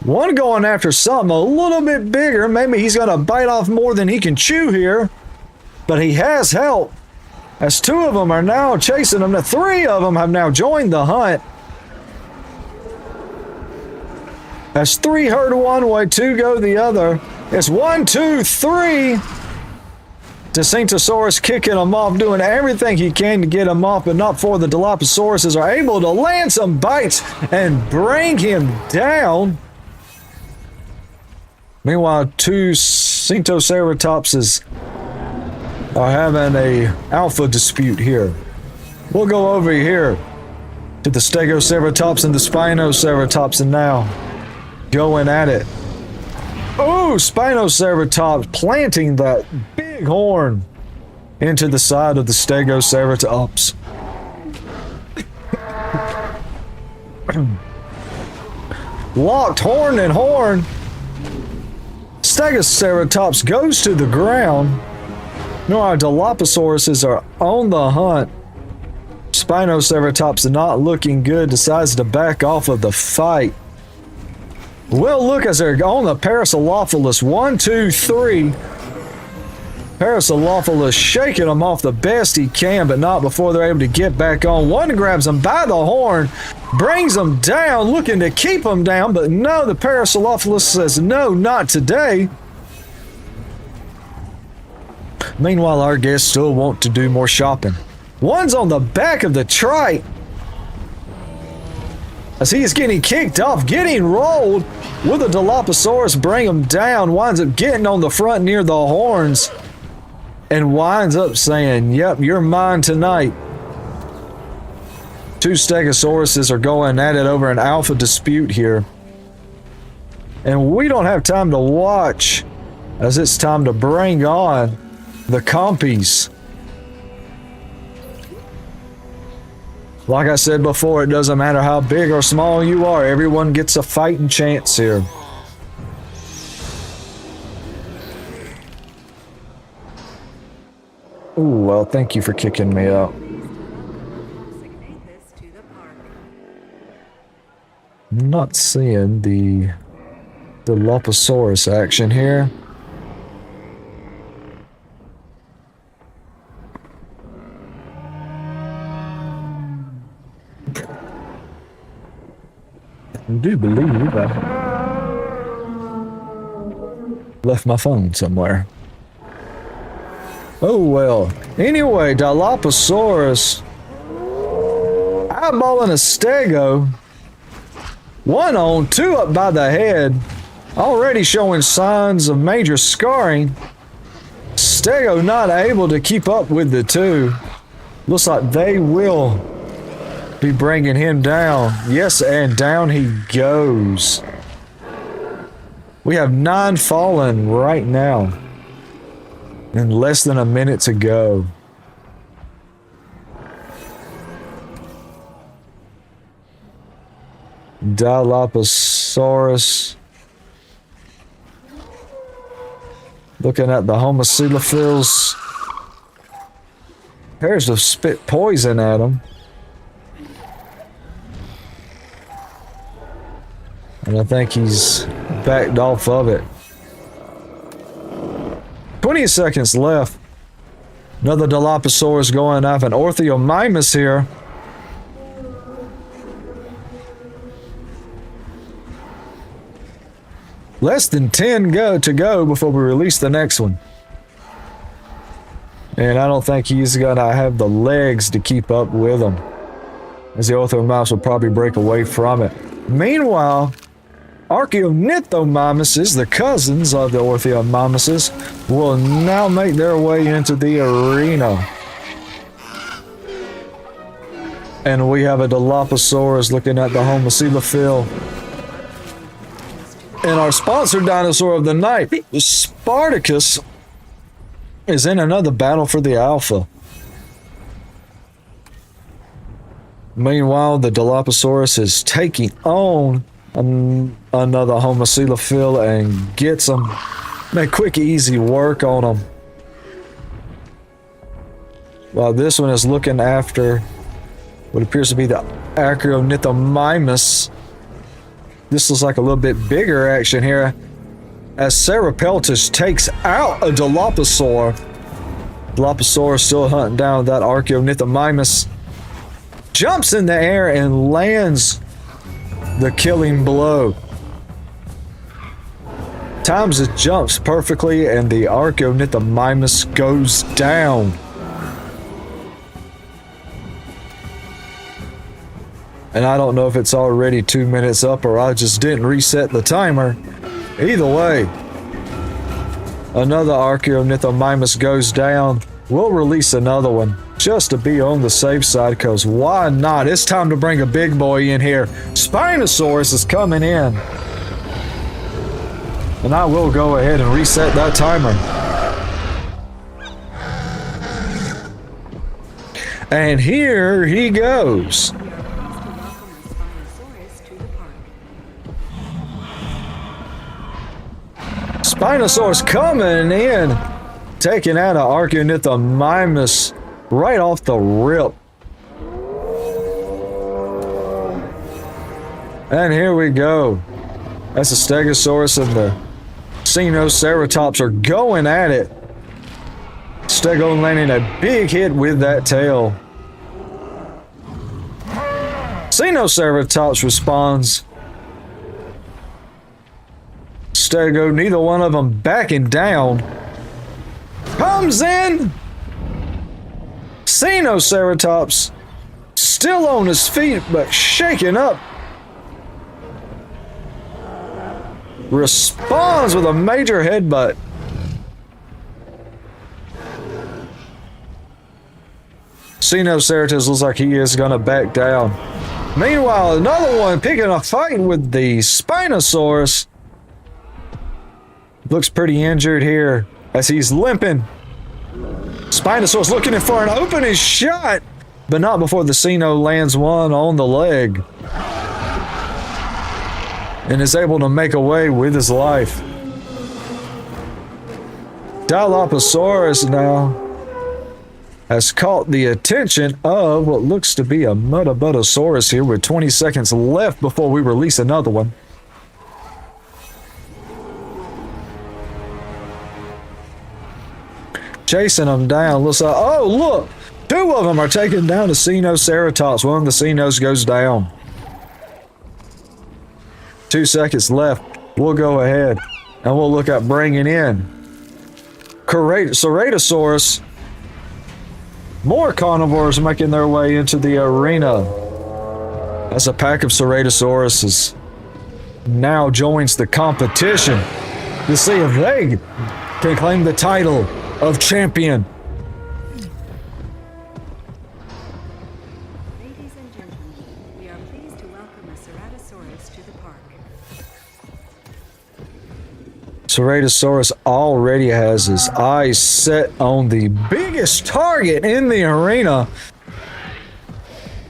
A: one going after something a little bit bigger. Maybe he's going to bite off more than he can chew here. But he has help. As 2 of them are now chasing him. The 3 of them have now joined the hunt. As 3 heard one way, 2 go the other. It's 1, 2, 3. Decentosaurus kicking him off, doing everything he can to get him off, but not before the Dilophosaurus are able to land some bites and bring him down. Meanwhile, 2 Cenoceratopses are having a alpha dispute here. We'll go over here to the Stegoceratops and the Spinoceratops, and now going at it. Oh, Spinoceratops planting that big horn into the side of the Stegoceratops. Locked horn and horn. Stegoceratops goes to the ground. No, our Dilophosaurus are on the hunt. Spinoceratops not looking good, decides to back off of the fight. Well, look as they're on the Parasaurolophus. 1, 2, 3. Parasaurolophus shaking them off the best he can, but not before they're able to get back on. One grabs him by the horn, brings him down, looking to keep him down, but no, the Parasaurolophus says, no, not today. Meanwhile, our guests still want to do more shopping. One's on the back of the trike. as he is getting kicked off, getting rolled. Will the Dilophosaurus bring him down? Winds up getting on the front near the horns and winds up saying, yep, you're mine tonight. Two Stegosauruses are going at it over an alpha dispute here. And we don't have time to watch, as it's time to bring on the compies. Like I said before, it doesn't matter how big or small you are, everyone gets a fighting chance here. Ooh, well, thank you for kicking me out. I'm not seeing the Dilophosaurus action here. I do believe I left my phone somewhere. Oh well. Anyway, Dilophosaurus eyeballing a stego. One on, two up by the head. Already showing signs of major scarring. Stego not able to keep up with the two. Looks like they will be bringing him down. Yes, and down he goes. We have 9 fallen right now. In less than a minute to go. Dilophosaurus. Looking at the homocoelophils. Appears to spit poison at him. And I think he's backed off of it. 20 seconds left. Another Dilophosaurus going off an Orthomimus here. Less than 10 to go before we release the next one. And I don't think he's gonna have the legs to keep up with him, as the Orthomimus will probably break away from it. Meanwhile, Archaeornithomimuses, the cousins of the Orthomimuses, will now make their way into the arena. And we have a Dilophosaurus looking at the homocoelophil. And our sponsored dinosaur of the night, Spartacus, is in another battle for the alpha. Meanwhile, the Dilophosaurus is taking on another homocoelophil and gets him. Make quick, easy work on him. While this one is looking after what appears to be the Archaeornithomimus. This looks like a little bit bigger action here, as Cerapeltis takes out a Dilophosaur. Dilophosaurus still hunting down that Archaeornithomimus. Jumps in the air and lands the killing blow. Times it jumps perfectly and the Archaeornithomimus goes down. And I don't know if it's already 2 minutes up or I just didn't reset the timer. Either way, another Archaeornithomimus goes down. We'll release another one just to be on the safe side, because why not? It's time to bring a big boy in here. Spinosaurus is coming in. And I will go ahead and reset that timer. And here he goes. Spinosaurus coming in, taking out an Archaeornithomimus right off the rip. And here we go. That's the Stegosaurus and the Sinoceratops are going at it. Stego landing a big hit with that tail. Sinoceratops responds. Stego, neither one of them backing down. Comes in. Sinoceratops still on his feet, but shaking up responds with a major headbutt. Sinoceratops looks like he is going to back down. Meanwhile, another one picking a fight with the Spinosaurus. Looks pretty injured here as he's limping. Spinosaurus looking for an opening shot, but not before the Sino lands one on the leg and is able to make away with his life. Dilophosaurus now has caught the attention of what looks to be a Metabotosaurus here with 20 seconds left before we release another one. Chasing them down. Looks like, oh, look! Two of them are taking down the Sinoceratops. One of the Sinos goes down. 2 seconds left. We'll go ahead and we'll look at bringing in Ceratosaurus. More carnivores making their way into the arena as a pack of Ceratosauruses now joins the competition to see if they can claim the title of champion.
C: Ladies and gentlemen, we are pleased to welcome a Ceratosaurus to the park.
A: Ceratosaurus already has his eyes set on the biggest target in the arena,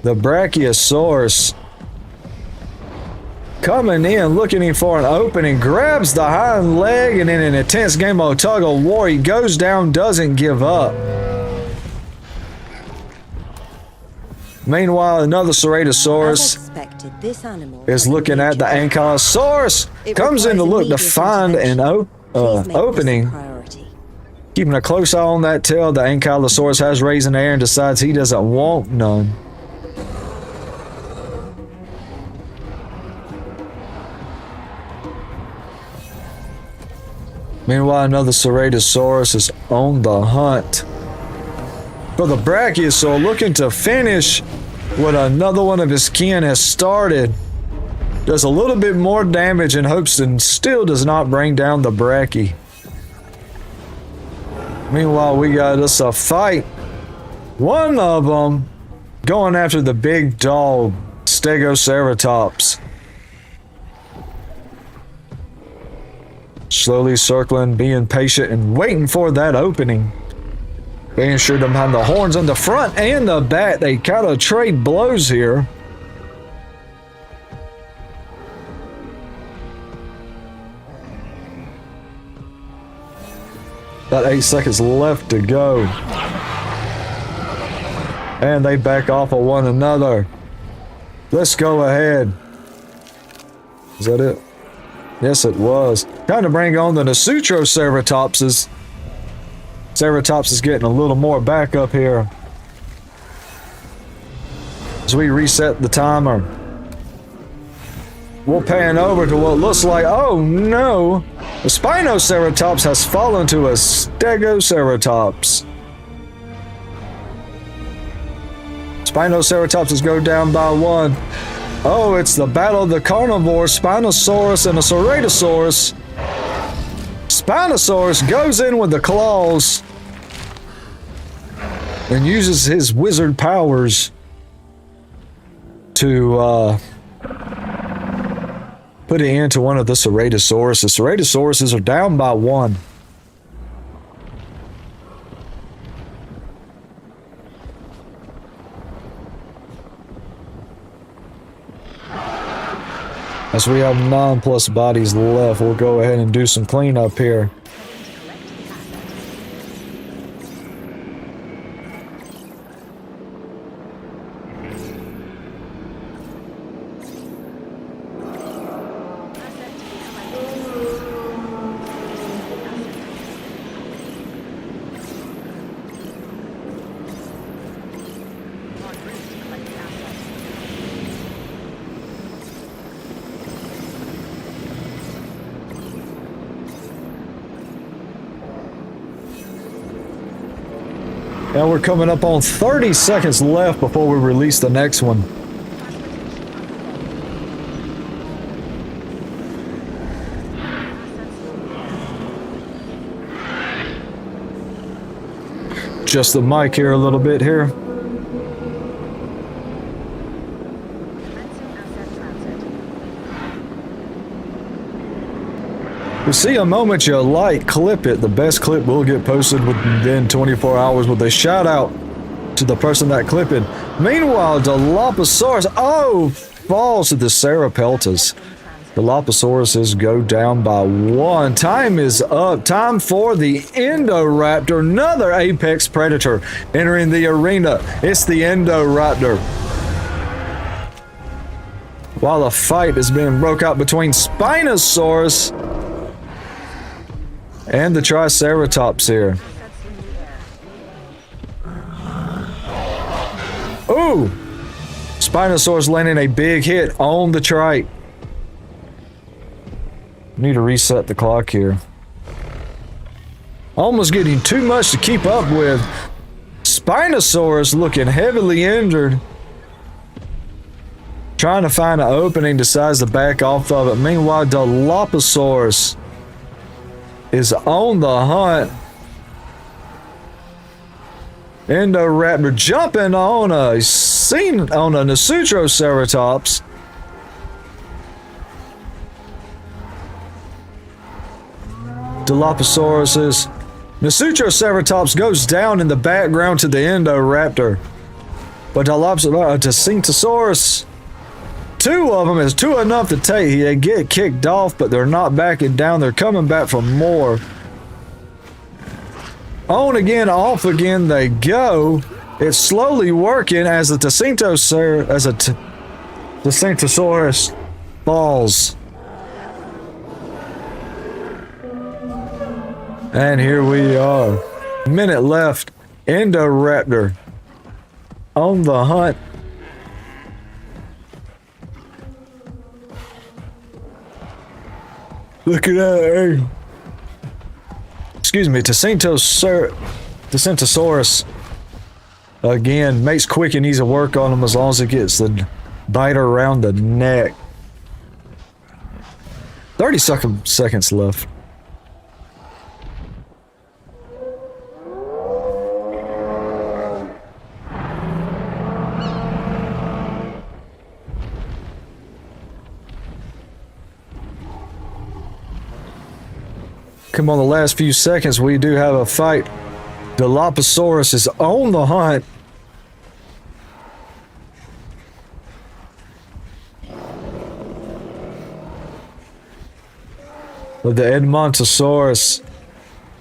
A: the Brachiosaurus. Coming in, looking for an opening, grabs the hind leg, and in an intense game of tug of war, he goes down, doesn't give up. Omeanwhile, another Ceratosaurus is looking at the Ankylosaurus, comes in to look to find an opening. Keeping a close eye on that tail, the Ankylosaurus has raised in the air and decides he doesn't want none. Meanwhile, another Ceratosaurus is on the hunt for the Brachiosaur, looking to finish what another one of his kin has started. Does a little bit more damage in hopes and still does not bring down the Brachie. Meanwhile, we got us a fight. One of them going after the big dog, Stegoceratops. Slowly circling, being patient and waiting for that opening. Being sure to have the horns on the front and the back. They kind of trade blows here. About 8 seconds left to go. And they back off of one another. Let's go ahead. Is that it? Yes, it was. Time to bring on the Nasutroceratopses. Ceratops is getting a little more back up here as we reset the timer. We'll pan over to what looks like, oh no, the Spinoceratops has fallen to a Stegoceratops. Spinoceratopses go down by one. Oh, it's the battle of the carnivores, Spinosaurus and a Ceratosaurus. Spinosaurus goes in with the claws and uses his wizard powers to put it into one of the Ceratosaurus. The Ceratosauruses are down by one. As we have 9+ bodies left, we'll go ahead and do some cleanup here. Now we're coming up on 30 seconds left before we release the next one. adjust the mic here a little bit here. You see a moment you like, clip it. The best clip will get posted within 24 hours with a shout out to the person that clipped it. Meanwhile, Dilophosaurus, falls to the Serapeltis. Dilophosaurus go down by 1. Time is up. Time for the Indoraptor, another apex predator entering the arena. It's the Indoraptor. While a fight is being broke out between Spinosaurus and the Triceratops here. Ooh! Spinosaurus landing a big hit on the trike. Need to reset the clock here. Almost getting too much to keep up with. Spinosaurus looking heavily injured. Trying to find an opening, decides to back off of it. Meanwhile, Dilophosaurus is on the hunt. Indoraptor jumping on a Nasutroceratops. Dilophosaurus. Nasutroceratops goes down in the background to the Indoraptor. But Dilophosaurus, 2 of them is 2 enough to take. They get kicked off, but they're not backing down. They're coming back for more. On again, off again they go. It's slowly working as the Dicentosaurus falls. And here we are. Minute left. Indoraptor on the hunt. Look at that, hey. Excuse me, Dicentosaurus again makes quick and easy work on him as long as it gets the biter around the neck. 30 seconds left. Come on, the last few seconds, we do have a fight. Dilophosaurus is on the hunt. With the Edmontosaurus,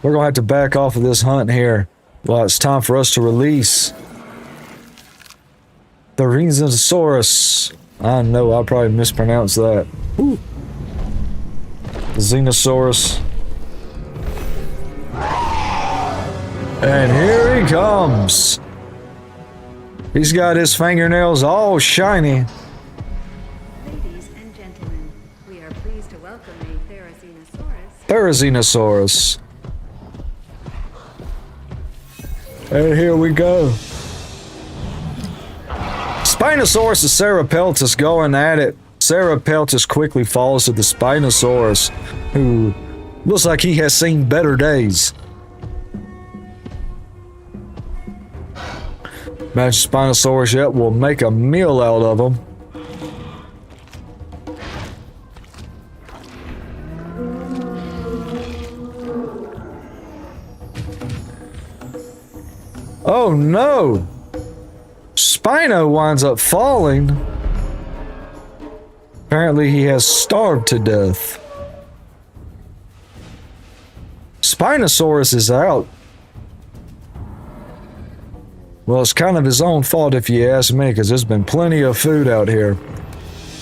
A: we're going to have to back off of this hunt here. Well, it's time for us to release the Rhinosaurus. I know, I probably mispronounced that. Woo. The Xenosaurus. And here he comes. He's got his fingernails all shiny.
C: Ladies and gentlemen, we are pleased to welcome a Therizinosaurus.
A: Therizinosaurus. And here we go. Spinosaurus and Serapeltis going at it. Serapeltis quickly falls to the Spinosaurus, who looks like he has seen better days. Imagine Spinosaurus yet will make a meal out of him. Oh no! Spino winds up falling. Apparently he has starved to death. Spinosaurus is out. Well, it's kind of his own fault if you ask me, because there's been plenty of food out here.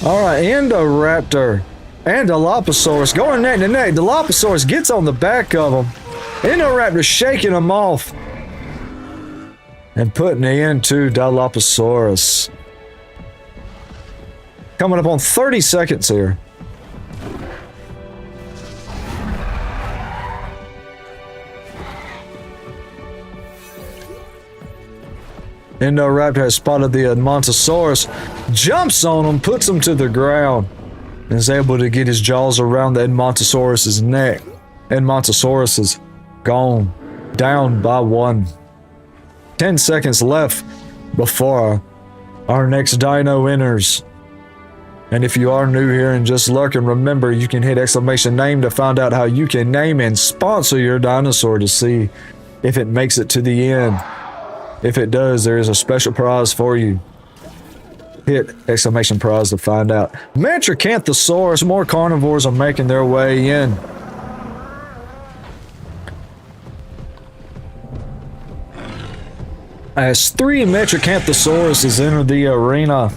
A: Alright, Indoraptor and Dilophosaurus going neck to neck. Dilophosaurus gets on the back of him. Indoraptor shaking him off and putting it into Dilophosaurus. Coming up on 30 seconds here. Indoraptor has spotted the Edmontosaurus, jumps on him, puts him to the ground, and is able to get his jaws around the Edmontosaurus's neck. Edmontosaurus is gone, down by 1. 10 seconds left before our next dino enters. And if you are new here and just lurking, remember you can hit exclamation name to find out how you can name and sponsor your dinosaur to see if it makes it to the end. If it does, there is a special prize for you. Hit exclamation prize to find out. Metracanthosaurus, more carnivores are making their way in. As 3 Metracanthosaurus enter the arena,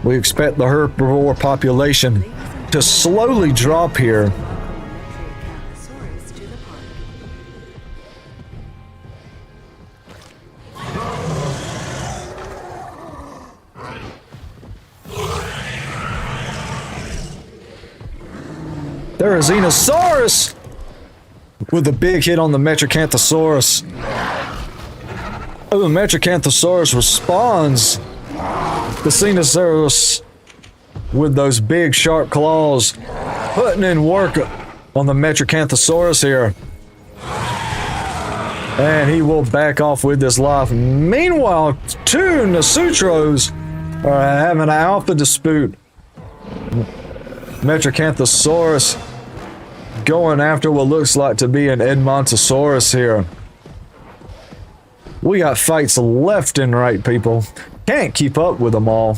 A: we expect the herbivore population to slowly drop here.
C: Metracanthosaurus to the park.
A: Therizinosaurus with a big hit on the Metracanthosaurus. Oh, the Metracanthosaurus responds. The Cenosaurus with those big sharp claws putting in work on the Metracanthosaurus here. And he will back off with his life. Meanwhile, 2 Nasutros are having an alpha dispute. Metracanthosaurus going after what looks like to be an Edmontosaurus here. We got fights left and right, people. Can't keep up with them all.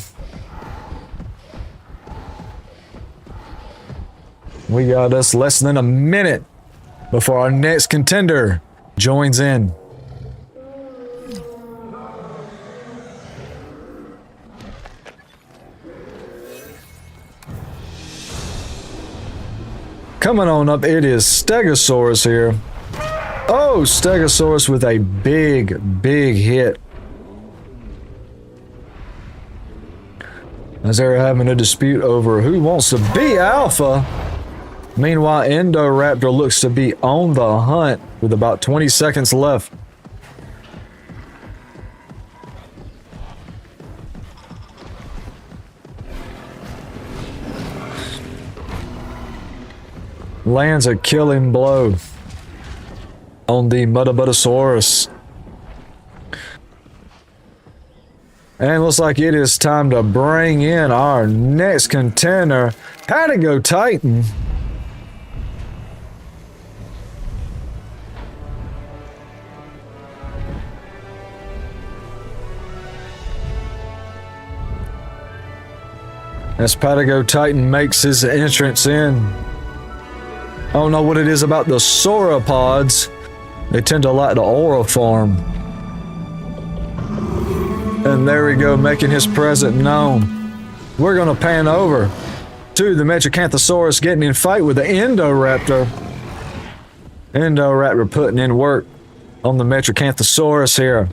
A: We got us less than a minute before our next contender joins in. Coming on up, it is Stegosaurus here. Oh, Stegosaurus with a big hit. As they're having a dispute over who wants to be alpha. Meanwhile, Indoraptor looks to be on the hunt with about 20 seconds left. Lands a killing blow on the Mudabutasaurus. And looks like it is time to bring in our next contender, Patago Titan. As Patago Titan makes his entrance in. I don't know what it is about the sauropods. They tend to like the oral form. And there we go, making his presence known. We're gonna pan over to the Metracanthosaurus getting in fight with the Indoraptor. Indoraptor putting in work on the Metracanthosaurus here.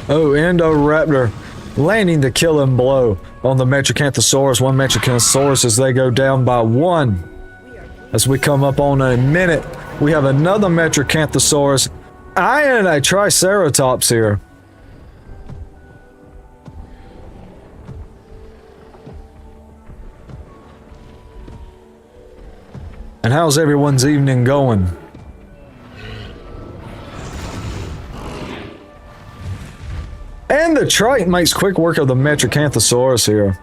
A: Oh, Indoraptor landing the killing blow on the Metracanthosaurus. One Metracanthosaurus as they go down by 1. As we come up on a minute, we have another Metracanthosaurus and a Triceratops here. And how's everyone's evening going? And the Trite makes quick work of the Metracanthosaurus here.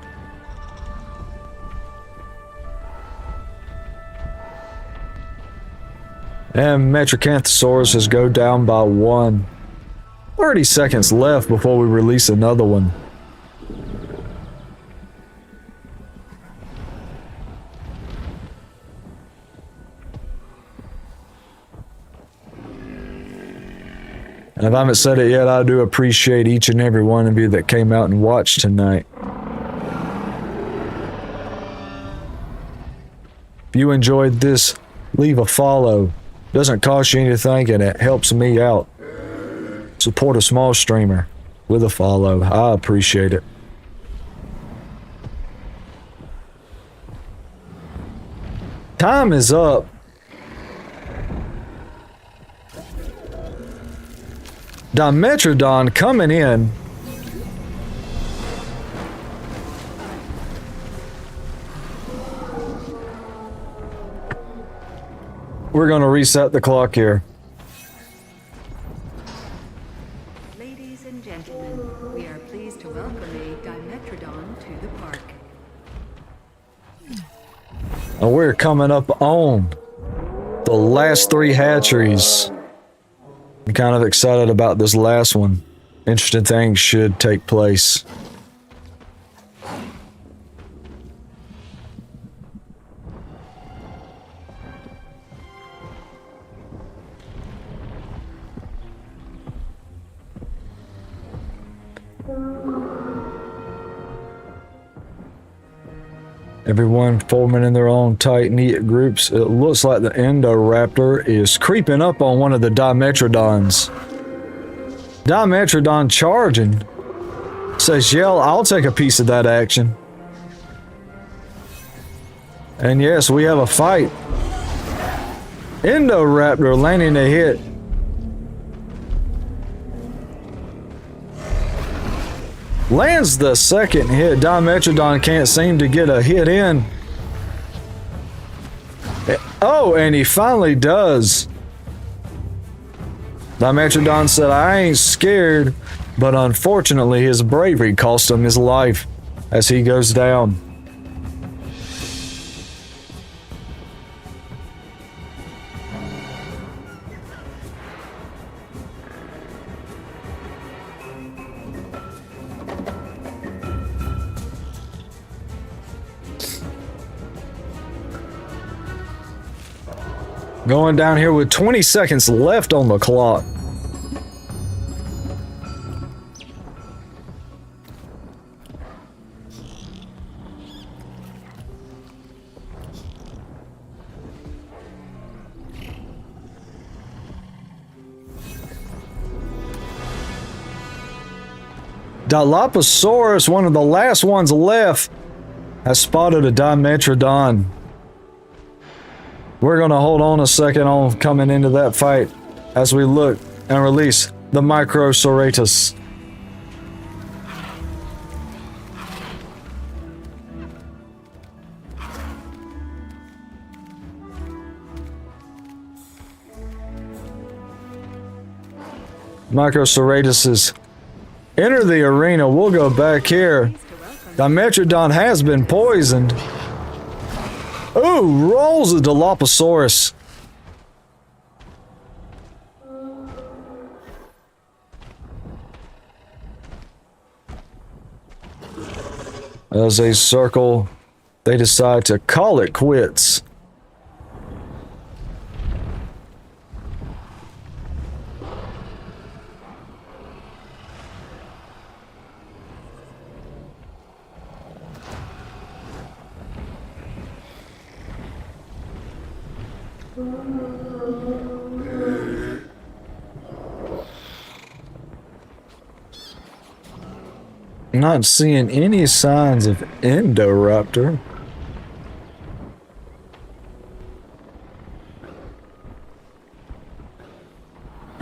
A: And Metracanthosaurus go down by 1. 30 seconds left before we release another one. And if I haven't said it yet, I do appreciate each and every one of you that came out and watched tonight. If you enjoyed this, leave a follow. Doesn't cost you anything and it helps me out. Support a small streamer with a follow. I appreciate it. Time is up. Dimetrodon coming in. We're going to reset the clock here.
C: Ladies and gentlemen, we are pleased to welcome a Dimetrodon to the park.
A: And we're coming up on the last 3 hatcheries. I'm kind of excited about this last one. Interesting things should take place. Everyone forming in their own tight, neat groups. It looks like the Indoraptor is creeping up on one of the Dimetrodons. Dimetrodon charging. Says, yeah, I'll take a piece of that action. And yes, we have a fight. Indoraptor landing a hit. Lands the second hit. Dimetrodon can't seem to get a hit in. Oh, and he finally does. Dimetrodon said, I ain't scared, but unfortunately his bravery cost him his life as he goes down. Going down here with 20 seconds left on the clock. Dilophosaurus, one of the last ones left, has spotted a Dimetrodon. We're going to hold on a second on coming into that fight as we look and release the Microceratus. Microceratuses enter the arena. We'll go back here. Dimetrodon has been poisoned. Ooh, rolls a Dilophosaurus. As they circle, they decide to call it quits. Not seeing any signs of Indoraptor.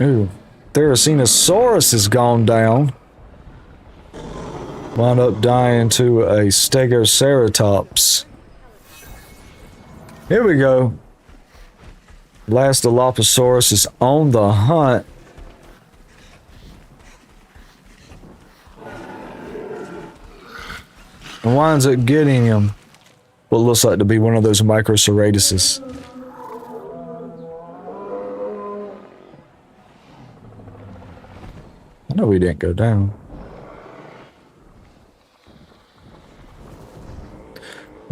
A: Ooh, Therizinosaurus has gone down. Wound up dying to a Stegoceratops. Here we go. Last Dilophosaurus is on the hunt. And winds up getting him what looks like to be one of those Microceratuses. I know he didn't go down.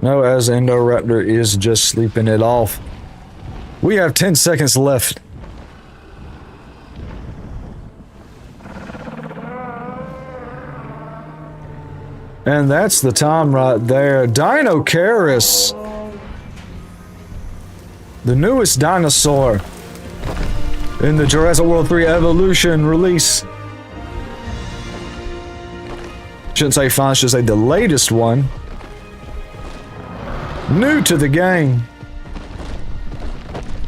A: No, as Indoraptor is just sleeping it off. We have 10 seconds left. And that's the time right there. Dino the newest dinosaur in the Jurassic World 3 Evolution release. Shouldn't say fine, should say the latest one. New to the game.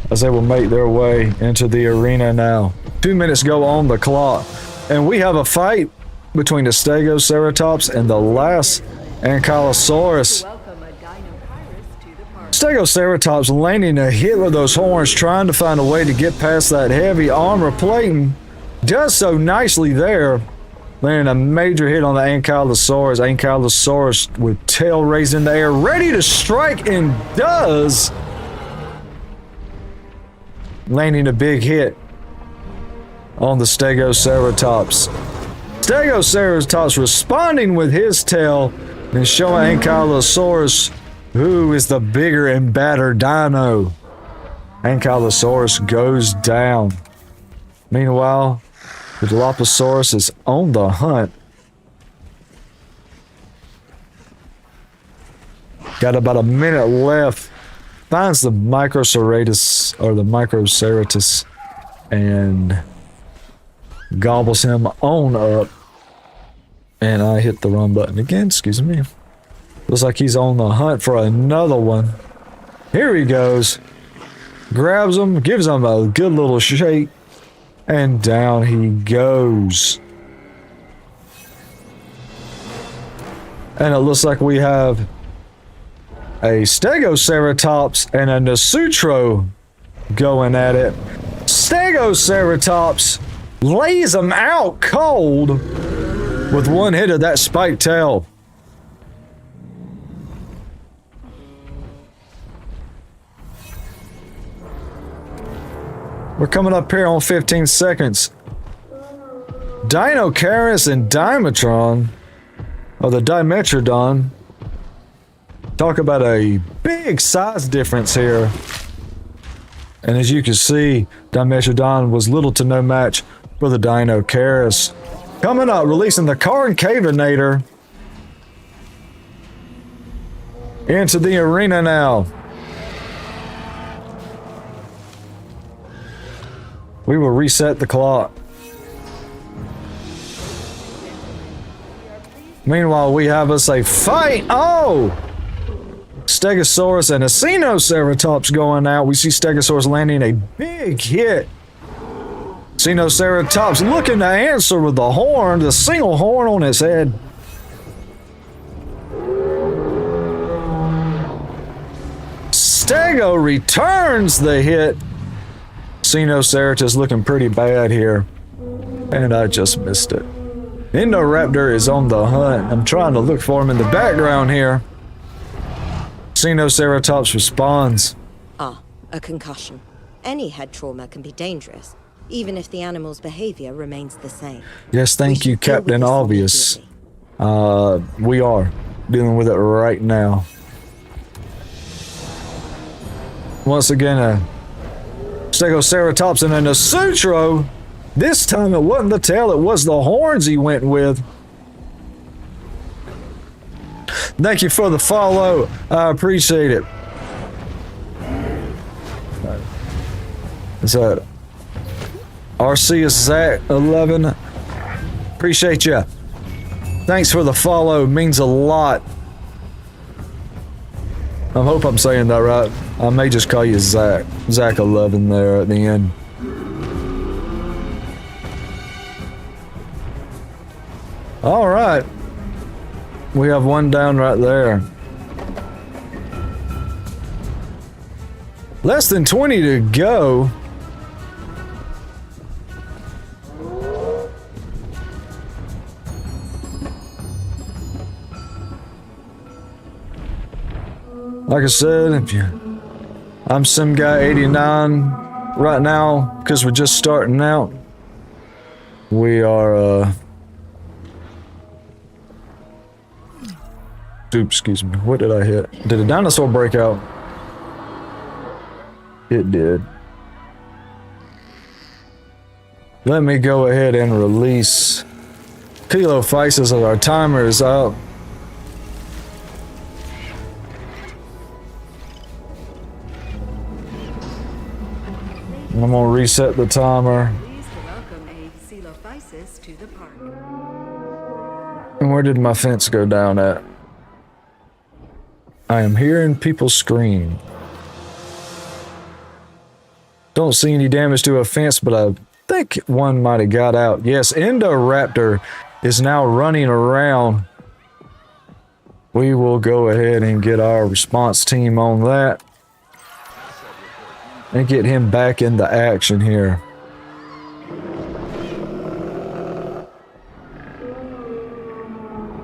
A: As they will make their way into the arena now. 2 minutes go on the clock. And we have a fight between the Stegoceratops and the last Ankylosaurus.
B: Welcome a Dinopyrus to the park.
A: Stegoceratops landing a hit with those horns, trying to find a way to get past that heavy armor plating. Does so nicely there. Landing a major hit on the Ankylosaurus. Ankylosaurus with tail raised in the air, ready to strike, and does. Landing a big hit on the Stegoceratops. Stegoceratops responding with his tail and showing Ankylosaurus who is the bigger and badder dino. Ankylosaurus goes down. Meanwhile, the Dilophosaurus is on the hunt. Got about a minute left. Finds the Microceratus or the Microceratus and gobbles him on up. And I hit the wrong button again, excuse me. Looks like he's on the hunt for another one. Here he goes. Grabs him, gives him a good little shake. And down he goes. And it looks like we have a Stegoceratops and a Nasutro going at it. Stegoceratops lays him out cold with one hit of that spiked tail. We're coming up here on 15 seconds. Dinocaris and Dimetron, or the Dimetrodon, talk about a big size difference here. And as you can see, Dimetrodon was little to no match for the Dinocaris. Coming up, releasing the Concavenator into the arena now. We will reset the clock. Meanwhile, we have us a fight. Oh! Stegosaurus and a Sinoceratops going out. We see Stegosaurus landing a big hit. Sinoceratops looking to answer with the horn, the single horn on his head. Stego returns the hit. Sinoceratops looking pretty bad here. And I just missed it. Indoraptor is on the hunt. I'm trying to look for him in the background here. Sinoceratops responds.
E: Ah, a concussion. Any head trauma can be dangerous, even if the animal's behavior remains the same.
A: Yes, thank you, Captain Obvious. We are dealing with it right now. Once again, a Stegoceratops and a Nasutro. This time it wasn't the tail, it was the horns he went with. Thank you for the follow. I appreciate it. Is that Arceus Zach 11? Appreciate you. Thanks for the follow. Means a lot. I hope I'm saying that right. I may just call you Zach. Zach 11 there at the end. All right. We have one down right there. Less than 20 to go. Like I said, I'm Sim Guy 89 right now because we're just starting out. We are oops, excuse me. What did I hit? Did a dinosaur break out? It did. Let me go ahead and release Kilophysis as our timer is out. I'm gonna reset the timer.
C: Pleased to welcome a Coelophysis to the park.
A: And where did my fence go down at? I am hearing people scream. Don't see any damage to a fence, but think one might have got out. Yes, Indoraptor is now running around. We will go ahead and get our response team on that and get him back into action here.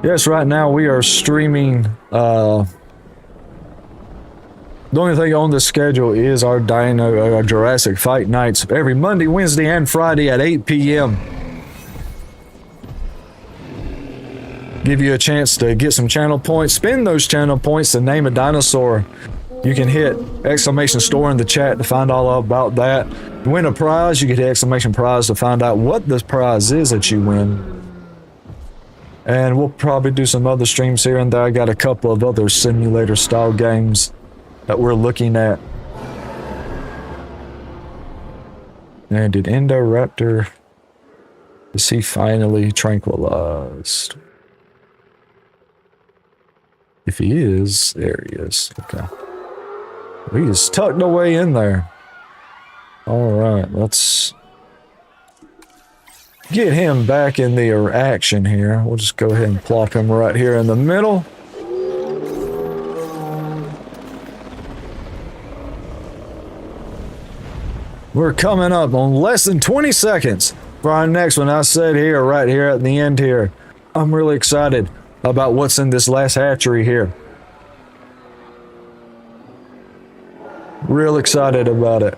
A: Yes, right now we are streaming. The only thing on the schedule is our Jurassic Fight nights every Monday, Wednesday, and Friday at 8 p.m. Give you a chance to get some channel points. Spend those channel points to name a dinosaur. You can hit exclamation store in the chat to find all about that. To win a prize, you can hit exclamation prize to find out what the prize is that you win. And we'll probably do some other streams here and there. I got a couple of other simulator style games that we're looking at. And did Indoraptor, is he finally tranquilized? If he is, there he is. Okay. He is tucked away in there. Alright, let's get him back in the action here. We'll just go ahead and plop him right here in the middle. We're coming up on less than 20 seconds for our next one. I said here, right here at the end here, I'm really excited about what's in this last hatchery here. Real excited about it.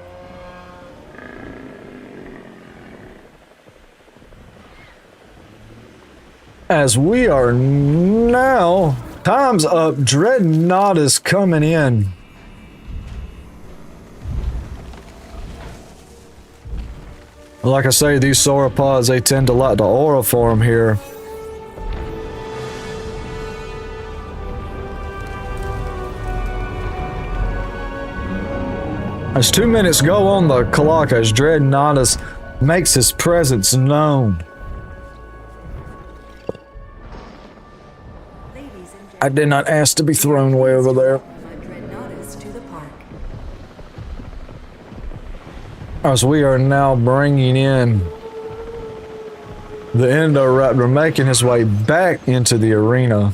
A: As we are now, time's up. Dreadnought is coming in. Like I say, these sauropods, they tend to like the auriform here. As 2 minutes go on the clock as Dreadnoughtus makes his presence known. I did not ask to be thrown way over there. As we are now bringing in the Indoraptor, making his way back into the arena.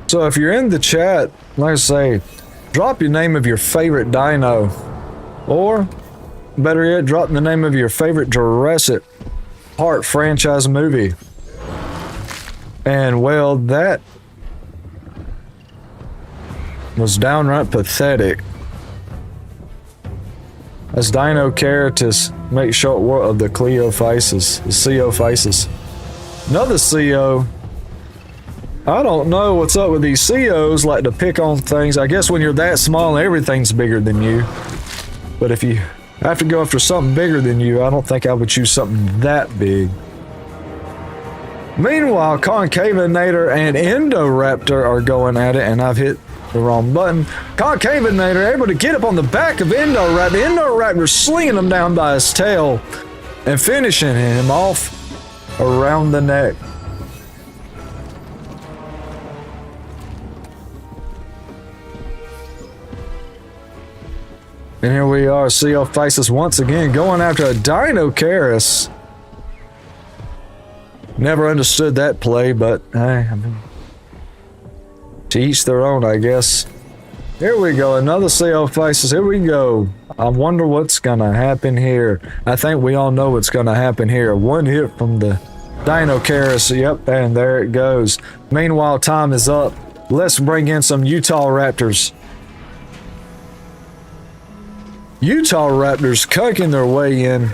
A: So if you're in the chat, like I say, drop your name of your favorite dino, or better yet, drop the name of your favorite Jurassic Park franchise movie. And well, that was downright pathetic. As Dino Ceratus makes short work of the Cleophysis, the Coophysis. Another CO. I don't know what's up with these COs, like to pick on things. I guess when you're that small, everything's bigger than you. But if you have to go after something bigger than you, I don't think I would choose something that big. Meanwhile, Concavinator and Indoraptor are going at it, and I've hit the wrong button. Concavinator able to get up on the back of Indoraptor. Indoraptor slinging him down by his tail and finishing him off around the neck. And here we are, Coophysis once again going after a Dinocaris. Never understood that play, but hey, I mean, to each their own, I guess. Here we go, another Coophysis. Here we go. I wonder what's gonna happen here. I think we all know what's gonna happen here. One hit from the Dinocaris. Yep, and there it goes. Meanwhile, time is up. Let's bring in some Utah Raptors. Utah Raptors cooking their way in.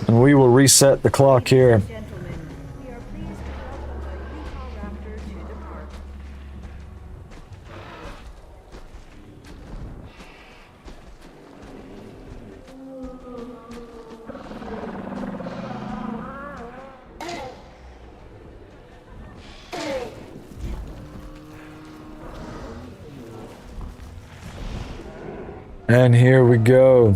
A: And we will reset the clock here.
B: Gentlemen, we are pleased to welcome the Utah Raptor to the park.
A: And here we go.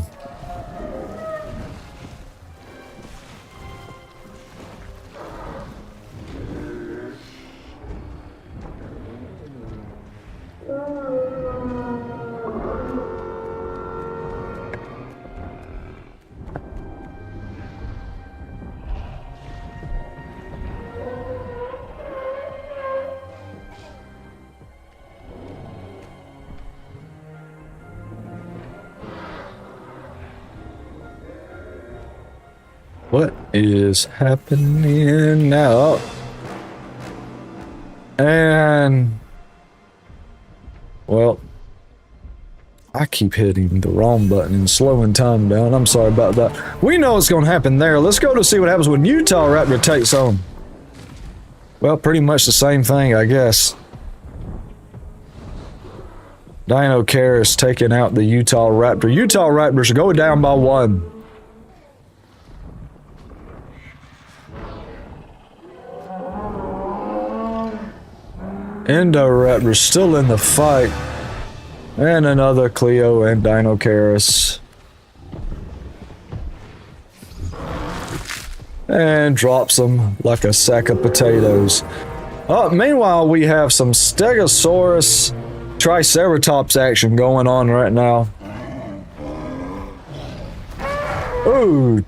A: What is happening now? And well, I keep hitting the wrong button and slowing time down. I'm sorry about that. We know what's going to happen there. Let's go to see what happens when Utah Raptor takes on. Well, pretty much the same thing, I guess. Dino Karis taking out the Utah Raptor. Utah Raptors go down by 1. Indoraptor still in the fight. And another Cleo and Dino Karis. And drops them like a sack of potatoes. Meanwhile, we have some Stegosaurus Triceratops action going on right now. Ooh,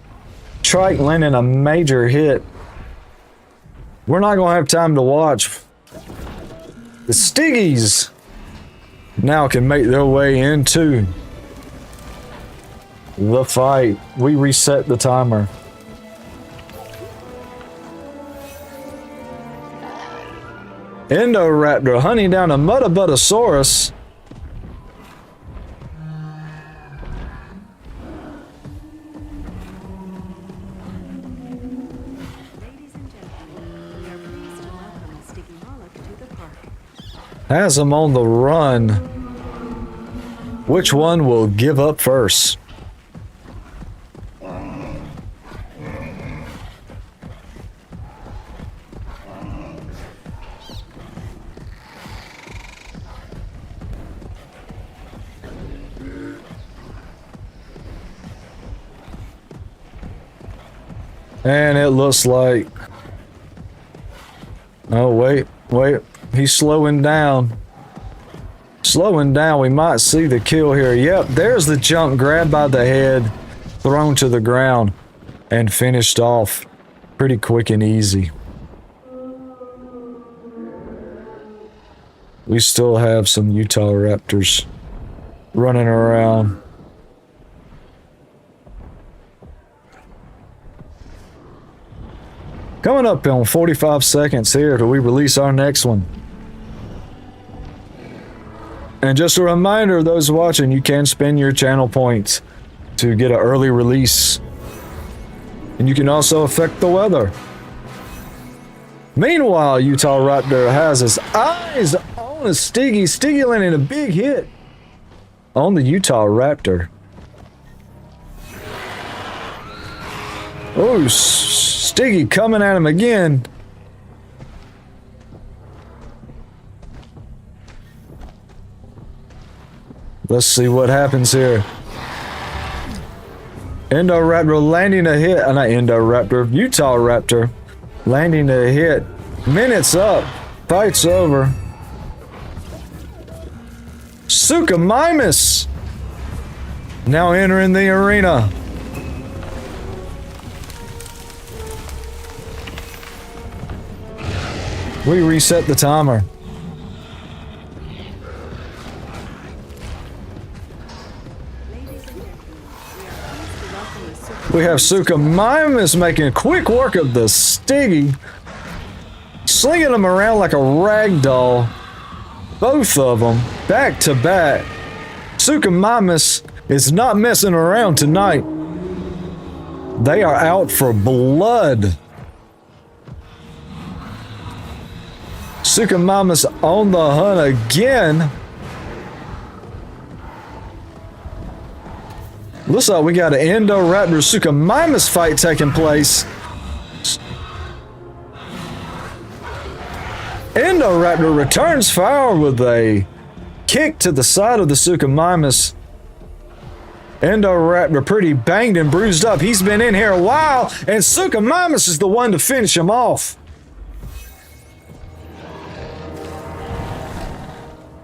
A: Trike landing a major hit. We're not going to have time to watch. The Stiggies now can make their way into the fight. We reset the timer. Indoraptor hunting down a Muttabuttasaurus. Has him on the run. Which one will give up first? And it looks like... Oh, wait. He's slowing down. Slowing down. We might see the kill here. Yep, there's the jump. Grabbed by the head. Thrown to the ground. And finished off. Pretty quick and easy. We still have some Utah Raptors running around. Coming up on 45 seconds here till we release our next one. And just a reminder, those watching, you can spend your channel points to get an early release. And you can also affect the weather. Meanwhile, Utah Raptor has his eyes on a Stiggy. Stiggy landing a big hit on the Utah Raptor. Oh, Stiggy coming at him again. Let's see what happens here. Indoraptor landing a hit. Not Indoraptor, Utah Raptor landing a hit. Minutes up. Fight's over. Suchomimus now entering the arena. We reset the timer. We have Suchomimus making quick work of the Stiggy, slinging them around like a rag doll. Both of them, back to back. Suchomimus is not messing around tonight. They are out for blood. Suchomimus on the hunt again. Looks like we got an Indoraptor Suchomimus fight taking place. Indoraptor returns fire with a kick to the side of the Suchomimus. Indoraptor pretty banged and bruised up. He's been in here a while, and Suchomimus is the one to finish him off.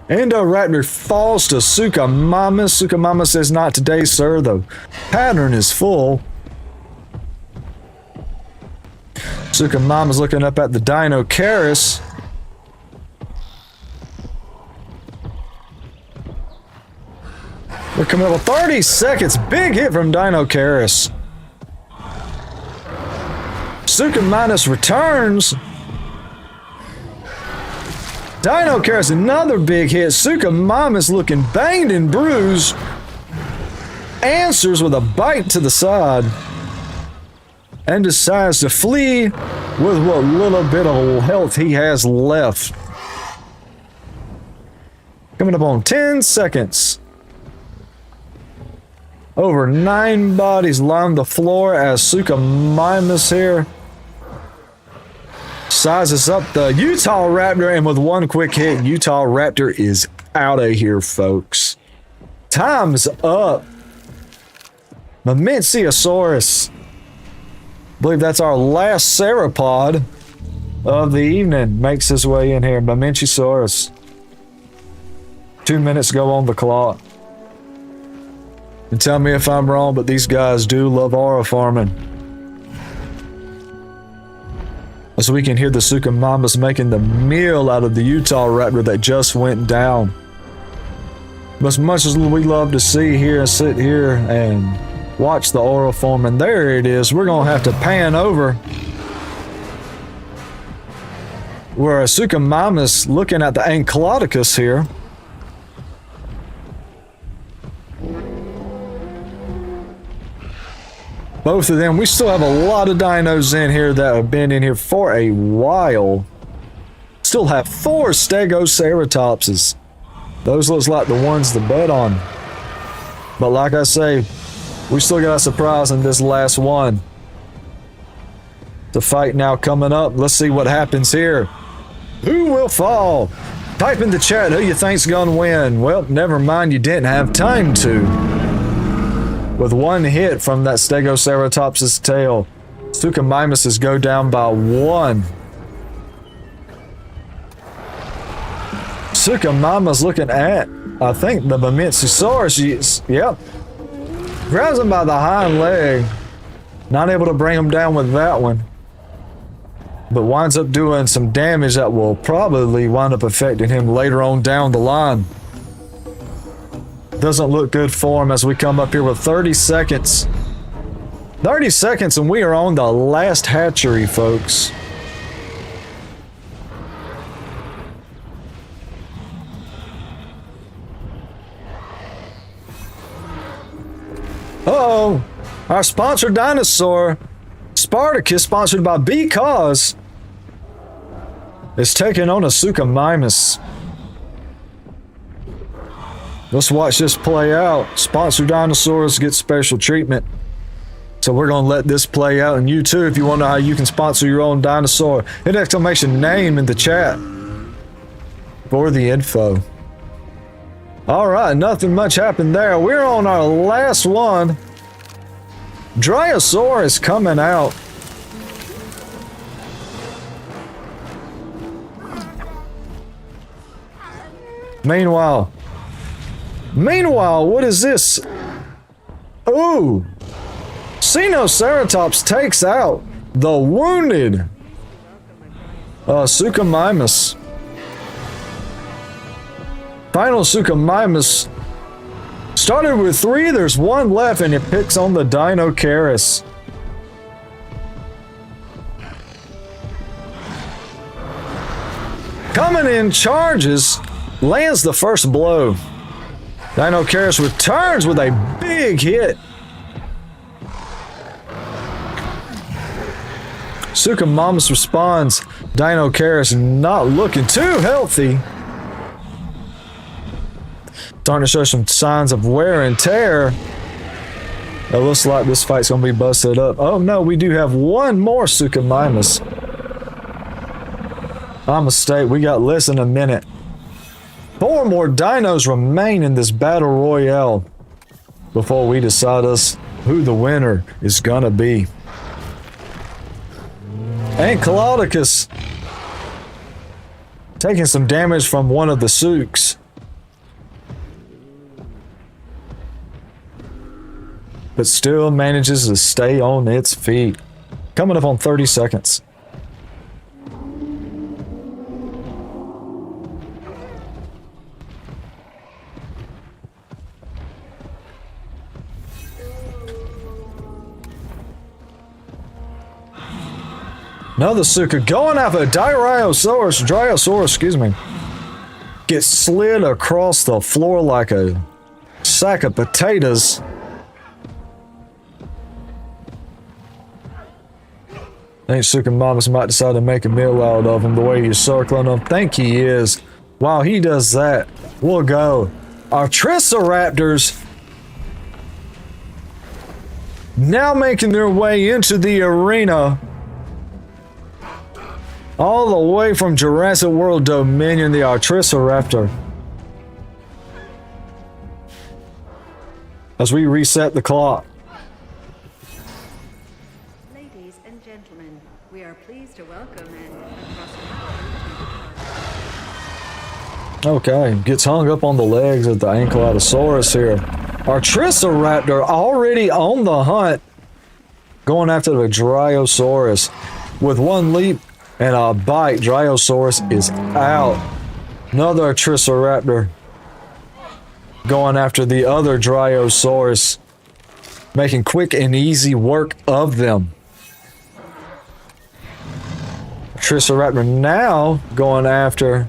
A: Indoraptor falls to Suchomimus. Suchomimus says, "Not today, sir. The pattern is full." Suchomimus looking up at the Dino Karis. We're coming up with 30 seconds. Big hit from Dino Karis. Suchomimus returns. Dino carries another big hit. Suchomimus looking banged and bruised. Answers with a bite to the side. And decides to flee with what little bit of health he has left. Coming up on 10 seconds. Over 9 bodies line the floor as Suchomimus here sizes up the Utah Raptor, and with one quick hit, Utah Raptor is out of here, folks. Time's up. Mamenciosaurus. I believe that's our last sauropod of the evening. Makes his way in here. Mamenciosaurus. 2 minutes go on the clock. And tell me if I'm wrong, but these guys do love aura farming. As we can hear the Suchomimus making the meal out of the Utah Raptor that just went down. But as much as we love to see here and sit here and watch the aura form, and there it is, we're going to have to pan over where a Suchomimus looking at the Ankylodocus here. Both of them, we still have a lot of dinos in here that have been in here for a while. Still have 4 Stegoceratopses. Those looks like the ones to bet on. But like I say, we still got a surprise in this last one. The fight now coming up. Let's see what happens here. Who will fall? Type in the chat who you think's gonna win. Well, never mind, you didn't have time to. With one hit from that Stegoceratops's tail, Suchomimus go down by 1. Suchomimus looking at, I think, the Mamenciosaurus. Yep. Grabs him by the hind leg. Not able to bring him down with that one. But winds up doing some damage that will probably wind up affecting him later on down the line. Doesn't look good for him as we come up here with 30 seconds. 30 seconds and we are on the last hatchery, folks. Uh-oh. Our sponsor dinosaur, Spartacus, sponsored by Because, is taking on a Suchomimus. Let's watch this play out. Sponsor dinosaurs get special treatment. So we're going to let this play out. And you too, if you want to know how you can sponsor your own dinosaur, hit exclamation name in the chat for the info. All right, nothing much happened there. We're on our last one. Dryosaurus coming out. Meanwhile, what is this? Ooh! Sinoceratops takes out the wounded Suchomimus. Final Suchomimus started with 3. There's 1 left, and it picks on the Dinocaris. Coming in charges, lands the first blow. Dinocaris returns with a big hit. Suchomimus responds. Dinocaris not looking too healthy. Starting to show some signs of wear and tear. It looks like this fight's gonna be busted up. Oh no, we do have 1 more Suchomimus. My mistake, we got less than a minute. 4 more dinos remain in this battle royale before we decide who the winner is gonna be. Ankylodocus taking some damage from one of the Sukes. But still manages to stay on its feet. Coming up on 30 seconds. Another suka going after a Dryosaurus, excuse me. Gets slid across the floor like a sack of potatoes. I think Suchomimus might decide to make a meal out of him the way he's circling him. Think he is. While he does that, we'll go. Our Triceratops now making their way into the arena. All the way from Jurassic World Dominion, the Triceratops. As we reset the clock.
C: Ladies and gentlemen, we are pleased to welcome
A: Okay, gets hung up on the legs of the Ankylosaurus here. Our Triceratops already on the hunt, going after the Dryosaurus. With one leap and a bite, Dryosaurus is out. Another Triceratops going after the other Dryosaurus, making quick and easy work of them. Triceratops now going after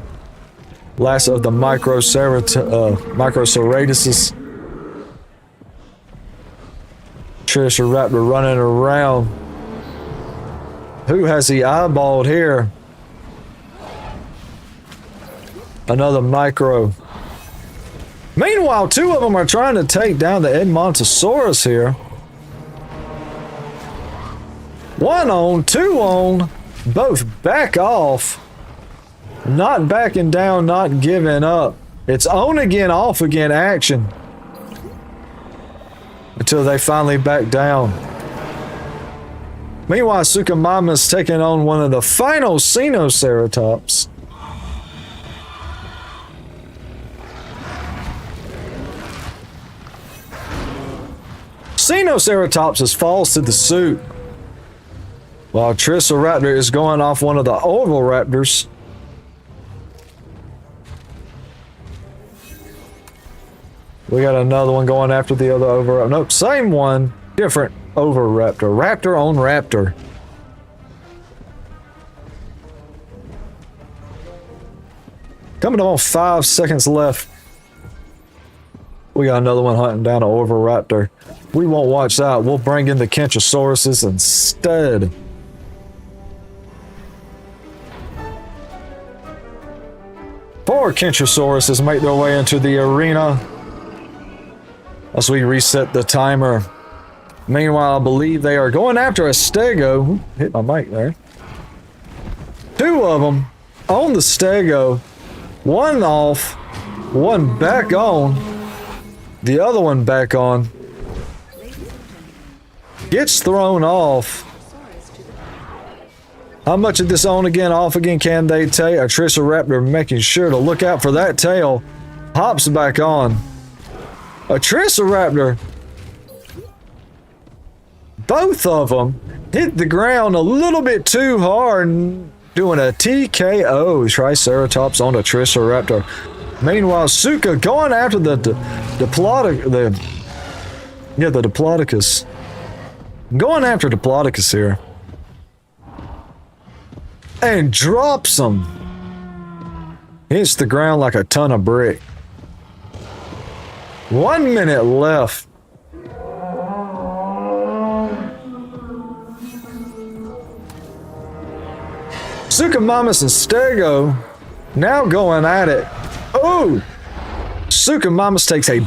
A: last of the Microceratops. Triceratops running around. Who has he eyeballed here? Another micro. Meanwhile, two of them are trying to take down the Edmontosaurus here. One on, two on. Both back off. Not backing down, not giving up. It's on again, off again action. Until they finally back down. Meanwhile, Suchomimus taking on one of the final Sinoceratops. Sinoceratops falls to the suit, while Triceratops is going off one of the Oviraptors. We got another one going after the other Oviraptor. Nope, same one, different Oviraptor. Raptor on Raptor. Coming up on 5 seconds left. We got another one hunting down an Oviraptor. We won't watch that. We'll bring in the Kentrosauruses instead. Four Kentrosauruses make their way into the arena as we reset the timer. Meanwhile, I believe they are going after a Stego. Ooh, hit my mic there. Two of them on the Stego. One off, one back on, the other one back on. Gets thrown off. How much of this on again, off again can they take? A Triceratops making sure to look out for that tail. Hops back on. A Triceratops. Both of them hit the ground a little bit too hard, doing a TKO. Triceratops on a Triceratops. Meanwhile, Suka going after the Diplodocus. Going after Diplodocus here. And drops him. Hits the ground like a ton of brick. 1 minute left. Suchomimus and Stego now going at it. Oh! Suchomimus takes a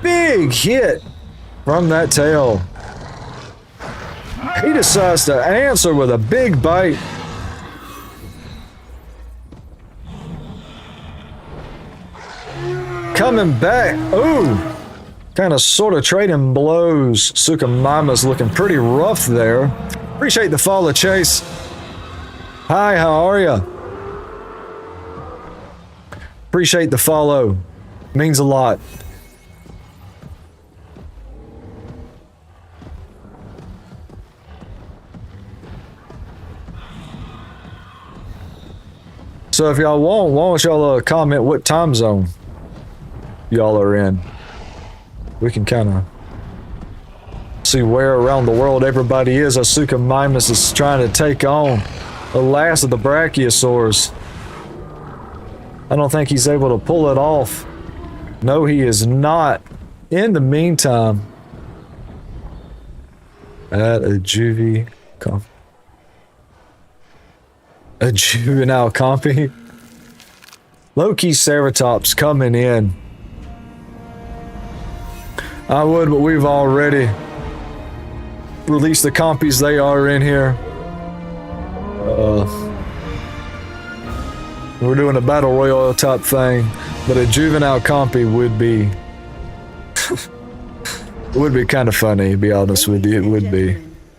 A: big hit from that tail. He decides to answer with a big bite. Coming back. Ooh! Kind of sort of trading blows. Suchomimus looking pretty rough there. Appreciate the follow, Chase. Hi, how are ya? Appreciate the follow. Means a lot. So if y'all want, why don't y'all comment what time zone y'all are in? We can kind of see where around the world everybody is. Suchomimus is trying to take on The last of the Brachiosaurs. I don't think he's able to pull it off. No, he is not. In the meantime, at a juvenile compy. Low-key Ceratops coming in. I would, but we've already released the compies. They are in here. We're doing a battle royale type thing, but a juvenile compy would be would be kind of funny, to be honest with you. It would be.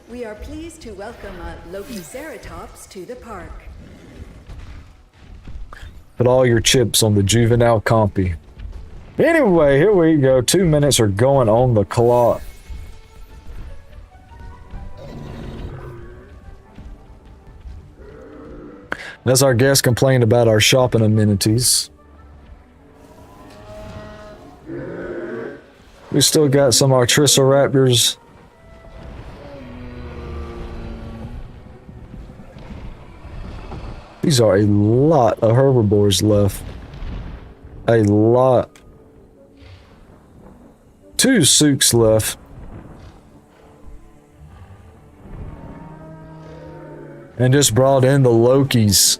B: We are pleased to welcome Loki Ceratops to the park.
A: Put all your chips on the juvenile compy. Anyway, here we go. 2 minutes are going on the clock. As our guest complained about our shopping amenities. We still got some Artriceraptors. These are a lot of herbivores left. A lot. 2 Sooks left. And just brought in the Lokis.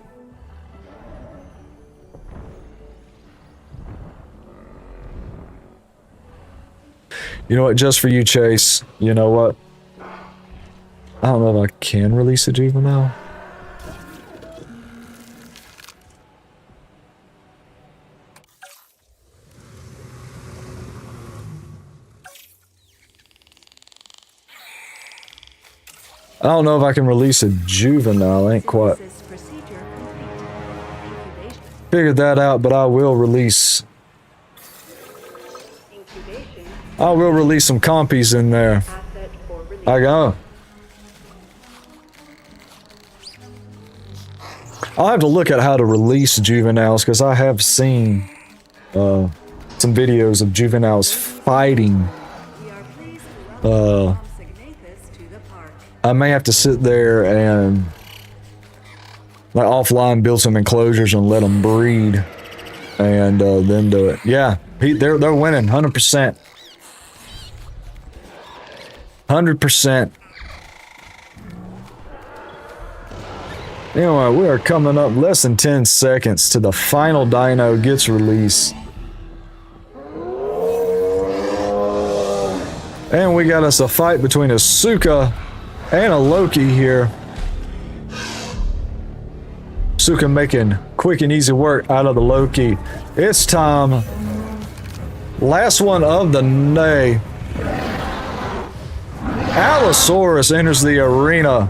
A: You know what, just for you, Chase, you know what? I don't know if I can release a juvenile. I don't know if I can release a juvenile. I ain't quite figured that out, but I will release. I will release some compies in there. I go. I'll have to look at how to release juveniles because I have seen some videos of juveniles fighting. I may have to sit there and like offline build some enclosures and let them breed and then do it. Yeah, they're winning 100%. 100%. Anyway, we are coming up less than 10 seconds to the final dino gets released. And we got us a fight between a Suka and a Loki here. Suka making quick and easy work out of the Loki. It's time. Last one of the day. Allosaurus enters the arena.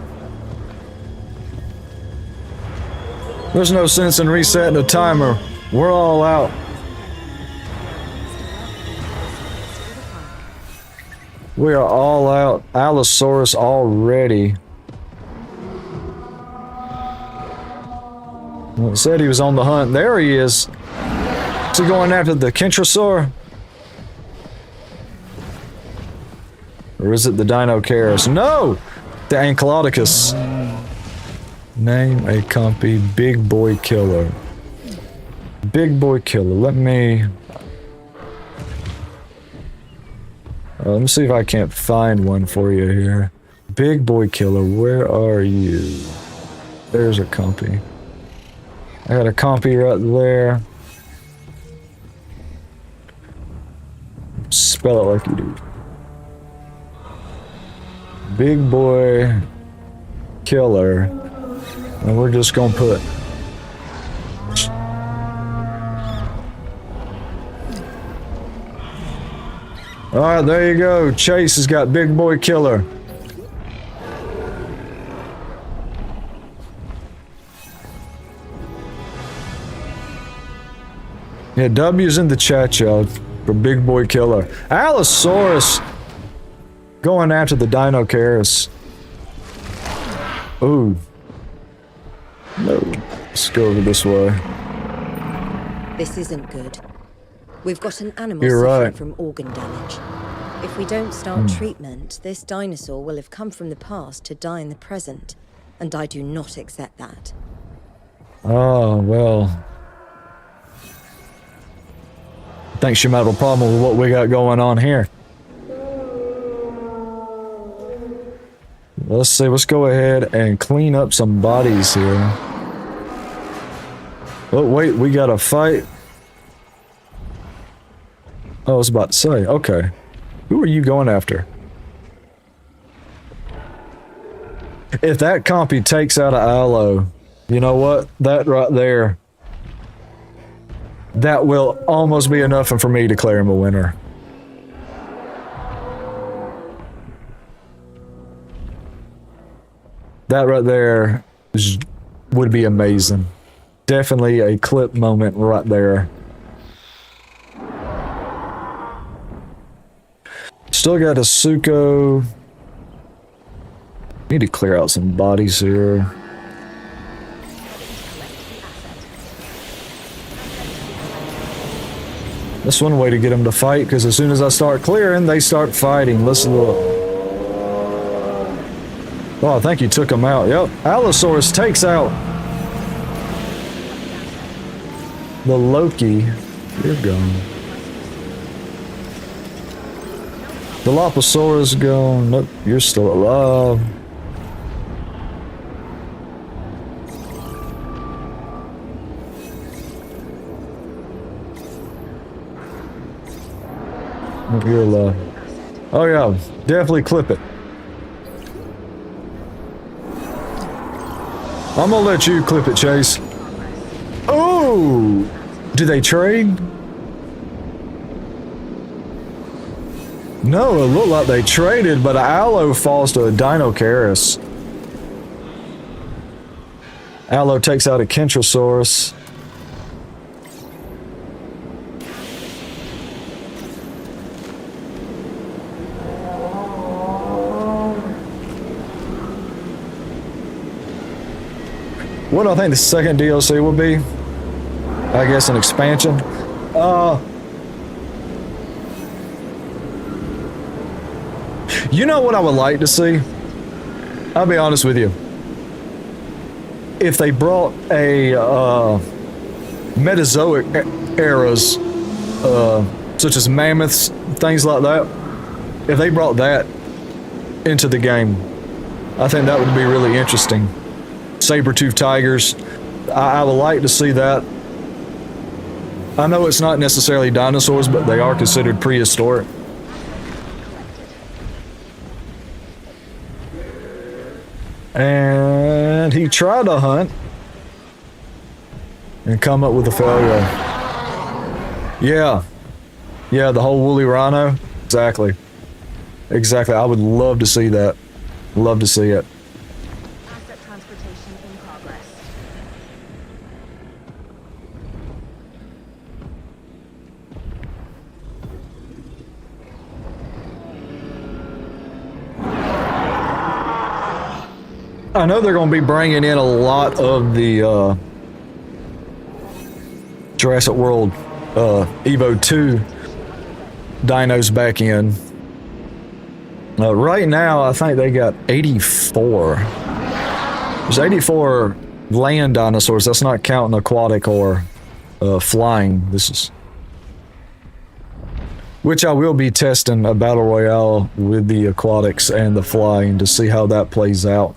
A: There's no sense in resetting the timer. We're all out. We are all out. Allosaurus already. Well, it said he was on the hunt. There he is. Is he going after the Kentrosaur? Or is it the Dinocaris? No! The Ankylodocus. Name a compy. Big Boy Killer. Big Boy Killer. Let me see if I can't find one for you here. Big Boy Killer, where are you? There's a compy. I got a compy right there. Spell it like you do. Big Boy Killer. And we're just gonna put alright, there you go. Chase has got Big Boy Killer. Yeah, W's in the chat, y'all, for Big Boy Killer. Allosaurus going after the Dinocaris. Ooh. No. Let's go over this way.
E: This isn't good. We've got an animal
A: You're
E: suffering
A: right.
E: from organ damage. If we don't start treatment, this dinosaur will have come from the past to die in the present, and I do not accept that.
A: Oh, well. I think she might have a problem with what we got going on here. Let's see, let's go ahead and clean up some bodies here. Oh, wait, we got a fight. Oh, I was about to say, okay. Who are you going after? If that compy takes out an aloe, you know what? That right there, that will almost be enough for me to declare him a winner. That right there would be amazing. Definitely a clip moment right there. Still got Asuko. Need to clear out some bodies here. That's one way to get them to fight, because as soon as I start clearing, they start fighting. Let's look. Oh, I think he took them out. Yep. Allosaurus takes out the Loki. You're gone. The Dilophosaurus gone. Nope, you're still alive. Nope, you're alive. Oh yeah, definitely clip it. I'm gonna let you clip it, Chase. Oh! Do they trade? No, it looked like they traded, but an Aloe falls to a Dinocaris. Aloe takes out a Kentrosaurus. What do I think the second DLC will be? I guess an expansion. You know what I would like to see? I'll be honest with you. If they brought a Metazoic eras, such as mammoths, things like that, if they brought that into the game, I think that would be really interesting. Saber-toothed tigers, I would like to see that. I know it's not necessarily dinosaurs, but they are considered prehistoric. And he tried to hunt and come up with a failure. Yeah. Yeah, the whole woolly rhino. Exactly. Exactly. I would love to see that. Love to see it.
C: Asset transportation in progress.
A: I know they're going to be bringing in a lot of the Jurassic World Evo 2 dinos back in. Right now, I think they got 84. There's 84 land dinosaurs. That's not counting aquatic or flying. This is... Which I will be testing a battle royale with the aquatics and the flying to see how that plays out.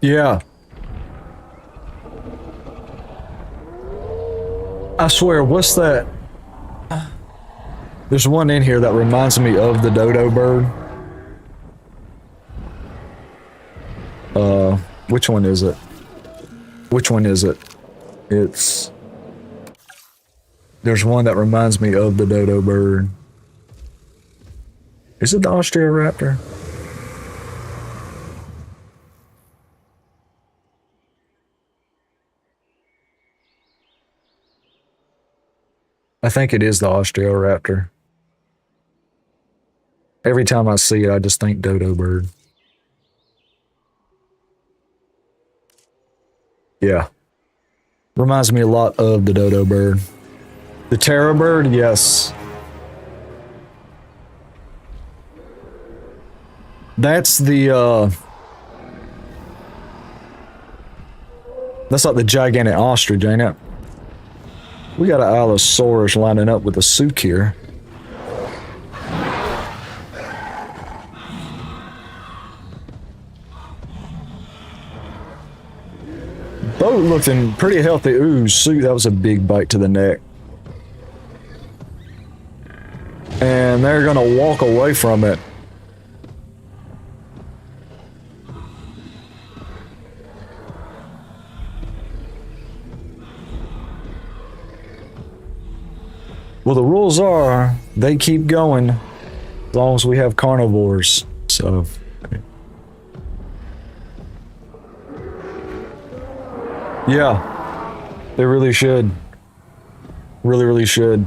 A: Yeah. I swear, what's that? There's one in here that reminds me of the dodo bird. Which one is it? Which one is it? It's... There's one that reminds me of the dodo bird. Is it the Austrioraptor? I think it is the Austrioraptor. Every time I see it, I just think dodo bird. Yeah. Reminds me a lot of the dodo bird. The terror bird, yes. That's the, that's like the gigantic ostrich, ain't it? We got an Allosaurus lining up with a Suk here. Boat looking pretty healthy. Ooh, Suk, that was a big bite to the neck. And they're gonna walk away from it. Well, the rules are they keep going as long as we have carnivores. So, yeah, they really should. Really, really should.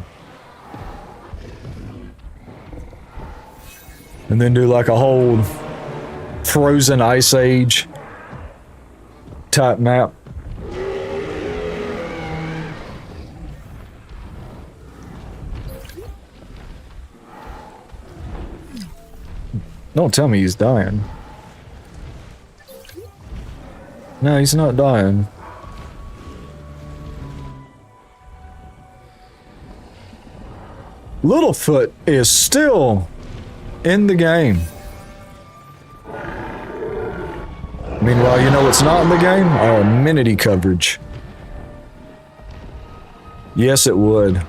A: And then do like a whole frozen ice age type map. Don't tell me he's dying. No, he's not dying. Littlefoot is still in the game. Meanwhile, you know what's not in the game? Our amenity coverage. Yes, it would.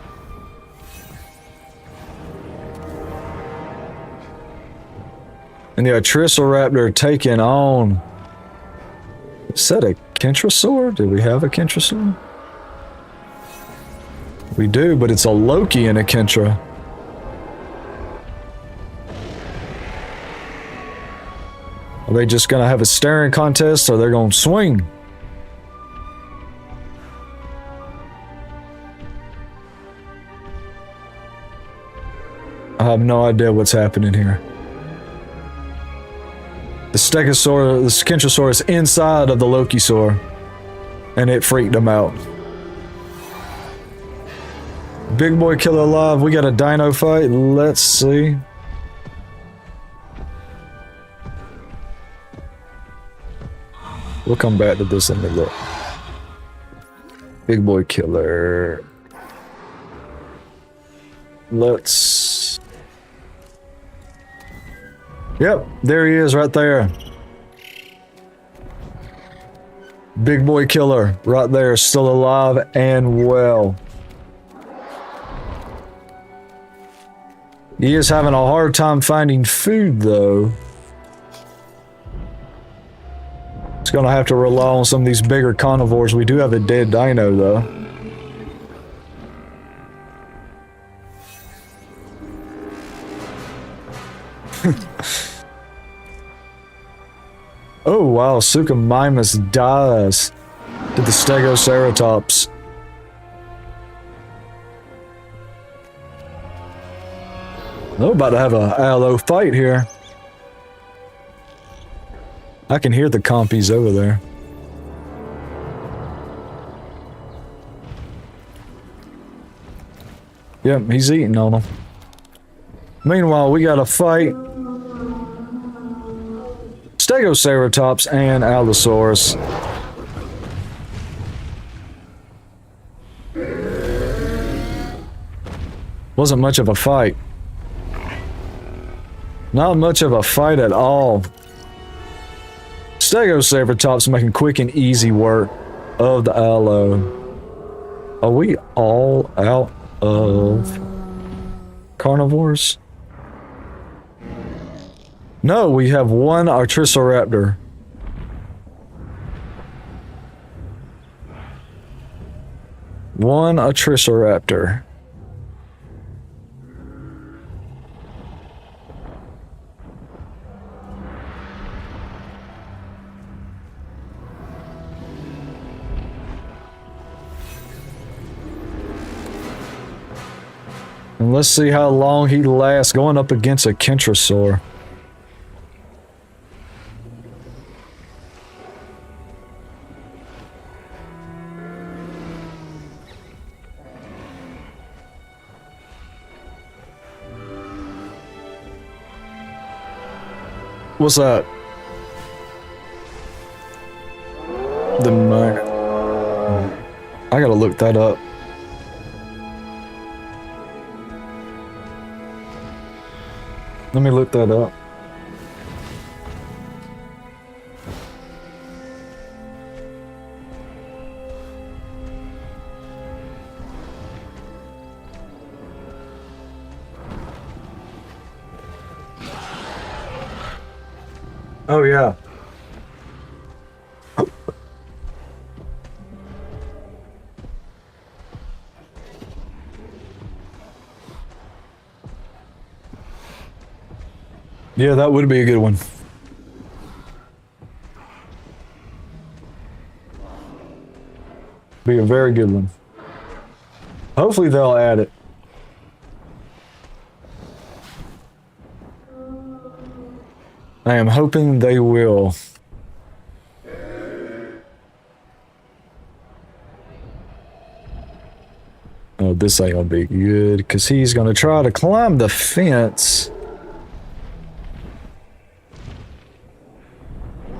A: And the Triceratops taking on... Is that a Kentrosaur? Do we have a Kentrosaur? We do, but it's a Loki and a Kentra. Are they just gonna have a staring contest, or they're gonna swing? I have no idea what's happening here. The Stegosaurus, the Kentrosaurus inside of the Lokisaur, and it freaked him out. Big boy killer alive. We got a dino fight. Let's see. We'll come back to this in a minute. Big boy killer. Let's... Yep, there he is right there. Big boy killer right there, still alive and well. He is having a hard time finding food though. It's gonna have to rely on some of these bigger carnivores. We do have a dead dino though. Oh wow, Suchomimus dies to the Stegoceratops. Oh, about to have a allo fight here. I can hear the compies over there. Yep, he's eating on them. Meanwhile, we got a fight. Stegoceratops and Allosaurus. Wasn't much of a fight. Not much of a fight at all. Stegoceratops making quick and easy work of the Allo. Are we all out of carnivores? No, we have one Artriceraptor. One Artriceraptor. And let's see how long he lasts going up against a Kentrosaur. What's that? The mine. I gotta look that up. Let me look that up. Oh yeah. Yeah, that would be a good one. Be a very good one. Hopefully they'll add it. I am hoping they will. Oh, this ain't gonna be good, because he's gonna try to climb the fence.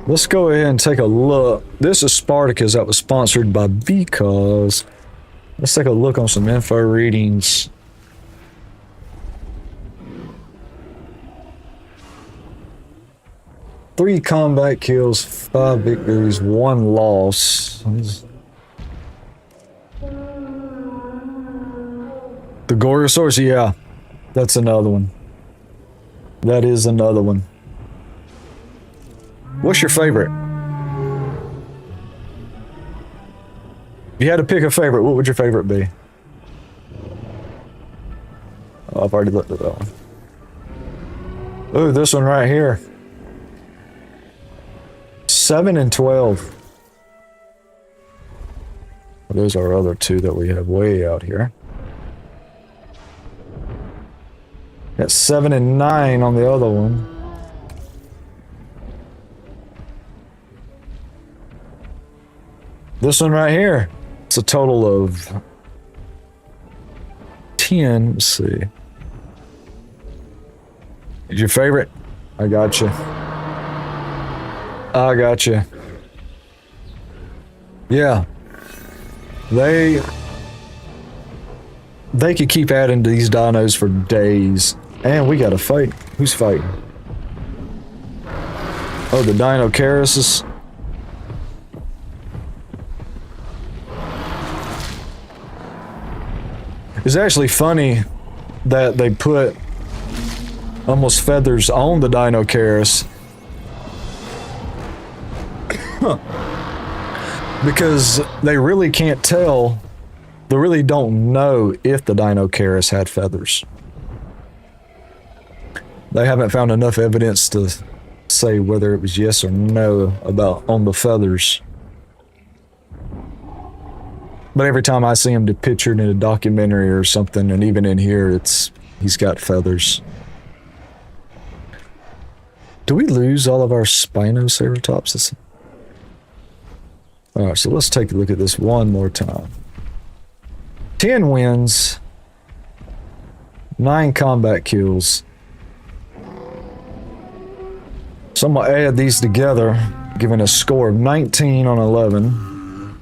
A: Let's go ahead and take a look. This is Spartacus that was sponsored by Because. Let's take a look on some info readings. Three combat kills, 5 victories, 1 loss. The Gorgosaurus, yeah. That's another one. That is another one. What's your favorite? If you had to pick a favorite, what would your favorite be? Oh, I've already looked at that one. Oh, this one right here. 7 and 12. Those are our other two that we have way out here. Got 7 and 9 on the other one. This one right here, it's a total of 10. Let's see. Is your favorite? I got you. I got you. Yeah. They could keep adding to these dinos for days. And we got a fight. Who's fighting? Oh, the Dino Charis. It's actually funny that they put almost feathers on the Dino Charis. Because they really can't tell, they really don't know if the Dino Charis had feathers. They haven't found enough evidence to say whether it was yes or no about on the feathers. But every time I see him pictured in a documentary or something, and even in here, he's got feathers. Do we lose all of our Spinoceratops? Alright, so let's take a look at this one more time. 10 wins, 9 combat kills. So I'm going to add these together, giving a score of 19 on 11.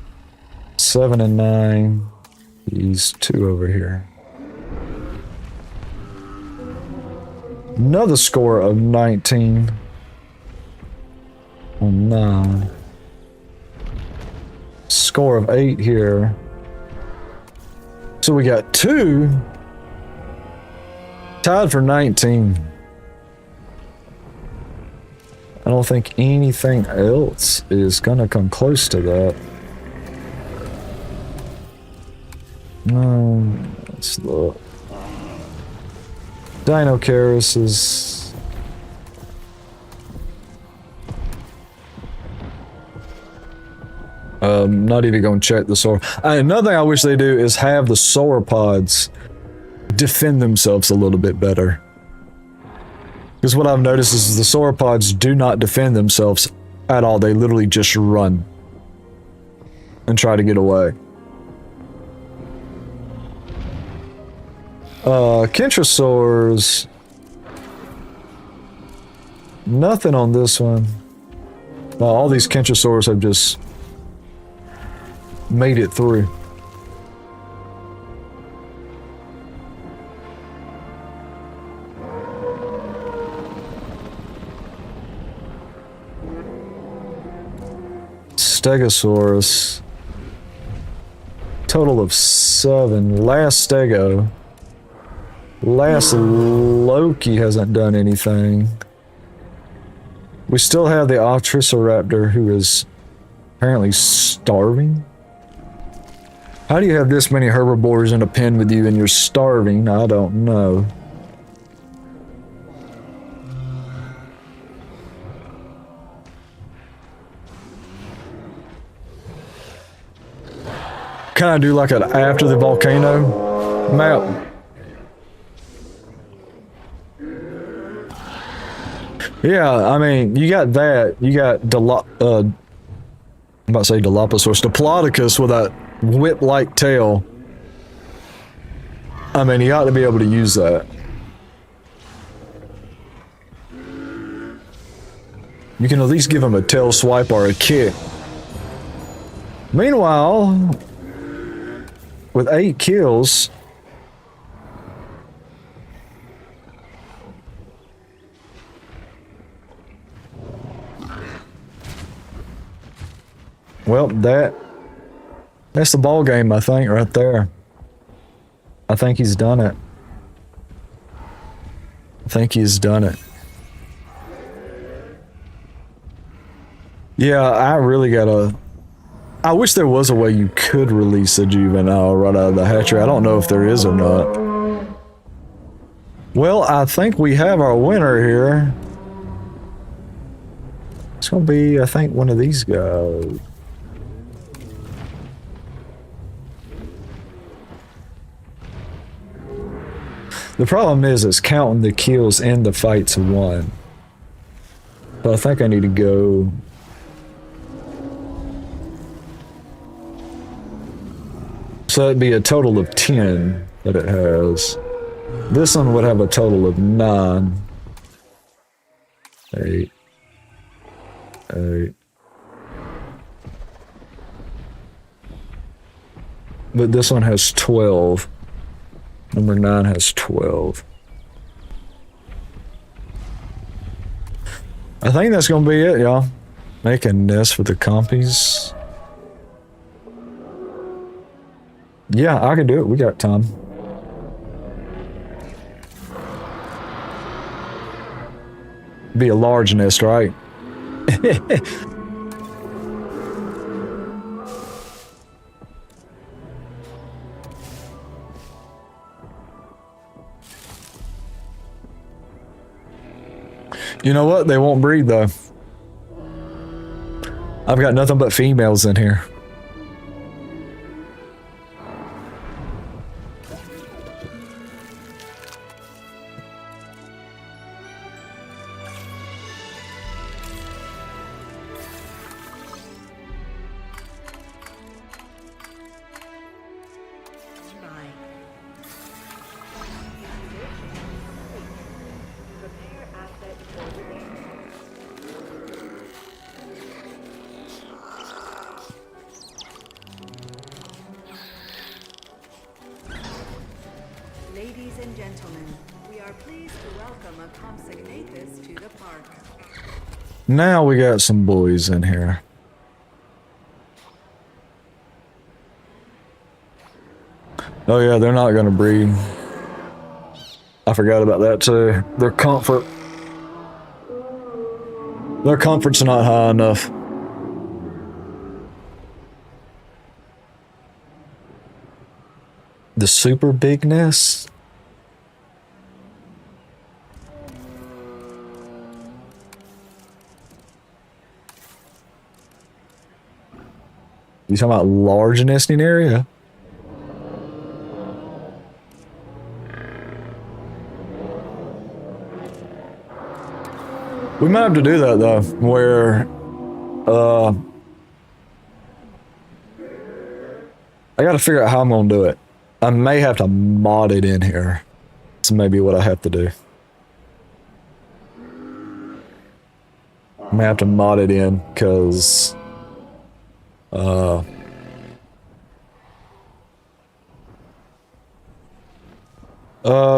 A: 7 and 9. These 2 over here. Another score of 19 on 9. Score of 8 here. So we got 2 tied for 19. I don't think anything else is gonna come close to that. No, let's look. Dino Charis is... not even gonna check the sauropod. Another thing I wish they do is have the sauropods defend themselves a little bit better. Because what I've noticed is the sauropods do not defend themselves at all. They literally just run and try to get away. Kentrosaurs Nothing on this one. All these Kentrosaurs have just made it through. Stegosaurus. Total of 7. Last Stego. Last Loki hasn't done anything. We still have the Otriceraptor, who is apparently starving. How do you have this many herbivores in a pen with you and you're starving? I don't know. Can I do like an after the volcano map? Yeah, I mean, you got that. You got I'm about to say Dilophosaurus, Diplodocus with that whip-like tail. I mean, you ought to be able to use that. You can at least give him a tail swipe or a kick. Meanwhile, with 8 kills, well, that's the ball game, I think, right there. I think he's done it. I think he's done it. Yeah, I really gotta... I wish there was a way you could release a juvenile right out of the hatchery. I don't know if there is or not. Well, I think we have our winner here. It's gonna be, I think, one of these guys. The problem is counting the kills and the fights won. But I think I need to go... So that'd be a total of 10 that it has. This one would have a total of 9. 8. 8. But this one has 12. Number 9 has 12. I think that's gonna be it, y'all. Make a nest for the compies. Yeah, I can do it. We got time. Be a large nest, right? You know what? They won't breed, though. I've got nothing but females in here.
C: Ladies and gentlemen, we are pleased to welcome a Compsognathus to the park.
A: Now we got some boys in here. Oh yeah, they're not gonna breed. I forgot about that too. Their comfort's not high enough. The super bigness? You talking about large nesting area? We might have to do that though, where I gotta figure out how I'm gonna do it. I may have to mod it in here. That's maybe what I have to do. I'm gonna have to mod it in because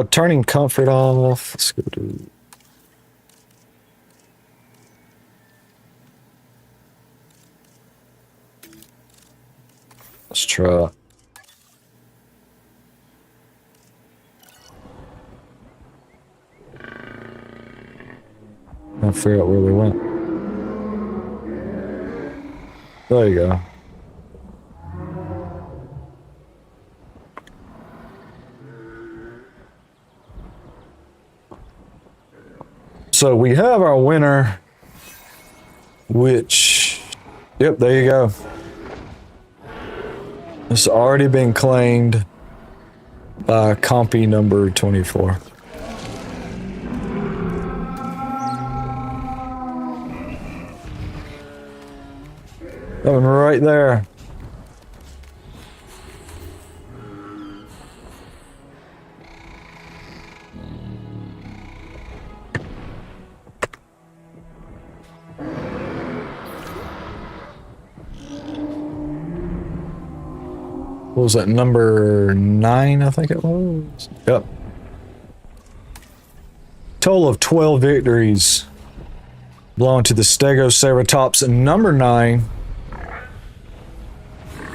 A: turning comfort off. Let's go to let's try. I figure out where they went. There you go. So we have our winner, which, yep, there you go. It's already been claimed by compy number 24. That one right there. What was that, number 9, I think it was? Yep. Total of 12 victories belong to the Stegoceratops number 9.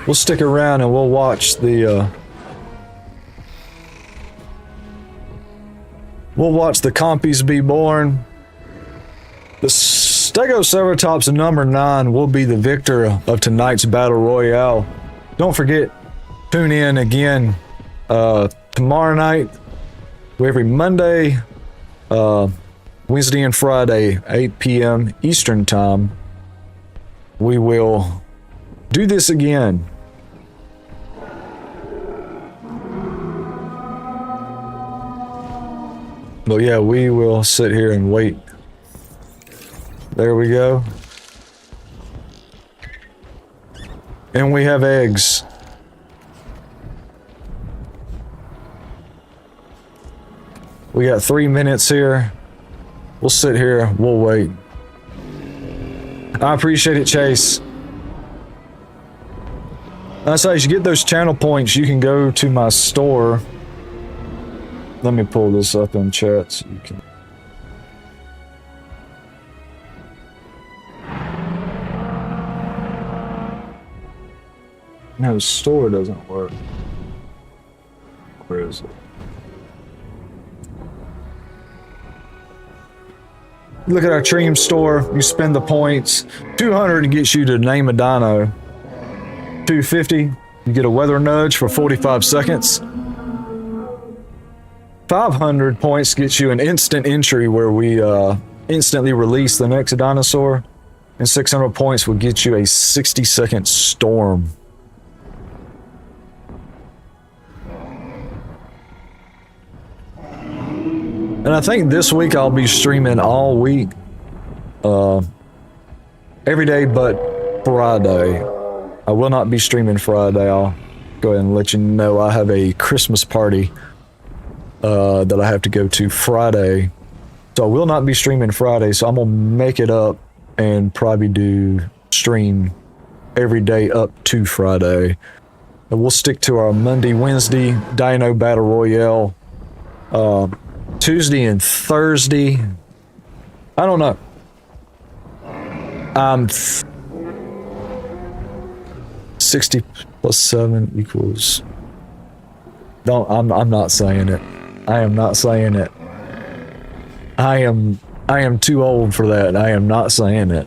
A: We'll stick around and we'll watch the compies be born. The Stegoceratops number 9 will be the victor of tonight's battle royale. Don't forget, tune in again tomorrow night, every Monday, Wednesday and Friday, 8 p.m. Eastern Time. We will do this again. But yeah, we will sit here and wait. There we go. And we have eggs. We got 3 minutes here. We'll sit here, we'll wait. I appreciate it, Chase. That's how you get those channel points. You can go to my store. Let me pull this up in chat so you can. No, the store doesn't work. Where is it? Look at our Tream store. You spend the points. 200 gets you to name a dino. 250, you get a weather nudge for 45 seconds. 500 points gets you an instant entry where we instantly release the next dinosaur. And 600 points will get you a 60-second storm. And I think this week I'll be streaming all week. Every day but Friday. I will not be streaming Friday. I'll go ahead and let you know I have a Christmas party that I have to go to Friday. So I will not be streaming Friday, so I'm gonna make it up and probably do stream every day up to Friday. And we'll stick to our Monday, Wednesday Dino Battle Royale. Tuesday and Thursday, I don't know. 60 plus 7 equals. I'm not saying it. I am not saying it. I am too old for that. I am not saying it.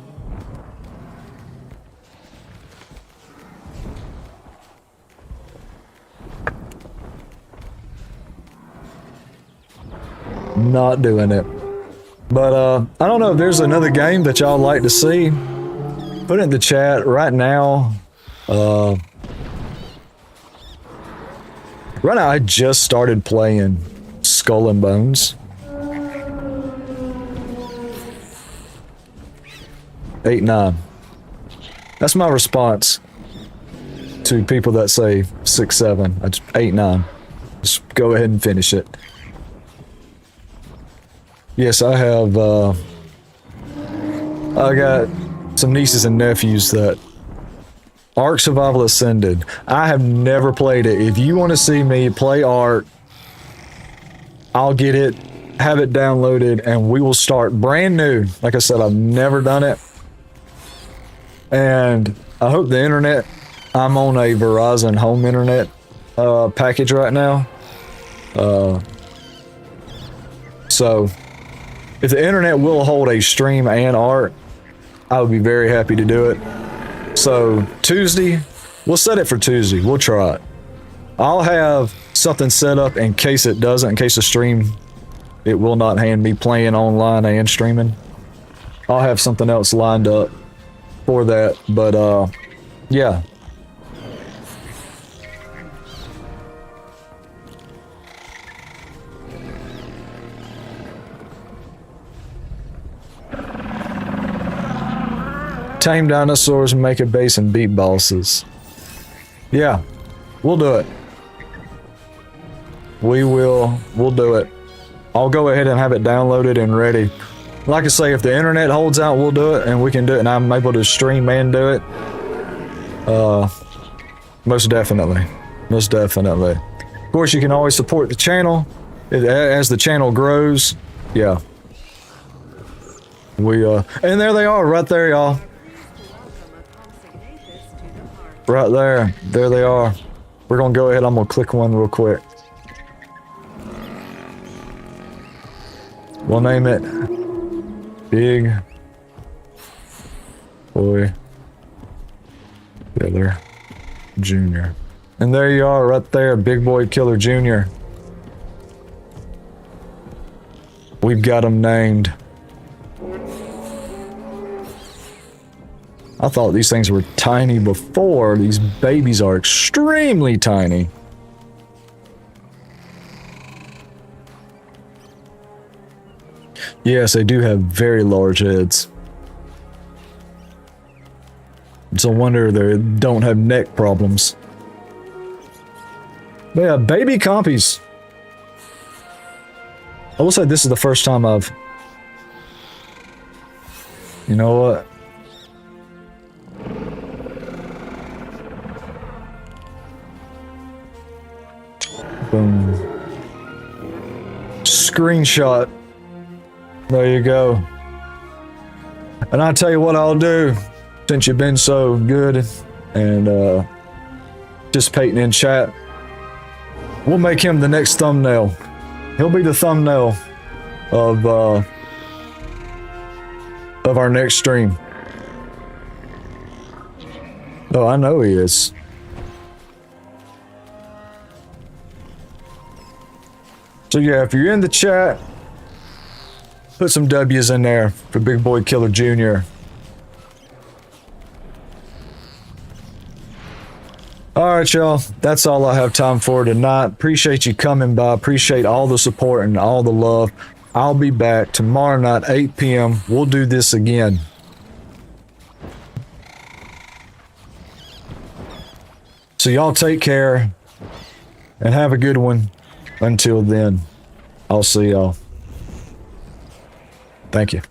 A: Not doing it. But I don't know if there's another game that y'all like to see. Put it in the chat right now. Right now I just started playing Skull and Bones. 8-9. That's my response to people that say 6-7. That's 8-9. Just go ahead and finish it. Yes, I have I got some nieces and nephews that Ark Survival Ascended. I have never played it. If you want to see me play Ark, I'll get it, have it downloaded, and we will start brand new. Like I said, I've never done it. And I hope the internet, I'm on a Verizon home internet package right now. So if the internet will hold a stream and Ark, I would be very happy to do it. So Tuesday, we'll set it for Tuesday. We'll try it. I'll have something set up in case it doesn't, in case the stream, it will not hand me playing online and streaming. I'll have something else lined up for that, but yeah. Tame dinosaurs and make a base and beat bosses. Yeah, we'll do it. We'll do it. I'll go ahead and have it downloaded and ready. Like I say, if the internet holds out, we'll do it, and we can do it, and I'm able to stream and do it. Most definitely. Most definitely. Of course, you can always support the channel as the channel grows. Yeah. And there they are, right there, y'all. Right there. There they are. We're gonna go ahead. I'm gonna click one real quick. We'll name it Big Boy Killer Jr. And there you are, right there, Big Boy Killer Jr. We've got him named. I thought these things were tiny before. These babies are extremely tiny. Yes, they do have very large heads. It's a wonder they don't have neck problems. But yeah, baby compies. I will say this is the first time I've... You know what? Boom. Screenshot. There you go. And I'll tell you what I'll do, since you've been so good and participating in chat. We'll make him the next thumbnail. He'll be the thumbnail of our next stream. Oh, I know he is. So yeah, if you're in the chat, put some W's in there for Big Boy Killer Jr. Alright, y'all. That's all I have time for tonight. Appreciate you coming by. Appreciate all the support and all the love. I'll be back tomorrow night, 8 p.m. We'll do this again. So y'all take care and have a good one. Until then, I'll see y'all. Thank you.